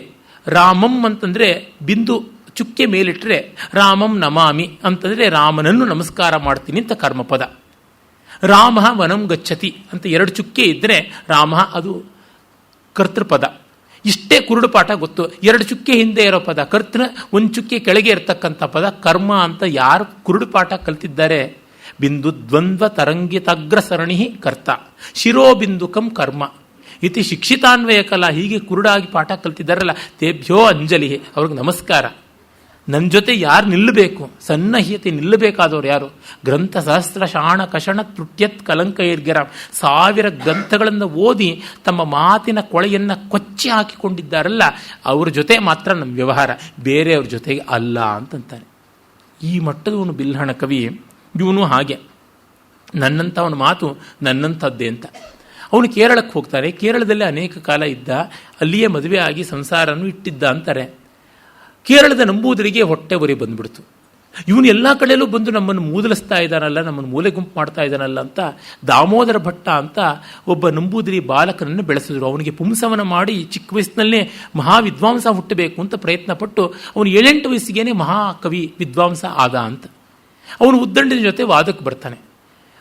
ರಾಮಂ ಅಂತಂದರೆ ಬಿಂದು ಚುಕ್ಕೆ ಮೇಲಿಟ್ಟರೆ ರಾಮಂ ನಮಾಮಿ ಅಂತಂದರೆ ರಾಮನನ್ನು ನಮಸ್ಕಾರ ಮಾಡ್ತೀನಿ ಅಂತ ಕರ್ಮಪದ. ರಾಮ ವನಂ ಗಚ್ಚತಿ ಅಂತ 2 ಚುಕ್ಕೆ ಇದ್ದರೆ ರಾಮ ಅದು ಕರ್ತೃಪದ. ಇಷ್ಟೇ ಕುರುಡು ಪಾಠ ಗೊತ್ತು. 2 ಚುಕ್ಕೆ ಹಿಂದೆ ಇರೋ ಪದ ಕರ್ತೃ, 1 ಚುಕ್ಕೆ ಕೆಳಗೆ ಇರತಕ್ಕಂಥ ಪದ ಕರ್ಮ ಅಂತ ಯಾರು ಕುರುಡು ಪಾಠ ಕಲ್ತಿದ್ದಾರೆ. ಬಿಂದು ದ್ವಂದ್ವ ತರಂಗಿತಗ್ರ ಸರಣಿ ಕರ್ತ ಶಿರೋಬಿಂದುಕಂ ಕರ್ಮ ಇತಿ ಶಿಕ್ಷಿತಾನ್ವಯ ಕಲಾ. ಹೀಗೆ ಕುರುಡಾಗಿ ಪಾಠ ಕಲ್ತಿದ್ದಾರಲ್ಲ, ತೇಭ್ಯೋ ಅಂಜಲಿ, ಅವ್ರಿಗೆ ನಮಸ್ಕಾರ. ನನ್ನ ಜೊತೆ ಯಾರು ನಿಲ್ಲಬೇಕು, ಸನ್ನಹ್ಯತೆ ನಿಲ್ಲಬೇಕಾದವ್ರು ಯಾರು? ಗ್ರಂಥ ಸಹಸ್ರ ಶಾಣ ಕಷಣ ತೃಟ್ಯತ್ ಕಲಂಕ ಇರ್ಗಿರಾಮ್. 1000 ಗ್ರಂಥಗಳನ್ನು ಓದಿ ತಮ್ಮ ಮಾತಿನ ಕೊಳೆಯನ್ನು ಕೊಚ್ಚಿ ಹಾಕಿಕೊಂಡಿದ್ದಾರಲ್ಲ, ಅವ್ರ ಜೊತೆ ಮಾತ್ರ ನಮ್ಮ ವ್ಯವಹಾರ, ಬೇರೆಯವ್ರ ಜೊತೆಗೆ ಅಲ್ಲ ಅಂತಂತಾನೆ. ಈ ಮಟ್ಟದವನು ಬಿಲ್ಹಣ ಕವಿ. ಇವನು ಹಾಗೆ, ನನ್ನಂಥವನ ಮಾತು ನನ್ನಂಥದ್ದೇ ಅಂತ. ಅವನು ಕೇರಳಕ್ಕೆ ಹೋಗ್ತಾರೆ. ಕೇರಳದಲ್ಲಿ ಅನೇಕ ಕಾಲ ಇದ್ದ, ಅಲ್ಲಿಯೇ ಮದುವೆ ಆಗಿ ಸಂಸಾರನೂ ಇಟ್ಟಿದ್ದ ಅಂತಾರೆ. ಕೇರಳದ ನಂಬೂದರಿಗೆ ಹೊಟ್ಟೆ ಉರಿ ಬಂದ್ಬಿಡ್ತು. ಇವನು ಎಲ್ಲ ಕಡೆಯಲ್ಲೂ ಬಂದು ನಮ್ಮನ್ನು ಮೂದಲಿಸ್ತಾ ಇದ್ದಾನಲ್ಲ, ನಮ್ಮನ್ನು ಮೂಲೆ ಗುಂಪು ಮಾಡ್ತಾ ಇದ್ದಾನಲ್ಲ ಅಂತ ದಾಮೋದರ ಭಟ್ಟ ಅಂತ ಒಬ್ಬ ನಂಬೂದಿರಿ ಬಾಲಕನನ್ನು ಬೆಳೆಸಿದ್ರು. ಅವನಿಗೆ ಪುಂಸವನ ಮಾಡಿ ಚಿಕ್ಕ ವಯಸ್ಸಿನಲ್ಲೇ ಮಹಾವಿದ್ವಾಂಸ ಹುಟ್ಟಬೇಕು ಅಂತ ಪ್ರಯತ್ನ ಪಟ್ಟು ಅವನು 7-8 ವಯಸ್ಸಿಗೇನೆ ಮಹಾಕವಿ ವಿದ್ವಾಂಸ ಆದ ಅಂತ. ಅವನು ಉದ್ದಂಡಿನ ಜೊತೆ ವಾದಕ್ಕೆ ಬರ್ತಾನೆ.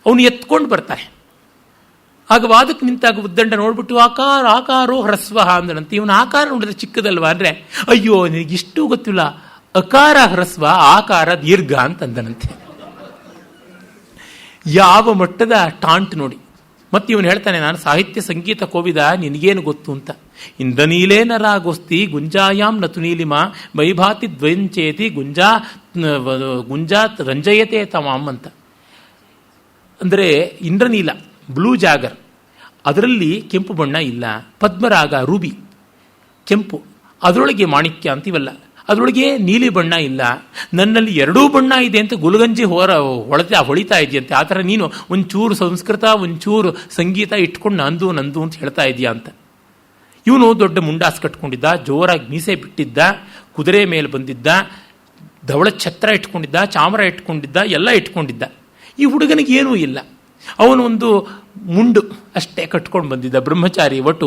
ಅವನು ಎತ್ಕೊಂಡು ಬರ್ತಾನೆ. ಆಗ ವಾದಕ್ಕೆ ನಿಂತಾಗ ಉದ್ದಂಡ ನೋಡ್ಬಿಟ್ಟು ಆಕಾರೋ ಹ್ರಸ್ವ ಅಂದನಂತೆ. ಇವನ ಆಕಾರ ನೋಡಿದ್ರೆ ಚಿಕ್ಕದಲ್ವಾ ಅಂದರೆ, ಅಯ್ಯೋ ನಿನಗಿಷ್ಟು ಗೊತ್ತಿಲ್ಲ, ಅಕಾರ ಹ್ರಸ್ವ ಆಕಾರ ದೀರ್ಘ ಅಂತಂದನಂತೆ. ಯಾವ ಮಟ್ಟದ ಟಾಂಟ್ ನೋಡಿ. ಮತ್ತೆ ಇವನು ಹೇಳ್ತಾನೆ, ನಾನು ಸಾಹಿತ್ಯ ಸಂಗೀತ ಕೋವಿದ, ನಿನಗೇನು ಗೊತ್ತು ಅಂತ. ಇಂದ್ರನೀಲೇನರಾಗೋಸ್ತಿ ಗುಂಜಾಯಾಮ್ ನತು ನೀಲಿಮ ವೈಭಾತಿ ದ್ವಂಚೇತಿ ಗುಂಜಾತ್ ರಂಜಯತೆ ತಮಾಮ್ ಅಂತ. ಅಂದರೆ ಇಂದ್ರನೀಲ ಬ್ಲೂ ಜಾಗರ್, ಅದರಲ್ಲಿ ಕೆಂಪು ಬಣ್ಣ ಇಲ್ಲ. ಪದ್ಮರಾಗ ರೂಬಿ ಕೆಂಪು, ಅದರೊಳಗೆ ಮಾಣಿಕ್ಯ ಅಂತೀವಲ್ಲ, ಅದರೊಳಗೆ ನೀಲಿ ಬಣ್ಣ ಇಲ್ಲ. ನನ್ನಲ್ಲಿ 2 ಬಣ್ಣ ಇದೆ ಅಂತ ಗುಲಗಂಜಿ ಹೊಳಿತಾ ಇದೆಯಂತೆ. ಆ ಥರ ನೀನು ಒಂಚೂರು ಸಂಸ್ಕೃತ ಒಂಚೂರು ಸಂಗೀತ ಇಟ್ಕೊಂಡು ನಂದು ಅಂತ ಹೇಳ್ತಾ ಇದೆಯಾ ಅಂತ. ಇವನು ದೊಡ್ಡ ಮುಂಡಾಸ್ ಕಟ್ಕೊಂಡಿದ್ದ, ಜೋರಾಗಿ ಮೀಸೆ ಬಿಟ್ಟಿದ್ದ, ಕುದುರೆ ಮೇಲೆ ಬಂದಿದ್ದ, ಧವಳ ಛತ್ರ ಇಟ್ಕೊಂಡಿದ್ದ, ಚಾಮರ ಇಟ್ಕೊಂಡಿದ್ದ, ಎಲ್ಲ ಇಟ್ಕೊಂಡಿದ್ದ. ಈ ಹುಡುಗನಿಗೆ ಏನೂ ಇಲ್ಲ. ಅವನು ಒಂದು ಮುಂಡು ಅಷ್ಟೇ ಕಟ್ಕೊಂಡು ಬಂದಿದ್ದ, ಬ್ರಹ್ಮಚಾರಿ. ಒಟ್ಟು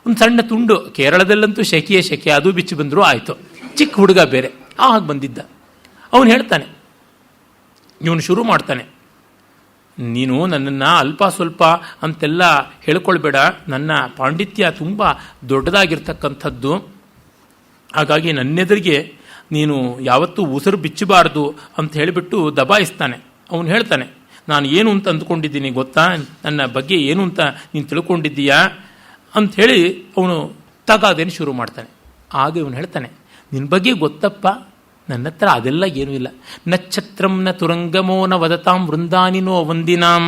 ಒಂದು ಸಣ್ಣ ತುಂಡು. ಕೇರಳದಲ್ಲಂತೂ ಶೆಕೆ, ಅದು ಬಿಚ್ಚಿ ಬಂದರೂ ಆಯಿತು. ಚಿಕ್ಕ ಹುಡುಗ ಬೇರೆ, ಹಾಗೆ ಬಂದಿದ್ದ. ಅವನು ಹೇಳ್ತಾನೆ, ಇವನು ಶುರು ಮಾಡ್ತಾನೆ, ನೀನು ನನ್ನನ್ನು ಅಲ್ಪ ಸ್ವಲ್ಪ ಅಂತೆಲ್ಲ ಹೇಳ್ಕೊಳ್ಬೇಡ, ನನ್ನ ಪಾಂಡಿತ್ಯ ತುಂಬ ದೊಡ್ಡದಾಗಿರ್ತಕ್ಕಂಥದ್ದು, ಹಾಗಾಗಿ ನನ್ನೆದುರಿಗೆ ನೀನು ಯಾವತ್ತೂ ಉಸಿರು ಬಿಚ್ಚಬಾರ್ದು ಅಂತ ಹೇಳಿಬಿಟ್ಟು ದಬಾಯಿಸ್ತಾನೆ. ಅವನು ಹೇಳ್ತಾನೆ, ನಾನು ಏನು ಅಂತ ಅಂದ್ಕೊಂಡಿದ್ದೀನಿ ಗೊತ್ತಾ, ನನ್ನ ಬಗ್ಗೆ ಏನು ಅಂತ ನೀನು ತಿಳ್ಕೊಂಡಿದ್ದೀಯಾ ಅಂಥೇಳಿ ಅವನು ತಗಾದೇನು ಶುರು ಮಾಡ್ತಾನೆ. ಆಗ ಇವನು ಹೇಳ್ತಾನೆ, ನಿನ್ನ ಬಗ್ಗೆ ಗೊತ್ತಪ್ಪ, ನನ್ನ ಹತ್ರ ಅದೆಲ್ಲ ಏನೂ ಇಲ್ಲ. ನಕ್ಷತ್ರಂ ನ ತುರಂಗಮೋ ನ ವದತಾಂ ವೃಂದಾನಿನೋ ವಂದಿನಾಂ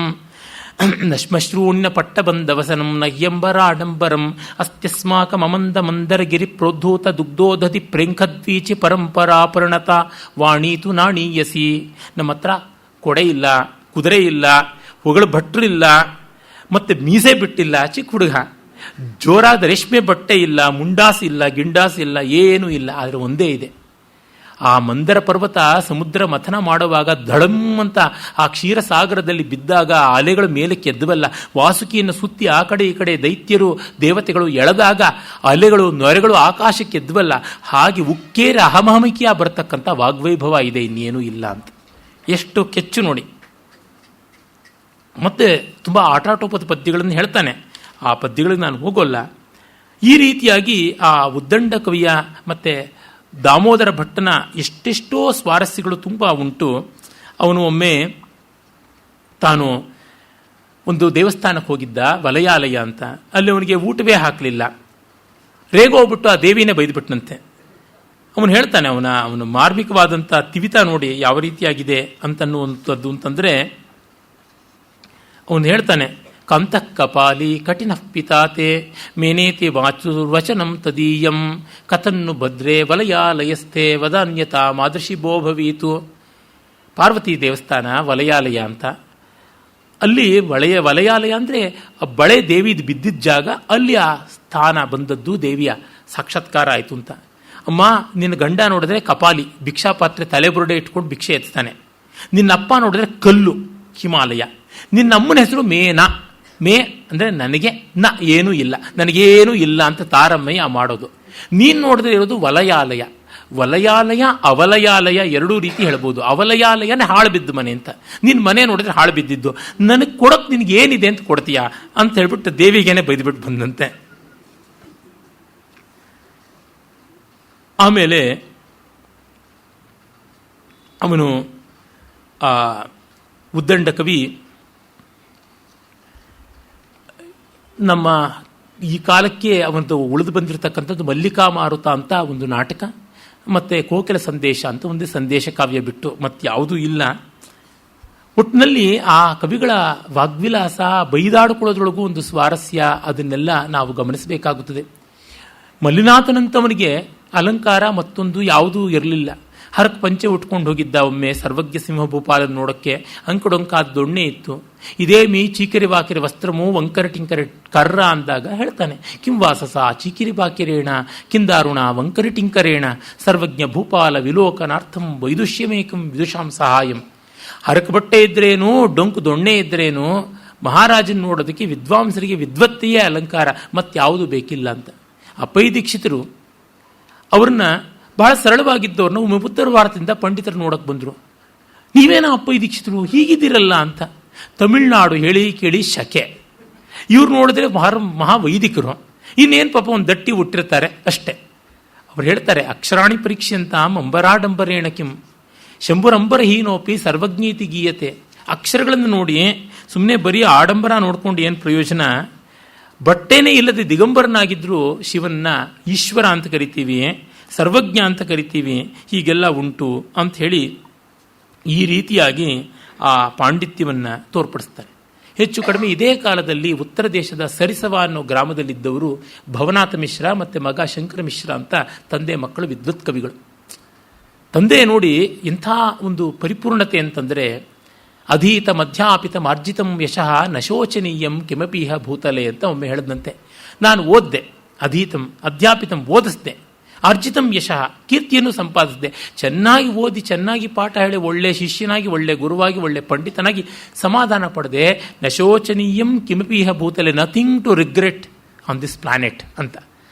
ನಶ್ಮಶ್ರೂಣ್ಯ ಪಟ್ಟಬಂಧವಸನಂ ನಹ್ಯಂಬರ ಆಡಂಬರಂ ಅಸ್ತ್ಯಸ್ಮಾಕ ಮಮಂದ ಮಂದರಗಿರಿ ಪ್ರೋದ್ಧೂತ ದುಗ್ಧೋದಧಿ ಪ್ರೇಂಖದ್ವೀಚಿ ಪರಂಪರಾ ಪರಿಣತ ವಾಣೀತು ನಾಣೀಯಸಿ. ನಮ್ಮ ಹತ್ರ ಕೊಡೆ ಇಲ್ಲ, ಕುದುರೆ ಇಲ್ಲ, ಹೊಗಳು ಭಟ್ರು ಇಲ್ಲ, ಮತ್ತು ಮೀಸೆ ಬಿಟ್ಟಿಲ್ಲ, ಚಿಕ್ಕ ಹುಡುಗ. ಜೋರಾದ ರೇಷ್ಮೆ ಬಟ್ಟೆ ಇಲ್ಲ, ಮುಂಡಾಸ್ ಇಲ್ಲ, ಗಿಂಡಾಸ್ ಇಲ್ಲ, ಏನೂ ಇಲ್ಲ. ಆದರೆ ಒಂದೇ ಇದೆ, ಆ ಮಂದರ ಪರ್ವತ ಸಮುದ್ರ ಮಥನ ಮಾಡುವಾಗ ಧಡಂ ಅಂತ ಆ ಕ್ಷೀರಸಾಗರದಲ್ಲಿ ಬಿದ್ದಾಗ ಅಲೆಗಳ ಮೇಲೆ ಕೆದ್ದವಲ್ಲ, ವಾಸುಕಿಯನ್ನು ಸುತ್ತಿ ಆ ಕಡೆ ಈ ಕಡೆ ದೈತ್ಯರು ದೇವತೆಗಳು ಎಳೆದಾಗ ಅಲೆಗಳು ನೊರೆಗಳು ಆಕಾಶಕ್ಕೆ ಎದ್ದವಲ್ಲ, ಹಾಗೆ ಉಕ್ಕೇರಿ ಅಹಮಹಮಿಕೆಯ ಬರತಕ್ಕಂಥ ವಾಗ್ವೈಭವ ಇದೆ, ಇನ್ನೇನೂ ಇಲ್ಲ ಅಂತ. ಎಷ್ಟು ಕೆಚ್ಚು ನೋಡಿ. ಮತ್ತೆ ತುಂಬ ಆಟಾಟೋಪದ ಪದ್ಯಗಳನ್ನು ಹೇಳ್ತಾನೆ. ಆ ಪದ್ಯಗಳಿಗೆ ನಾನು ಹೋಗೋಲ್ಲ. ಈ ರೀತಿಯಾಗಿ ಆ ಉದ್ದಂಡ ಕವಿಯ ಮತ್ತು ದಾಮೋದರ ಭಟ್ಟನ ಎಷ್ಟೆಷ್ಟೋ ಸ್ವಾರಸ್ಯಗಳು ತುಂಬ ಉಂಟು. ಅವನು ಒಮ್ಮೆ ತಾನು ಒಂದು ದೇವಸ್ಥಾನಕ್ಕೆ ಹೋಗಿದ್ದ, ವಲಯಾಲಯ ಅಂತ. ಅಲ್ಲಿ ಅವನಿಗೆ ಊಟವೇ ಹಾಕಲಿಲ್ಲ. ರೇಗೋಗ್ಬಿಟ್ಟು ಆ ದೇವಿನೇ ಬೈದ್ಬಿಟ್ನಂತೆ. ಅವನು ಹೇಳ್ತಾನೆ, ಅವನ ಮಾರ್ಮಿಕವಾದಂಥ ತಿವಿತ ನೋಡಿ ಯಾವ ರೀತಿಯಾಗಿದೆ ಅಂತನ್ನುವಂಥದ್ದು ಅಂತಂದರೆ, ಅವನು ಹೇಳ್ತಾನೆ, ಕಂತಃ ಕಪಾಲಿ ಕಠಿಣ ಪಿತಾತೆ ಮೇನೇತಿ ವಾಚುರ್ವಚನಂ ತದೀಯಂ ಕಥನ್ನು ಭದ್ರೇ ವಲಯಾಲಯಸ್ಥೆ ವದಾನ್ಯತಾ ಮಾದೃಶಿ ಭೋಭವೀತು. ಪಾರ್ವತಿ ದೇವಸ್ಥಾನ ವಲಯಾಲಯ ಅಂತ. ಅಲ್ಲಿ ವಲಯಾಲಯ ಅಂದರೆ ಬಳೆ ದೇವಿದು ಬಿದ್ದಿದ್ದ ಜಾಗ, ಅಲ್ಲಿ ಆ ಸ್ಥಾನ ಬಂದದ್ದು, ದೇವಿಯ ಸಾಕ್ಷಾತ್ಕಾರ ಆಯಿತು ಅಂತ. ಅಮ್ಮ, ನಿನ್ನ ಗಂಡ ನೋಡಿದ್ರೆ ಕಪಾಲಿ, ಭಿಕ್ಷಾಪಾತ್ರೆ ತಲೆಬುರುಡೆ ಇಟ್ಕೊಂಡು ಭಿಕ್ಷೆ ಎತ್ತಾನೆ. ನಿನ್ನಪ್ಪ ನೋಡಿದ್ರೆ ಕಲ್ಲು, ಹಿಮಾಲಯ. ನಿನ್ನಮ್ಮನ ಹೆಸರು ಮೇನಾ. ಮೇ ಅಂದರೆ ನನಗೆ ನ ಏನೂ ಇಲ್ಲ, ನನಗೇನೂ ಇಲ್ಲ ಅಂತ ತಾರಮ್ಮಯ್ಯ ಮಾಡೋದು. ನೀನು ನೋಡಿದ್ರೆ ಇರೋದು ವಲಯಾಲಯ. ವಲಯಾಲಯ ಅವಲಯಾಲಯ ಎರಡೂ ರೀತಿ ಹೇಳ್ಬೋದು. ಅವಲಯಾಲಯನೇ ಹಾಳು ಬಿದ್ದು ಮನೆ ಅಂತ. ನಿನ್ನ ಮನೆ ನೋಡಿದ್ರೆ ಹಾಳು ಬಿದ್ದಿದ್ದು, ನನಗೆ ಕೊಡೋಕೆ ನಿನಗೆ ಏನಿದೆ ಅಂತ ಕೊಡ್ತೀಯಾ ಅಂತ ಹೇಳ್ಬಿಟ್ಟು ದೇವಿಗೇನೆ ಬೈದ್ಬಿಟ್ಟು ಬಂದಂತೆ. ಆಮೇಲೆ ಅವನು ಉದ್ದಂಡ ಕವಿ ನಮ್ಮ ಈ ಕಾಲಕ್ಕೆ ಅವನದು ಉಳಿದು ಬಂದಿರತಕ್ಕಂಥದ್ದು ಮಲ್ಲಿಕಾ ಮಾರುತ ಅಂತ ಒಂದು ನಾಟಕ, ಮತ್ತು ಕೋಕಿಲ ಸಂದೇಶ ಅಂತ ಒಂದು ಸಂದೇಶ ಕಾವ್ಯ ಬಿಟ್ಟು ಮತ್ತಾವುದೂ ಇಲ್ಲ. ಒಟ್ಟಿನಲ್ಲಿ ಆ ಕವಿಗಳ ವಾಗ್ವಿಲಾಸ, ಬೈದಾಡಿಕೊಳ್ಳೋದ್ರೊಳಗೂ ಒಂದು ಸ್ವಾರಸ್ಯ, ಅದನ್ನೆಲ್ಲ ನಾವು ಗಮನಿಸಬೇಕಾಗುತ್ತದೆ. ಮಲ್ಲಿನಾಥನಂತವನಿಗೆ ಅಲಂಕಾರ ಮತ್ತೊಂದು ಯಾವುದೂ ಇರಲಿಲ್ಲ. ಹರಕ್ ಪಂಚೆ ಉಟ್ಕೊಂಡು ಹೋಗಿದ್ದ. ಒಮ್ಮೆ ಸರ್ವಜ್ಞ ಸಿಂಹ ಭೂಪಾಲನ ನೋಡೋಕ್ಕೆ ಅಂಕಡೊಂಕಾದ ದೊಣ್ಣೆ ಇತ್ತು. ಇದೇ ಮೀ ಚೀಕಿರಿ ಬಾಕಿರಿ ವಸ್ತ್ರಮೂ ವಂಕರ ಟಿಂಕರಿ ಕರ್ರ ಅಂದಾಗ ಹೇಳ್ತಾನೆ, ಕಿಂ ವಾಸಸ ಚೀಕಿರಿ ಬಾಕಿರೇಣ ಕಿಂದಾರುಣ ವಂಕರಿ ಟಿಂಕರೇಣ ಸರ್ವಜ್ಞ ಭೂಪಾಲ ವಿಲೋಕನಾರ್ಥಂ ವೈದುಷ್ಯಮೇಕಂ ವಿದುಷಾಂ ಸಹಾಯಂ. ಹರಕ್ ಬಟ್ಟೆ ಇದ್ರೇನು, ಡೊಂಕು ದೊಣ್ಣೆ ಇದ್ರೇನು, ಮಹಾರಾಜನ ನೋಡೋದಕ್ಕೆ ವಿದ್ವಾಂಸರಿಗೆ ವಿದ್ವತ್ತೆಯೇ ಅಲಂಕಾರ, ಮತ್ತಾವುದು ಬೇಕಿಲ್ಲ ಅಂತ. ಅಪ್ಪೈ ದೀಕ್ಷಿತರು ಅವ್ರನ್ನ ಬಹಳ ಸರಳವಾಗಿದ್ದವ್ರನ್ನ ಒಮ್ಮೆ ಉತ್ತರ ಭಾರತದಿಂದ ಪಂಡಿತರು ನೋಡಕ್ಕೆ ಬಂದರು. ನೀವೇನೋ ಅಪ್ಪೈ ದೀಕ್ಷಿತರು ಹೀಗಿದ್ದೀರಲ್ಲ ಅಂತ. ತಮಿಳುನಾಡು ಹೇಳಿ ಕೇಳಿ ಶಕೆ. ಇವ್ರು ನೋಡಿದ್ರೆ ಮಹಾವೈದಿಕರು, ಇನ್ನೇನು ಪಾಪ ಒಂದು ದಟ್ಟಿ ಹುಟ್ಟಿರ್ತಾರೆ ಅಷ್ಟೇ. ಅವ್ರು ಹೇಳ್ತಾರೆ, ಅಕ್ಷರಾಣಿ ಪರೀಕ್ಷೆ ಅಂತ ಅಂಬರಾಡಂಬರೇಣ ಕಿಂ ಶಂಭುರಂಬರ ಹೀನೋಪಿ ಸರ್ವಜ್ಞೀತಿ ಗೀಯತೆ. ಅಕ್ಷರಗಳನ್ನು ನೋಡಿ ಸುಮ್ಮನೆ ಬರೀ ಆಡಂಬರ ನೋಡ್ಕೊಂಡು ಏನು ಪ್ರಯೋಜನ? ಬಟ್ಟೆನೇ ಇಲ್ಲದೆ ದಿಗಂಬರನಾಗಿದ್ದರೂ ಶಿವನ್ನ ಈಶ್ವರ ಅಂತ ಕರಿತೀವಿ, ಸರ್ವಜ್ಞ ಅಂತ ಕರಿತೀವಿ, ಹೀಗೆಲ್ಲ ಉಂಟು ಅಂಥೇಳಿ ಈ ರೀತಿಯಾಗಿ ಆ ಪಾಂಡಿತ್ಯವನ್ನು ತೋರ್ಪಡಿಸ್ತಾರೆ. ಹೆಚ್ಚು ಕಡಿಮೆ ಇದೇ ಕಾಲದಲ್ಲಿ ಉತ್ತರ ದೇಶದ ಸರಿಸವ ಅನ್ನೋ ಗ್ರಾಮದಲ್ಲಿದ್ದವರು ಭವನಾಥ ಮಿಶ್ರ ಮತ್ತು ಮಗ ಶಂಕರ ಮಿಶ್ರ ಅಂತ ತಂದೆ ಮಕ್ಕಳು ವಿದ್ವತ್ ಕವಿಗಳು. ತಂದೆ ನೋಡಿ ಇಂಥ ಒಂದು ಪರಿಪೂರ್ಣತೆ ಅಂತಂದರೆ, ಅಧೀತ ಮಧ್ಯಾಪಿತ ಮಾರ್ಜಿತಂ ಯಶಃ ನಶೋಚನೀಯಂ ಕಿಮಪೀಹ ಭೂತಲೆ ಅಂತ ಒಮ್ಮೆ ಹೇಳಿದಂತೆ. ನಾನು ಓದ್ದೆ, ಅಧೀತಂ ಅಧ್ಯಾಪಿತಂ ಓದಿಸ್ದೆ, ಅರ್ಜಿತಂ ಯಶಃ ಕೀರ್ತಿಯನ್ನು ಸಂಪಾದಿಸಿದೆ. ಚೆನ್ನಾಗಿ ಓದಿ ಚೆನ್ನಾಗಿ ಪಾಠ ಹೇಳಿ ಒಳ್ಳೆ ಶಿಷ್ಯನಾಗಿ, ಒಳ್ಳೆ ಗುರುವಾಗಿ, ಒಳ್ಳೆ ಪಂಡಿತನಾಗಿ ಸಮಾಧಾನ ಪಡೆದೆ. ನಶೋಚನೀಯಂ ಕಿಮಪೀಹ ಭೂತಲೆ, nothing to regret on this planet ಅಂತ.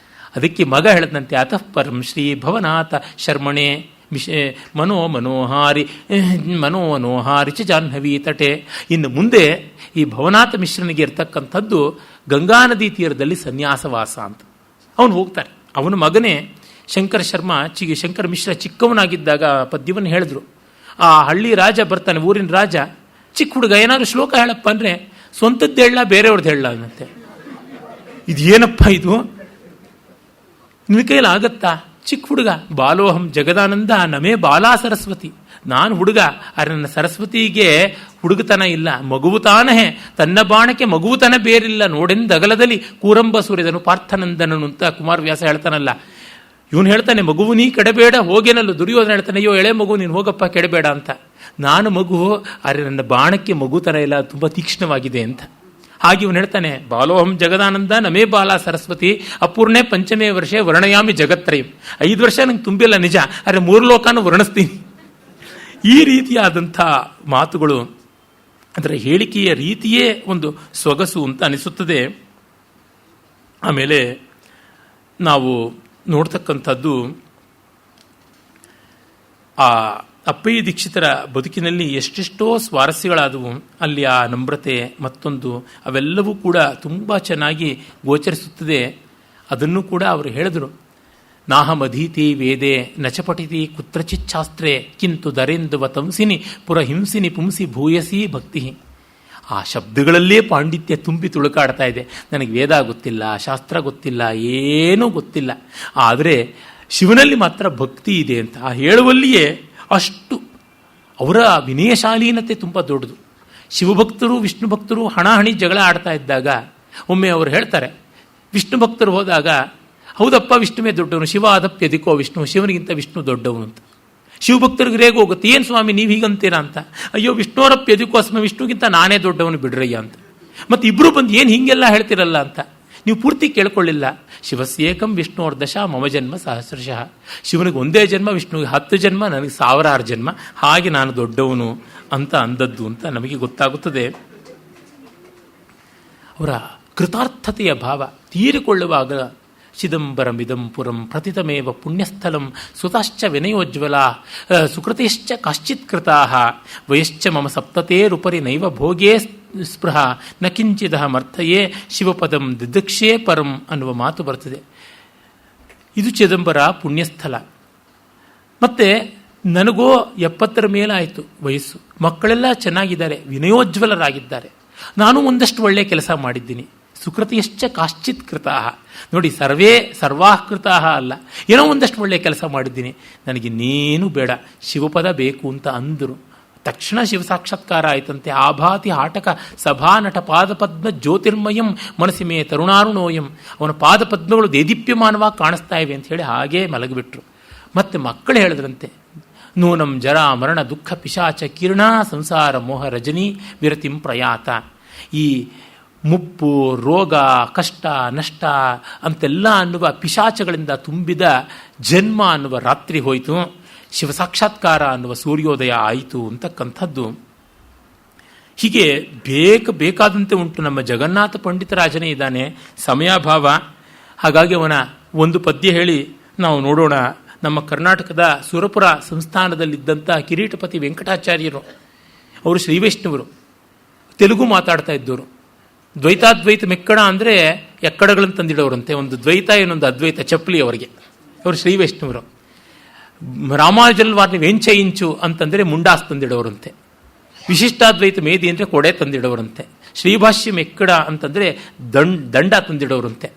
ಅದಕ್ಕೆ ಮಗ ಹೇಳದಂತೆ, ಅತಃ ಪರಂ ಶ್ರೀ ಭವನಾಥ ಶರ್ಮಣೆ ಮನೋಹಾರಿ ಚ ಜಾಹ್ನವಿ ತಟೆ. ಇನ್ನು ಮುಂದೆ ಈ ಭವನಾಥ ಮಿಶ್ರನಿಗೆ ಇರ್ತಕ್ಕಂಥದ್ದು ಗಂಗಾ ನದಿ ತೀರದಲ್ಲಿ ಸನ್ಯಾಸವಾಸ ಅಂತ. ಅವನು ಹೋಗ್ತಾರೆ. ಅವನ ಮಗನೇ ಶಂಕರ ಮಿಶ್ರ ಚಿಕ್ಕವನಾಗಿದ್ದಾಗ ಪದ್ಯವನ್ನು ಹೇಳಿದ್ರು. ಆ ಹಳ್ಳಿ ರಾಜ ಬರ್ತಾನೆ, ಊರಿನ ರಾಜ, ಚಿಕ್ಕ ಹುಡುಗ, ಏನಾದ್ರು ಶ್ಲೋಕ ಹೇಳಪ್ಪ ಅಂದರೆ ಸ್ವಂತದ್ದು ಹೇಳ, ಬೇರೆಯವ್ರದ್ದು ಹೇಳ ಅನ್ನಂತೆ. ಇದೇನಪ್ಪ ಇದು, ನಿನ್ನ ಕೈಯಲ್ಲಿ ಆಗತ್ತಾ? ಚಿಕ್ಕ ಹುಡುಗ, ಬಾಲೋಹಂ ಜಗದಾನಂದ ನಮೇ ಬಾಲಾ ಸರಸ್ವತಿ. ನಾನು ಹುಡುಗ, ಆದರೆ ನನ್ನ ಸರಸ್ವತಿಗೆ ಹುಡುಗತನ ಇಲ್ಲ, ಮಗುವುತಾನೇ, ತನ್ನ ಬಾಣಕ್ಕೆ ಮಗುವುತನ ಬೇರಿಲ್ಲ ನೋಡೆಂದಗಲದಲ್ಲಿ ಕೂರಂಬ ಸೂರ್ಯದನು ಪಾರ್ಥನಂದನನು ಅಂತ ಕುಮಾರವ್ಯಾಸ ಹೇಳ್ತಾನಲ್ಲ. ಇವನು ಹೇಳ್ತಾನೆ, ಮಗುವು ನೀ ಕೆಡಬೇಡ ಹೋಗೇನಲ್ಲೂ. ದುರ್ಯೋಧನ ಹೇಳ್ತಾನೆ, ಅಯ್ಯೋ ಎಳೆ ಮಗು ನೀನು ಹೋಗಪ್ಪ ಕೆಡಬೇಡ ಅಂತ. ನಾನು ಮಗು, ಆದರೆ ನನ್ನ ಬಾಣಕ್ಕೆ ಮಗುತನ ಇಲ್ಲ, ತುಂಬ ತೀಕ್ಷ್ಣವಾಗಿದೆ ಅಂತ. ಹಾಗೆ ಇವನು ಹೇಳ್ತಾನೆ, ಬಾಲೋಹಂ ಜಗದಾನಂದ ನಮೇ ಬಾಲ ಸರಸ್ವತಿ ಅಪೂರ್ಣೆ ಪಂಚಮೇ ವರ್ಷೆ ವರ್ಣಯಾಮಿ ಜಗತ್ರಯಂ. 5 ವರ್ಷ ನಂಗೆ ತುಂಬಿಲ್ಲ ನಿಜ, ಆದರೆ 3 ಲೋಕನೂ ವರ್ಣಿಸ್ತೀನಿ. ಈ ರೀತಿಯಾದಂಥ ಮಾತುಗಳು, ಅದರ ಹೇಳಿಕೆಯ ರೀತಿಯೇ ಒಂದು ಸೊಗಸು ಅಂತ ಅನಿಸುತ್ತದೆ. ಆಮೇಲೆ ನಾವು ನೋಡ್ತಕ್ಕಂಥದ್ದು ಆ ಅಪ್ಪಯ್ಯ ದೀಕ್ಷಿತರ ಬದುಕಿನಲ್ಲಿ ಎಷ್ಟೆಷ್ಟೋ ಸ್ವಾರಸ್ಯಗಳಾದವು. ಅಲ್ಲಿ ಆ ನಮ್ರತೆ ಮತ್ತೊಂದು ಅವೆಲ್ಲವೂ ಕೂಡ ತುಂಬ ಚೆನ್ನಾಗಿ ಗೋಚರಿಸುತ್ತದೆ. ಅದನ್ನು ಕೂಡ ಅವರು ಹೇಳಿದರು. ನಾಹಮಧೀತಿ ವೇದೆ ನಚಪಠಿತಿ ಕುತ್ರಚಿಚ್ಛಾಸ್ತ್ರೇ ಕಿಂತು ದರೇಂದುವ ತಂಸಿನಿ ಪುರಹಿಂಸಿನಿ ಪುಂಸಿ ಭೂಯಸಿ ಭಕ್ತಿ. ಆ ಶಬ್ದಗಳಲ್ಲೇ ಪಾಂಡಿತ್ಯ ತುಂಬಿ ತುಳುಕಾಡ್ತಾ ಇದೆ. ನನಗೆ ವೇದ ಗೊತ್ತಿಲ್ಲ, ಶಾಸ್ತ್ರ ಗೊತ್ತಿಲ್ಲ, ಏನೂ ಗೊತ್ತಿಲ್ಲ, ಆದರೆ ಶಿವನಲ್ಲಿ ಮಾತ್ರ ಭಕ್ತಿ ಇದೆ ಅಂತ ಆ ಹೇಳುವಲ್ಲಿಯೇ ಅಷ್ಟು ಅವರ ವಿನಯಶಾಲೀನತೆ ತುಂಬ ದೊಡ್ಡದು. ಶಿವಭಕ್ತರು ವಿಷ್ಣು ಭಕ್ತರು ಹಣಾಹಣಿ ಜಗಳ ಆಡ್ತಾ ಇದ್ದಾಗ ಒಮ್ಮೆ ಅವರು ಹೇಳ್ತಾರೆ, ವಿಷ್ಣು ಭಕ್ತರು ಹೋದಾಗ, ಹೌದಪ್ಪ ವಿಷ್ಣುವೇ ದೊಡ್ಡವನು, ಶಿವ ಆದಪ್ಯದಿಕೋ ವಿಷ್ಣು, ಶಿವನಿಗಿಂತ ವಿಷ್ಣು ದೊಡ್ಡವನು ಅಂತ. ಶಿವಭಕ್ತರಿಗೆ ರೇಗ ಹೋಗುತ್ತೆ, ಏನು ಸ್ವಾಮಿ ನೀವು ಹೀಗಂತೀರಾ ಅಂತ. ಅಯ್ಯೋ ವಿಷ್ಣುವರಪ್ಯದಿಕೋ ಅಸ್ಮ, ವಿಷ್ಣುಗಿಂತ ನಾನೇ ದೊಡ್ಡವನು ಬಿಡ್ರಯ್ಯ ಅಂತ. ಮತ್ತು ಇಬ್ಬರು ಬಂದು ಏನು ಹೀಗೆಲ್ಲ ಹೇಳ್ತಿರಲ್ಲ ಅಂತ. ನೀವು ಪೂರ್ತಿ ಕೇಳ್ಕೊಳ್ಳಿಲ್ಲ. ಶಿವಸ್ಯೇಕಂ ವಿಷ್ಣುವರ್ ದಶ ಮಮ ಜನ್ಮ ಸಹಸ್ರಶಃ. ಶಿವನಿಗೆ 1 ಜನ್ಮ, ವಿಷ್ಣುವಿಗೆ 10 ಜನ್ಮ, ನನಗೆ 1000 ಜನ್ಮ, ಹಾಗೆ ನಾನು ದೊಡ್ಡವನು ಅಂತ ಅಂದದ್ದು ಅಂತ ನಮಗೆ ಗೊತ್ತಾಗುತ್ತದೆ. ಅವರ ಕೃತಾರ್ಥತೆಯ ಭಾವ ತೀರಿಕೊಳ್ಳುವಾಗ ಚಿದಂಬರಮಿದಂ ಪುರಂ ಪ್ರತಿತಮೇವ ಪುಣ್ಯಸ್ಥಲಂ ಸುತಾಶ್ಚ ವಿನಯೋಜ್ವಲ ಸುಕೃತಿಶ್ಚ ಕಾಶ್ಚಿತ್ ಕೃತಾಃ ವಯಶ್ಚ ಮಮ ಸಪ್ತತೇರುಪರಿ ನೈವ ಭೋಗೇ ಸ್ಪೃಹ ನ ಕಿಂಚಿದಃ ಮರ್ಥಯೇ ಶಿವಪದಂ ದಿದಕ್ಷೇ ಪರಂ ಅನ್ನುವ ಮಾತು ಬರ್ತದೆ. ಇದು ಚಿದಂಬರ ಪುಣ್ಯಸ್ಥಳ. ಮತ್ತೆ ನನಗೋ 70 ಮೇಲಾಯಿತು ವಯಸ್ಸು, ಮಕ್ಕಳೆಲ್ಲ ಚೆನ್ನಾಗಿದ್ದಾರೆ, ವಿನಯೋಜ್ವಲರಾಗಿದ್ದಾರೆ, ನಾನು ಒಂದಷ್ಟು ಒಳ್ಳೆಯ ಕೆಲಸ ಮಾಡಿದ್ದೀನಿ. ಸುಕೃತಿಯಶ್ಚ ಕಾಶ್ಚಿತ್ ಕೃತಾಃ, ನೋಡಿ ಸರ್ವಾಃ ಕೃತಾಃ ಅಲ್ಲ, ಏನೋ ಒಂದಷ್ಟು ಒಳ್ಳೆಯ ಕೆಲಸ ಮಾಡಿದ್ದೀನಿ, ನನಗಿನ್ನೇನು ಬೇಡ, ಶಿವಪದ ಬೇಕು ಅಂತ ಅಂದರು. ತಕ್ಷಣ ಶಿವ ಸಾಕ್ಷಾತ್ಕಾರ ಆಯ್ತಂತೆ. ಆಭಾತಿ ಹಾಟಕ ಸಭಾನಟ ಪಾದಪದ್ಮ ಜ್ಯೋತಿರ್ಮಯಂ ಮನಸ್ಸಿ ಮೇ ತರುಣಾರುಣೋಯಂ, ಅವನ ಪಾದಪದ್ಮಗಳು ದೇದೀಪ್ಯಮಾನವಾಗಿ ಕಾಣಿಸ್ತಾ ಇವೆ ಅಂತ ಹೇಳಿ ಹಾಗೇ ಮಲಗಿಬಿಟ್ರು. ಮತ್ತೆ ಮಕ್ಕಳು ಹೇಳಿದ್ರಂತೆ, ನೂನಂ ಜರ ಮರಣ ದುಃಖ ಪಿಶಾಚ ಕಿರಣ ಸಂಸಾರ ಮೋಹ ರಜನಿ ವಿರತಿಂ ಪ್ರಯಾತ. ಈ ಮುಪ್ಪು, ರೋಗ, ಕಷ್ಟ, ನಷ್ಟ ಅಂತೆಲ್ಲ ಅನ್ನುವ ಪಿಶಾಚಗಳಿಂದ ತುಂಬಿದ ಜನ್ಮ ಅನ್ನುವ ರಾತ್ರಿ ಹೋಯಿತು, ಶಿವಸಾಕ್ಷಾತ್ಕಾರ ಅನ್ನುವ ಸೂರ್ಯೋದಯ ಆಯಿತು ಅಂತಕ್ಕಂಥದ್ದು. ಹೀಗೆ ಬೇಕಾದಂತೆ ಉಂಟು. ನಮ್ಮ ಜಗನ್ನಾಥ ಪಂಡಿತರಾಜನೇ ಇದ್ದಾನೆ, ಸಮಯಾಭಾವ, ಹಾಗಾಗಿ ಅವನ ಒಂದು ಪದ್ಯ ಹೇಳಿ ನಾವು ನೋಡೋಣ. ನಮ್ಮ ಕರ್ನಾಟಕದ ಸುರಪುರ ಸಂಸ್ಥಾನದಲ್ಲಿದ್ದಂಥ ಕಿರೀಟಪತಿ ವೆಂಕಟಾಚಾರ್ಯರು, ಅವರು ಶ್ರೀವೈಷ್ಣವರು, ತೆಲುಗು ಮಾತಾಡ್ತಾ ಇದ್ದವರು. ದ್ವೈತಾದ್ವೈತ ಮೆಕ್ಕಡ ಅಂದರೆ ಎಕ್ಕಡಗಳನ್ನು ತಂದಿಡೋರಂತೆ, ಒಂದು ದ್ವೈತ ಇನ್ನೊಂದು ಅದ್ವೈತ ಚಪ್ಪಲಿ ಅವರಿಗೆ. ಅವರು ಶ್ರೀವೈಷ್ಣವರು. ರಾಮಾನುಜಲ್ವಾರ್ನಿ ವೆಂಚಯಿಂಚು ಅಂತಂದರೆ ಮುಂಡಾಸ್ ತಂದಿಡೋರಂತೆ. ವಿಶಿಷ್ಟಾದ್ವೈತ ಮೇದಿ ಅಂದರೆ ಕೊಡೆ ತಂದಿಡೋರಂತೆ. ಶ್ರೀಭಾಷ್ಯ ಮೆಕ್ಕಡ ಅಂತಂದರೆ ದಂಡ ತಂದಿಡೋರಂತೆ.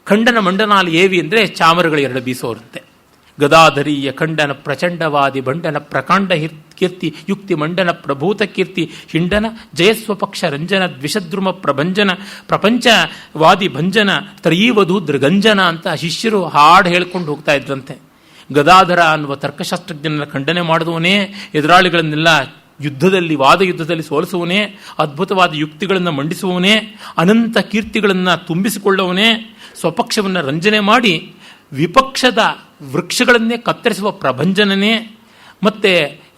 ಖಂಡನ ಮಂಡನಾಲ್ ಏವಿ ಅಂದರೆ ಚಾಮರಗಳು 2 ಬೀಸೋರಂತೆ. ಗದಾಧರೀಯ ಖಂಡನ ಪ್ರಚಂಡವಾದಿ ಬಂಡನ ಪ್ರಕಾಂಡ ಕೀರ್ತಿ ಯುಕ್ತಿ ಮಂಡನ ಪ್ರಭೂತ ಕೀರ್ತಿ ಹಿಂಡನ ಜಯಸ್ವಪಕ್ಷ ರಂಜನ ದ್ವಿಷದ್ರುಮ ಪ್ರಭಂಜನ ಪ್ರಪಂಚವಾದಿ ಭಂಜನ ತ್ರಯೀವಧು ದೃಗಂಜನ ಅಂತ ಶಿಷ್ಯರು ಹಾಡು ಹೇಳ್ಕೊಂಡು ಹೋಗ್ತಾ ಇದ್ರಂತೆ. ಗದಾಧರ ಅನ್ನುವ ತರ್ಕಶಾಸ್ತ್ರಜ್ಞನ ಖಂಡನೆ ಮಾಡಿದವನೇ, ಎದುರಾಳಿಗಳನ್ನೆಲ್ಲ ವಾದ ಯುದ್ಧದಲ್ಲಿ ಸೋಲಿಸುವವನೇ, ಅದ್ಭುತವಾದ ಯುಕ್ತಿಗಳನ್ನು ಮಂಡಿಸುವವನೇ, ಅನಂತ ಕೀರ್ತಿಗಳನ್ನು ತುಂಬಿಸಿಕೊಳ್ಳುವವನೇ, ಸ್ವಪಕ್ಷವನ್ನು ರಂಜನೆ ಮಾಡಿ ವಿಪಕ್ಷದ ವೃಕ್ಷಗಳನ್ನೇ ಕತ್ತರಿಸುವ ಪ್ರಭಂಜನನೇ, ಮತ್ತೆ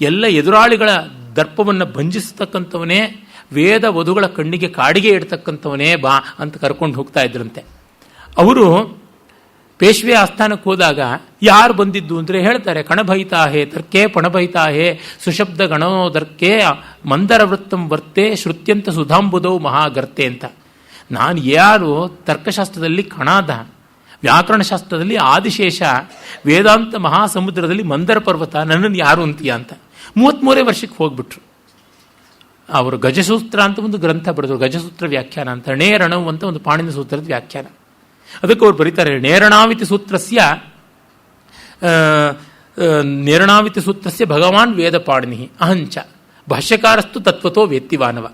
ಎಲ್ಲ ಎದುರಾಳಿಗಳ ದರ್ಪವನ್ನು ಭಂಜಿಸತಕ್ಕಂಥವನೇ, ವೇದ ವಧುಗಳ ಕಣ್ಣಿಗೆ ಕಾಡಿಗೆ ಇಡ್ತಕ್ಕಂಥವನೇ ಬಾ ಅಂತ ಕರ್ಕೊಂಡು ಹೋಗ್ತಾ ಇದ್ರಂತೆ. ಅವರು ಪೇಶ್ವೆ ಆಸ್ಥಾನಕ್ಕೆ ಹೋದಾಗ ಯಾರು ಬಂದಿದ್ದು ಅಂದರೆ ಹೇಳ್ತಾರೆ, ಕಣಭೈತಾಹೇ ತರ್ಕೆ ಪಣಭೈತಾಹೇ ಸುಶಬ್ದ ಗಣೋದರ್ಕೆ ಮಂದರ ವೃತ್ತಂ ವರ್ತೆ ಶ್ರುತ್ಯಂತ ಸುಧಾಂಬುದೌ ಮಹಾಗರ್ತೆ ಅಂತ. ನಾನು ಯಾರು? ತರ್ಕಶಾಸ್ತ್ರದಲ್ಲಿ ಕಣಾದ, ವ್ಯಾಕರಣಶಾಸ್ತ್ರದಲ್ಲಿ ಆದಿಶೇಷ, ವೇದಾಂತ ಮಹಾಸಮುದ್ರದಲ್ಲಿ ಮಂದರ ಪರ್ವತ, ನನ್ನನ್ನು ಯಾರು ಅಂತೀಯ ಅಂತ. 33 ವರ್ಷಕ್ಕೆ ಹೋಗ್ಬಿಟ್ರು. ಅವರು ಗಜಸೂತ್ರ ಅಂತ ಒಂದು ಗ್ರಂಥ ಬರೆದರು, ಗಜಸೂತ್ರ ವ್ಯಾಖ್ಯಾನ ಅಂತ. ಣೇರಣವು ಅಂತ ಒಂದು ಪಾಣಿನಿ ಸೂತ್ರದ ವ್ಯಾಖ್ಯಾನ. ಅದಕ್ಕೆ ಅವ್ರು ಬರೀತಾರೆ, ನೇರಣಾವಿತಿ ಸೂತ್ರಸ್ಯ ಭಗವಾನ್ ವೇದ ಪಾಣಿನಿ ಅಹಂಚ ಭಾಷ್ಯಕಾರಸ್ತು ತತ್ವತೋ ವೇತ್ತಿವಾನವ.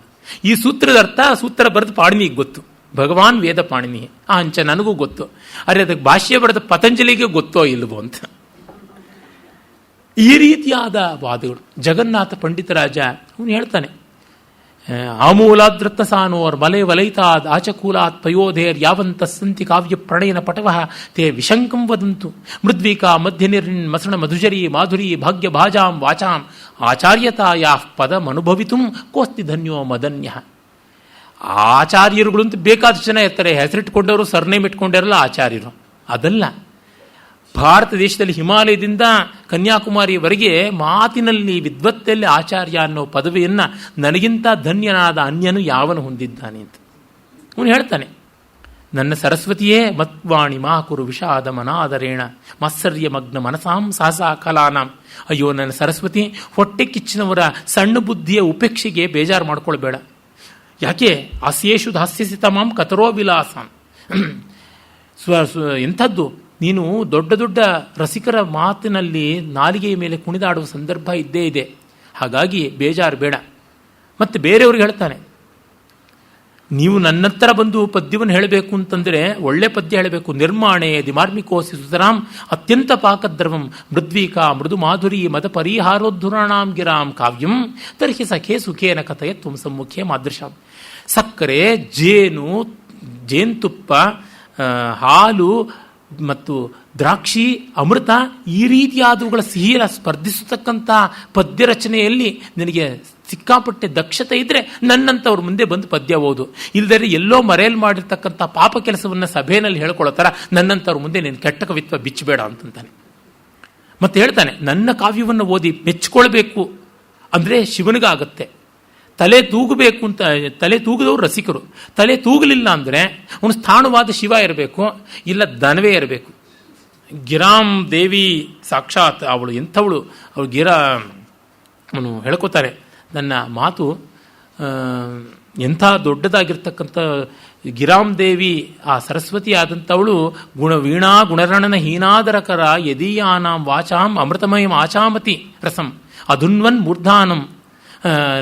ಈ ಸೂತ್ರದ ಅರ್ಥ ಸೂತ್ರ ಬರೆದು ಪಾಣಿನಿಗೆ ಗೊತ್ತು, ಭಗವಾನ್ ವೇದ ಪಾಣಿನಿ ಅಹಂಚ ನನಗೂ ಗೊತ್ತು, ಅರೆ ಅದಕ್ಕೆ ಭಾಷ್ಯ ಬರೆದ ಪತಂಜಲಿಗೆ ಗೊತ್ತೋ ಇಲ್ವೋ ಅಂತ. ಈ ರೀತಿಯಾದ ವಾದಗಳು. ಜಗನ್ನಾಥ ಪಂಡಿತರಾಜ ಅವನು ಹೇಳ್ತಾನೆ, ಆಮೂಲಾದ್ರತ್ನ ಸಾನೋರ್ ಮಲೆ ವಲೈತಾದ್ ಆಚಕೂಲಾತ್ ಪಯೋಧೇರ್ ಯಾವಂತ ಸಂತಿ ಕಾವ್ಯ ಪ್ರಣಯನ ಪಟವಃ ತೇ ವಿಶಂಕಂ ವದಂತು ಮೃದ್ವಿಕಾ ಮಧ್ಯ ನಿರ್ಣ್ ಮಸಣ ಮಧುಜರಿ ಮಾಧುರಿ ಭಾಗ್ಯ ಭಾಜಾಂ ವಾಚಾಂ ಆಚಾರ್ಯತಾಯಾ ಪದಮನುಭವಿತುಂ ಕೋಸ್ತಿ ಧನ್ಯೋ ಮದನ್ಯ. ಆಚಾರ್ಯರುಗಳು ಅಂತ ಬೇಕಾದಷ್ಟು ಜನ ಇರ್ತಾರೆ, ಹೆಸರಿಟ್ಕೊಂಡವರು ಸರ್ನೇಮ್ ಇಟ್ಕೊಂಡವರಲ್ಲ ಆಚಾರ್ಯರು. ಅದಲ್ಲ, ಭಾರತ ದೇಶದಲ್ಲಿ ಹಿಮಾಲಯದಿಂದ ಕನ್ಯಾಕುಮಾರಿಯವರೆಗೆ ಮಾತಿನಲ್ಲಿ ವಿದ್ವತ್ತೆಯಲ್ಲಿ ಆಚಾರ್ಯ ಅನ್ನೋ ಪದವಿಯನ್ನು ನನಗಿಂತ ಧನ್ಯನಾದ ಅನ್ಯನು ಯಾವನು ಹೊಂದಿದ್ದಾನೆ ಅಂತ ಅವನು ಹೇಳ್ತಾನೆ. ನನ್ನ ಸರಸ್ವತಿಯೇ ಮತ್ವಾಣಿ ಮಾಕುರು ವಿಷಾದ ಮನಾದರೇಣ ಮಾತ್ಸರ್ಯ ಮಗ್ನ ಮನಸಾಂ ಸಹಸಾ ಕಲಾನಾಂ. ಅಯ್ಯೋ ನನ್ನ ಸರಸ್ವತಿ, ಹೊಟ್ಟೆ ಕಿಚ್ಚಿನವರ ಸಣ್ಣ ಬುದ್ಧಿಯ ಉಪೇಕ್ಷೆಗೆ ಬೇಜಾರು ಮಾಡ್ಕೊಳ್ಬೇಡ. ಯಾಕೆ? ಹಾಸ್ಯೇಶು ದಾಸ್ಯಸಿ ತಮಾಂ ಕತರೋ ವಿಲಾಸಾಂ. ಎಂಥದ್ದು ನೀನು ದೊಡ್ಡ ದೊಡ್ಡ ರಸಿಕರ ಮಾತಿನಲ್ಲಿ ನಾಲಿಗೆಯ ಮೇಲೆ ಕುಣಿದಾಡುವ ಸಂದರ್ಭ ಇದ್ದೇ ಇದೆ, ಹಾಗಾಗಿ ಬೇಜಾರು ಬೇಡ. ಮತ್ತೆ ಬೇರೆಯವ್ರಿಗೆ ಹೇಳ್ತಾನೆ, ನೀವು ನನ್ನ ಹತ್ರ ಬಂದು ಪದ್ಯವನ್ನು ಹೇಳಬೇಕು ಅಂತಂದರೆ ಒಳ್ಳೆ ಪದ್ಯ ಹೇಳಬೇಕು. ನಿರ್ಮಾಣೆ ದಿಮಾರ್ಮಿಕೋಸಿ ಸುತರಾಂ ಅತ್ಯಂತ ಪಾಕದ್ರವಂ ಮೃದ್ವೀಕಾ ಮೃದು ಮಾಧುರಿ ಮದ ಪರಿಹಾರೋದ್ಧುರಾಣಾಂ ಗಿರಾಂ ಕಾವ್ಯಂ ತರ್ಹಿ ಸಖೇ ಸುಖೇನ ಕಥೆಯ ತ್ವಂ ಸಮ್ಮುಖೇ ಮಾದೃಶಾಂ. ಸಕ್ಕರೆ, ಜೇನುತುಪ್ಪ, ಹಾಲು ಮತ್ತು ದ್ರಾಕ್ಷಿ, ಅಮೃತ ಈ ರೀತಿಯಾದವುಗಳ ಸಿಹಿಯ ಸ್ಪರ್ಧಿಸತಕ್ಕಂಥ ಪದ್ಯ ರಚನೆಯಲ್ಲಿ ನಿನಗೆ ಸಿಕ್ಕಾಪಟ್ಟೆ ದಕ್ಷತೆ ಇದ್ರೆ ನನ್ನಂಥವ್ರ ಮುಂದೆ ಬಂದು ಪದ್ಯ ಓದು. ಇಲ್ಲದೇ ಎಲ್ಲೋ ಮರೆಯಲ್ಲಿ ಮಾಡಿರ್ತಕ್ಕಂಥ ಪಾಪ ಕೆಲಸವನ್ನು ಸಭೆಯಲ್ಲಿ ಹೇಳ್ಕೊಳ್ಳೋತರ ನನ್ನಂಥವ್ರ ಮುಂದೆ ನೀನು ಕೆಟ್ಟ ಕವಿತ್ವ ಬಿಚ್ಚಬೇಡ ಅಂತಂತಾನೆ. ಮತ್ತೆ ಹೇಳ್ತಾನೆ, ನನ್ನ ಕಾವ್ಯವನ್ನು ಓದಿ ಮೆಚ್ಕೊಳ್ಬೇಕು ಅಂದರೆ ಶಿವನಿಗಾಗತ್ತೆ. ತಲೆ ತೂಗಬೇಕು ಅಂತ, ತಲೆ ತೂಗಿದವರು ರಸಿಕರು. ತಲೆ ತೂಗಲಿಲ್ಲ ಅಂದರೆ ಅವನು ಸ್ಥಾಣುವಾದ ಶಿವ ಇರಬೇಕು, ಇಲ್ಲ ದನವೇ ಇರಬೇಕು. ಗಿರಾಮ್ ದೇವಿ ಸಾಕ್ಷಾತ್ ಅವಳು ಎಂಥವಳು, ಅವಳು ಅವನು ಹೇಳ್ಕೋತಾರೆ, ನನ್ನ ಮಾತು ಎಂಥ ದೊಡ್ಡದಾಗಿರ್ತಕ್ಕಂಥ ಗಿರಾಮ್ ದೇವಿ ಆ ಸರಸ್ವತಿ ಆದಂಥವಳು ವೀಣಾ ಗುಣರಣನ ಹೀನಾದರಕರ ಯದೀಯಾನಾಂ ವಾಚಾಂ ಅಮೃತಮಯಂ ಆಚಾಮತಿ ರಸಂ ಅಧುನ್ವನ್ ಮೂರ್ಧಾನಂ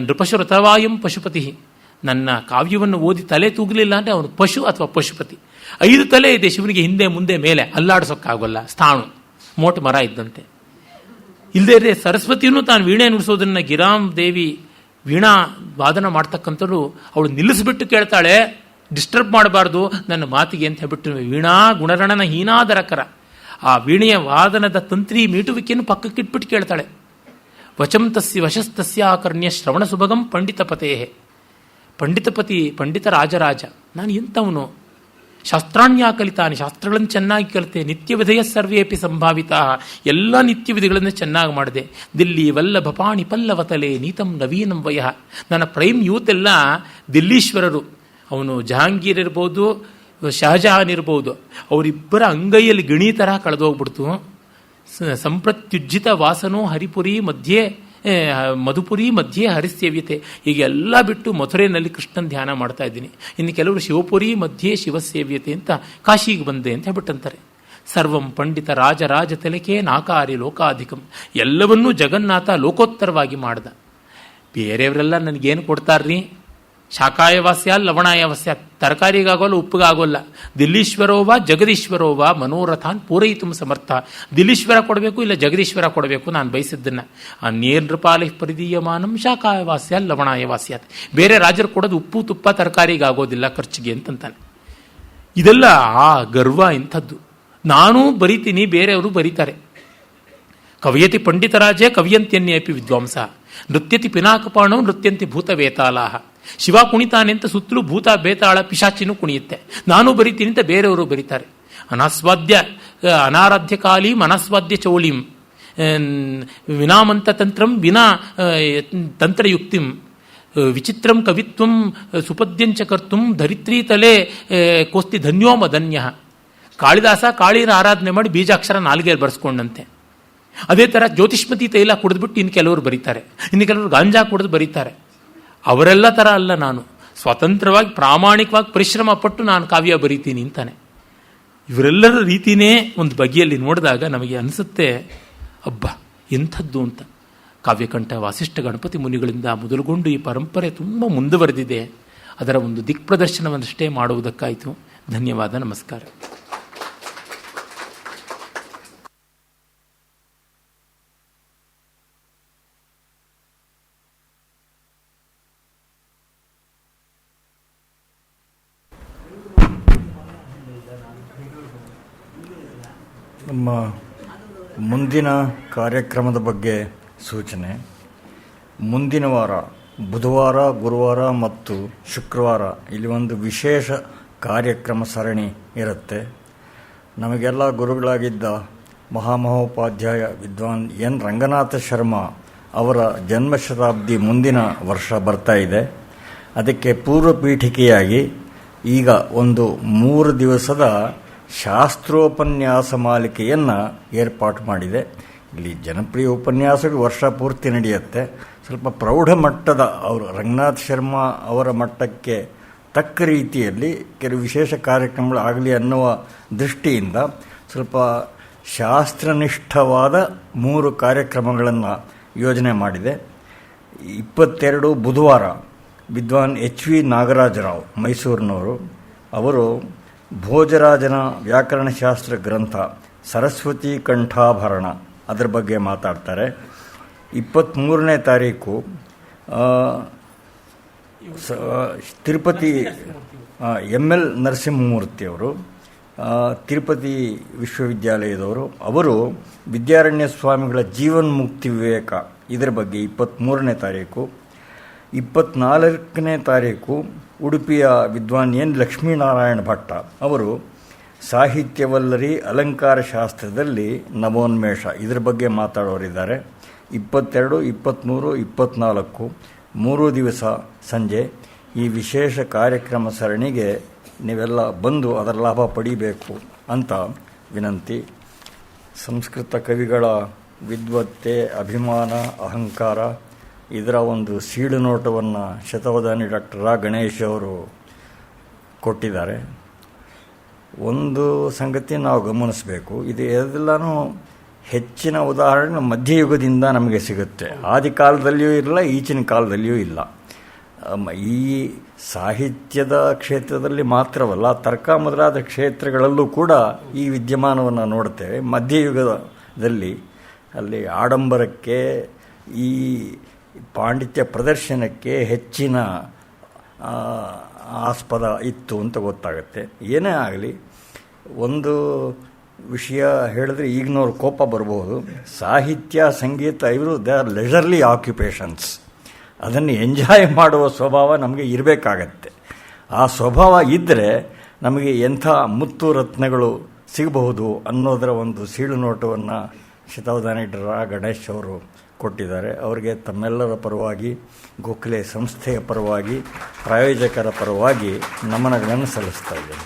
ನೃಪಶುರತವಾಯಂ ಪಶುಪತಿ. ನನ್ನ ಕಾವ್ಯವನ್ನು ಓದಿ ತಲೆ ತೂಗಲಿಲ್ಲ ಅಂದರೆ ಅವನು ಪಶು ಅಥವಾ ಪಶುಪತಿ. 5 ತಲೆ ಇದೆ ಶಿವನಿಗೆ, ಹಿಂದೆ ಮುಂದೆ ಮೇಲೆ, ಅಲ್ಲಾಡಿಸೋಕ್ಕಾಗೋಲ್ಲ, ಸ್ಥಾಣು ಮೋಟು ಮರ ಇದ್ದಂತೆ. ಇಲ್ಲದೇ ಸರಸ್ವತಿಯನ್ನು ತಾನು ವೀಣೆ ನುಡಿಸೋದನ್ನು ಗಿರಾಮ್ ದೇವಿ ವೀಣಾ ವಾದನ ಮಾಡ್ತಕ್ಕಂಥವ್ರು ಅವಳು ನಿಲ್ಲಿಸ್ಬಿಟ್ಟು ಕೇಳ್ತಾಳೆ, ಡಿಸ್ಟರ್ಬ್ ಮಾಡಬಾರ್ದು ನನ್ನ ಮಾತಿಗೆ ಅಂತ ಹೇಳ್ಬಿಟ್ಟು ವೀಣಾ ಗುಣರಣನ ಹೀನಾದರಕರ ಆ ವೀಣೆಯ ವಾದನದ ತಂತ್ರಿ ಮೀಟುವಿಕೆಯನ್ನು ಪಕ್ಕಕ್ಕಿಟ್ಬಿಟ್ಟು ಕೇಳ್ತಾಳೆ. ವಚಂ ತಸ್ಯ ವಶಸ್ತಸ್ಯಾಕರ್ಣ್ಯ ಶ್ರವಣ ಸುಭಗಂ ಪಂಡಿತಪತೇ. ಪಂಡಿತಪತಿ, ಪಂಡಿತ ರಾಜರಾಜ, ನಾನು ಎಂಥವನು, ಶಾಸ್ತ್ರಾಣ್ಯ ಕಲಿತಾನೆ, ಶಾಸ್ತ್ರಗಳನ್ನು ಚೆನ್ನಾಗಿ ಕಲಿತೆ, ನಿತ್ಯ ವಿಧಯ ಸರ್ವೇಪಿ ಸಂಭಾವಿತ, ಎಲ್ಲ ನಿತ್ಯ ವಿಧಿಗಳನ್ನು ಚೆನ್ನಾಗಿ ಮಾಡಿದೆ. ದಿಲ್ಲಿ ವಲ್ಲಭ ಪಾಣಿ ಪಲ್ಲವತಲೆ ನೀತಂ ನವೀನಂ ವಯ. ನನ್ನ ಪ್ರೈಮ್ ಯೂತ್ ಎಲ್ಲ ದಿಲ್ಲೀಶ್ವರರು. ಅವನು ಜಹಾಂಗೀರ್ ಇರ್ಬೋದು, ಶಹಜಹಾನ್ ಇರ್ಬೋದು, ಅವರಿಬ್ಬರ ಅಂಗೈಯಲ್ಲಿ ಗಿಣಿ ಥರ ಕಳೆದೋಗ್ಬಿಡ್ತು. ಸಂಪ್ರತ್ಯುಜ್ಜಿತ ವಾಸನೋ ಹರಿಪುರಿ ಮಧ್ಯೆ ಮಧುಪುರಿ ಮಧ್ಯೆ ಹರಿಸ್ಯವ್ಯತೆ. ಹೀಗೆಲ್ಲ ಬಿಟ್ಟು ಮಥುರೆಯಲ್ಲಿ ಕೃಷ್ಣನ್ ಧ್ಯಾನ ಮಾಡ್ತಾ ಇದ್ದೀನಿ. ಇನ್ನು ಕೆಲವರು ಶಿವಪುರಿ ಮಧ್ಯೆ ಶಿವಸೇವ್ಯತೆ ಅಂತ ಕಾಶಿಗೆ ಬಂದೆ ಅಂತ ಹೇಳ್ಬಿಟ್ಟಂತಾರೆ. ಸರ್ವಂ ಪಂಡಿತ ರಾಜರಾಜ ತೆಲಕೆ ನಾಕಾರಿ ಲೋಕಾಧಿಕಂ. ಎಲ್ಲವನ್ನೂ ಜಗನ್ನಾಥ ಲೋಕೋತ್ತರವಾಗಿ ಮಾಡ್ದ. ಬೇರೆಯವರೆಲ್ಲ ನನಗೇನು ಕೊಡ್ತಾರ್ರಿ, ಶಾಕಾಯ ವಾಸ್ಯ ಲವಣಾಯ ವಾಸ್ಯ, ತರಕಾರಿಗಾಗೋಲ್ಲ ಉಪ್ಪಿಗಾಗೋಲ್ಲ. ದಿಲ್ಲೀಶ್ವರೋವಾ ಜಗದೀಶ್ವರೋವಾ ಮನೋರಥಾನ್ ಪೂರೈತು ಸಮರ್ಥ. ದಿಲ್ಲೀಶ್ವರ ಕೊಡಬೇಕು, ಇಲ್ಲ ಜಗದೀಶ್ವರ ಕೊಡಬೇಕು ನಾನು ಬಯಸಿದ್ದನ್ನು. ಆ ನೇರ್ನೃಪಾಲಿ ಪರಿದೀಯಮಾನಂ ಶಾಕಾಯ ವಾಸ್ಯ ಲವಣಾಯ ವಾಸ್ಯಾತ್. ಬೇರೆ ರಾಜರು ಕೊಡೋದು ಉಪ್ಪು ತುಪ್ಪ ತರಕಾರಿಗಾಗೋದಿಲ್ಲ ಖರ್ಚಿಗೆ ಅಂತಂತಾನೆ. ಇದೆಲ್ಲ ಆ ಗರ್ವ ಇಂಥದ್ದು. ನಾನೂ ಬರಿತೀನಿ, ಬೇರೆಯವರು ಬರೀತಾರೆ. ಕವಿಯತಿ ಪಂಡಿತರಾಜೇ ಕವಿಯಂತ್ಯನ್ಯಪಿ ವಿದ್ವಾಂಸ, ನೃತ್ಯತಿ ಪಿನಾಕಪಾಣೋ ನೃತ್ಯಂತಿ ಭೂತವೇತಾಲಾಹ. ಶಿವ ಕುಣಿತಾನೆ ಅಂತ ಸುತ್ತಲೂ ಭೂತ ಬೇತಾಳ ಪಿಶಾಚಿನೂ ಕುಣಿಯುತ್ತೆ. ನಾನು ಬರಿತೀನಿ ಅಂತ ಬೇರೆಯವರು ಬರೀತಾರೆ. ಅನಾಸ್ವಾದ್ಯ ಅನಾರಾಧ್ಯ ಕಾಲೀಂ ಅನಾಸ್ವಾದ್ಯ ಚೌಳೀಂ ವಿನಾಮಂತ ತಂತ್ರಂ ವಿನಾ ತಂತ್ರಯುಕ್ತಿಂ ವಿಚಿತ್ರಂ ಕವಿತ್ವಂ ಸುಪದ್ಯಂಚ ಕರ್ತುಂ ಧರಿತ್ರಿ ತಲೆ ಕೋಸ್ತಿ ಧನ್ಯೋ ಮಧನ್ಯ. ಕಾಳಿದಾಸ ಕಾಳಿನ ಆರಾಧನೆ ಮಾಡಿ ಬೀಜಾಕ್ಷರ ನಾಲ್ಗೆಯಲ್ಲಿ ಬರೆಸ್ಕೊಂಡಂತೆ. ಅದೇ ಥರ ಜ್ಯೋತಿಷ್ಮತಿ ತೈಲ ಕುಡಿದ್ಬಿಟ್ಟು ಇನ್ನು ಕೆಲವರು ಬರೀತಾರೆ, ಇನ್ನು ಕೆಲವರು ಗಾಂಜಾ ಕುಡಿದು ಬರೀತಾರೆ. ಅವರೆಲ್ಲ ಥರ ಅಲ್ಲ, ನಾನು ಸ್ವತಂತ್ರವಾಗಿ ಪ್ರಾಮಾಣಿಕವಾಗಿ ಪರಿಶ್ರಮ ಪಟ್ಟು ನಾನು ಕಾವ್ಯ ಬರೀತೀನಿ ಅಂತಾನೆ. ಇವರೆಲ್ಲರ ರೀತಿಯೇ ಒಂದು ಬಗೆಯಲ್ಲಿ ನೋಡಿದಾಗ ನಮಗೆ ಅನಿಸುತ್ತೆ, ಅಬ್ಬಾ ಎಂಥದ್ದು ಅಂತ. ಕಾವ್ಯಕಂಠ ವಾಸಿಷ್ಠ ಗಣಪತಿ ಮುನಿಗಳಿಂದ ಮೊದಲುಗೊಂಡು ಈ ಪರಂಪರೆ ತುಂಬ ಮುಂದುವರೆದಿದೆ. ಅದರ ಒಂದು ದಿಕ್ಪ್ರದರ್ಶನವನ್ನಷ್ಟೇ ಮಾಡುವುದಕ್ಕಾಯಿತು. ಧನ್ಯವಾದ, ನಮಸ್ಕಾರ. ನಮ್ಮ ಮುಂದಿನ ಕಾರ್ಯಕ್ರಮದ ಬಗ್ಗೆ ಸೂಚನೆ. ಮುಂದಿನ ವಾರ ಬುಧವಾರ, ಗುರುವಾರ ಮತ್ತು ಶುಕ್ರವಾರ ಇಲ್ಲಿ ಒಂದು ವಿಶೇಷ ಕಾರ್ಯಕ್ರಮ ಸರಣಿ ಇರುತ್ತೆ. ನಮಗೆಲ್ಲ ಗುರುಗಳಾಗಿದ್ದ ಮಹಾಮಹೋಪಾಧ್ಯಾಯ ವಿದ್ವಾನ್ ಎನ್ ರಂಗನಾಥ ಶರ್ಮಾ ಅವರ ಜನ್ಮಶತಾಬ್ದಿ ಮುಂದಿನ ವರ್ಷ ಬರ್ತಾ ಇದೆ. ಅದಕ್ಕೆ ಪೂರ್ವ ಪೀಠಿಕೆಯಾಗಿ ಈಗ ಒಂದು 3 ದಿವಸದ ಶಾಸ್ತ್ರೋಪನ್ಯಾಸ ಮಾಲಿಕೆಯನ್ನು ಏರ್ಪಾಟು ಮಾಡಿದೆ. ಇಲ್ಲಿ ಜನಪ್ರಿಯ ಉಪನ್ಯಾಸಗಳು ವರ್ಷ ಪೂರ್ತಿ ನಡೆಯುತ್ತೆ. ಸ್ವಲ್ಪ ಪ್ರೌಢ ಮಟ್ಟದ ಅವರು ರಂಗನಾಥ್ ಶರ್ಮಾ ಅವರ ಮಟ್ಟಕ್ಕೆ ತಕ್ಕ ರೀತಿಯಲ್ಲಿ ಕೆಲವು ವಿಶೇಷ ಕಾರ್ಯಕ್ರಮಗಳು ಆಗಲಿ ಅನ್ನುವ ದೃಷ್ಟಿಯಿಂದ ಸ್ವಲ್ಪ ಶಾಸ್ತ್ರನಿಷ್ಠವಾದ 3 ಕಾರ್ಯಕ್ರಮಗಳನ್ನು ಯೋಜನೆ ಮಾಡಿದೆ. 22 ಬುಧವಾರ ವಿದ್ವಾನ್ HV ನಾಗರಾಜರಾವ್ ಮೈಸೂರಿನವರು, ಅವರು ಭೋಜರಾಜನ ವ್ಯಾಕರಣಶಾಸ್ತ್ರ ಗ್ರಂಥ ಸರಸ್ವತಿ ಕಂಠಾಭರಣ ಅದರ ಬಗ್ಗೆ ಮಾತಾಡ್ತಾರೆ. 23ನೇ ತಾರೀಕು ತಿರುಪತಿ ML ನರಸಿಂಹಮೂರ್ತಿಯವರು, ತಿರುಪತಿ ವಿಶ್ವವಿದ್ಯಾಲಯದವರು. ಅವರು ವಿದ್ಯಾರಣ್ಯ ಸ್ವಾಮಿಗಳ ಜೀವನ್ಮುಕ್ತಿ ವಿವೇಕ ಇದರ ಬಗ್ಗೆ 23ನೇ ತಾರೀಕು, 24ನೇ ತಾರೀಕು ಉಡುಪಿಯ ವಿದ್ವಾನ್ ಎನ್ ಲಕ್ಷ್ಮೀನಾರಾಯಣ ಭಟ್ಟ ಅವರು ಸಾಹಿತ್ಯವಲ್ಲರಿ ಅಲಂಕಾರ ಶಾಸ್ತ್ರದಲ್ಲಿ ನವೋನ್ಮೇಷ ಇದರ ಬಗ್ಗೆ ಮಾತಾಡೋರಿದ್ದಾರೆ. 22, 23, 24 3 ದಿವಸ ಸಂಜೆ ಈ ವಿಶೇಷ ಕಾರ್ಯಕ್ರಮ ಸರಣಿಗೆ ನೀವೆಲ್ಲ ಬಂದು ಅದರ ಲಾಭ ಪಡಿಬೇಕು ಅಂತ ವಿನಂತಿ. ಸಂಸ್ಕೃತ ಕವಿಗಳ ವಿದ್ವತ್ತೆ, ಅಭಿಮಾನ, ಅಹಂಕಾರ ಇದರ ಒಂದು ಸೀಳು ನೋಟವನ್ನು ಶತಾವಧಾನಿ ಡಾಕ್ಟರ್ ರಾ ಗಣೇಶ್ ಅವರು ಕೊಟ್ಟಿದ್ದಾರೆ. ಒಂದು ಸಂಗತಿ ನಾವು ಗಮನಿಸಬೇಕು, ಇದು ಎಲ್ಲನೂ ಹೆಚ್ಚಿನ ಉದಾಹರಣೆ ಮಧ್ಯಯುಗದಿಂದ ನಮಗೆ ಸಿಗುತ್ತೆ. ಆದಿಕಾಲದಲ್ಲಿಯೂ ಇಲ್ಲ, ಈಚಿನ ಕಾಲದಲ್ಲಿಯೂ ಇಲ್ಲ. ಈ ಸಾಹಿತ್ಯದ ಕ್ಷೇತ್ರದಲ್ಲಿ ಮಾತ್ರವಲ್ಲ, ತರ್ಕ ಮೊದಲಾದ ಕ್ಷೇತ್ರಗಳಲ್ಲೂ ಕೂಡ ಈ ವಿದ್ಯಮಾನವನ್ನು ನೋಡ್ತೇವೆ. ಮಧ್ಯಯುಗದಲ್ಲಿ ಅಲ್ಲಿ ಆಡಂಬರಕ್ಕೆ, ಈ ಪಾಂಡಿತ್ಯ ಪ್ರದರ್ಶನಕ್ಕೆ ಹೆಚ್ಚಿನ ಆಸ್ಪದ ಇತ್ತು ಅಂತ ಗೊತ್ತಾಗುತ್ತೆ. ಏನೇ ಆಗಲಿ, ಒಂದು ವಿಷಯ ಹೇಳಿದ್ರೆ ಈಗಿನವ್ರ ಕೋಪ ಬರಬಹುದು. ಸಾಹಿತ್ಯ, ಸಂಗೀತ ಇವರು ದೇ ಆರ್ ಲೆಜರ್ಲಿ ಆಕ್ಯುಪೇಷನ್ಸ್. ಅದನ್ನು ಎಂಜಾಯ್ ಮಾಡುವ ಸ್ವಭಾವ ನಮಗೆ ಇರಬೇಕಾಗತ್ತೆ. ಆ ಸ್ವಭಾವ ಇದ್ದರೆ ನಮಗೆ ಎಂಥ ಮುತ್ತು ರತ್ನಗಳು ಸಿಗಬಹುದು ಅನ್ನೋದರ ಒಂದು ಸೀಳು ನೋಟವನ್ನು ಶತಾವಧಾನಿ ರಾ ಗಣೇಶ್ ಅವರು ಕೊಟ್ಟಿದ್ದಾರೆ. ಅವರಿಗೆ ತಮ್ಮೆಲ್ಲರ ಪರವಾಗಿ, ಗೋಖಲೆ ಸಂಸ್ಥೆಯ ಪರವಾಗಿ, ಪ್ರಾಯೋಜಕರ ಪರವಾಗಿ ನಮನಗಳನ್ನು ಸಲ್ಲಿಸ್ತಾ ಇದ್ದೇನೆ.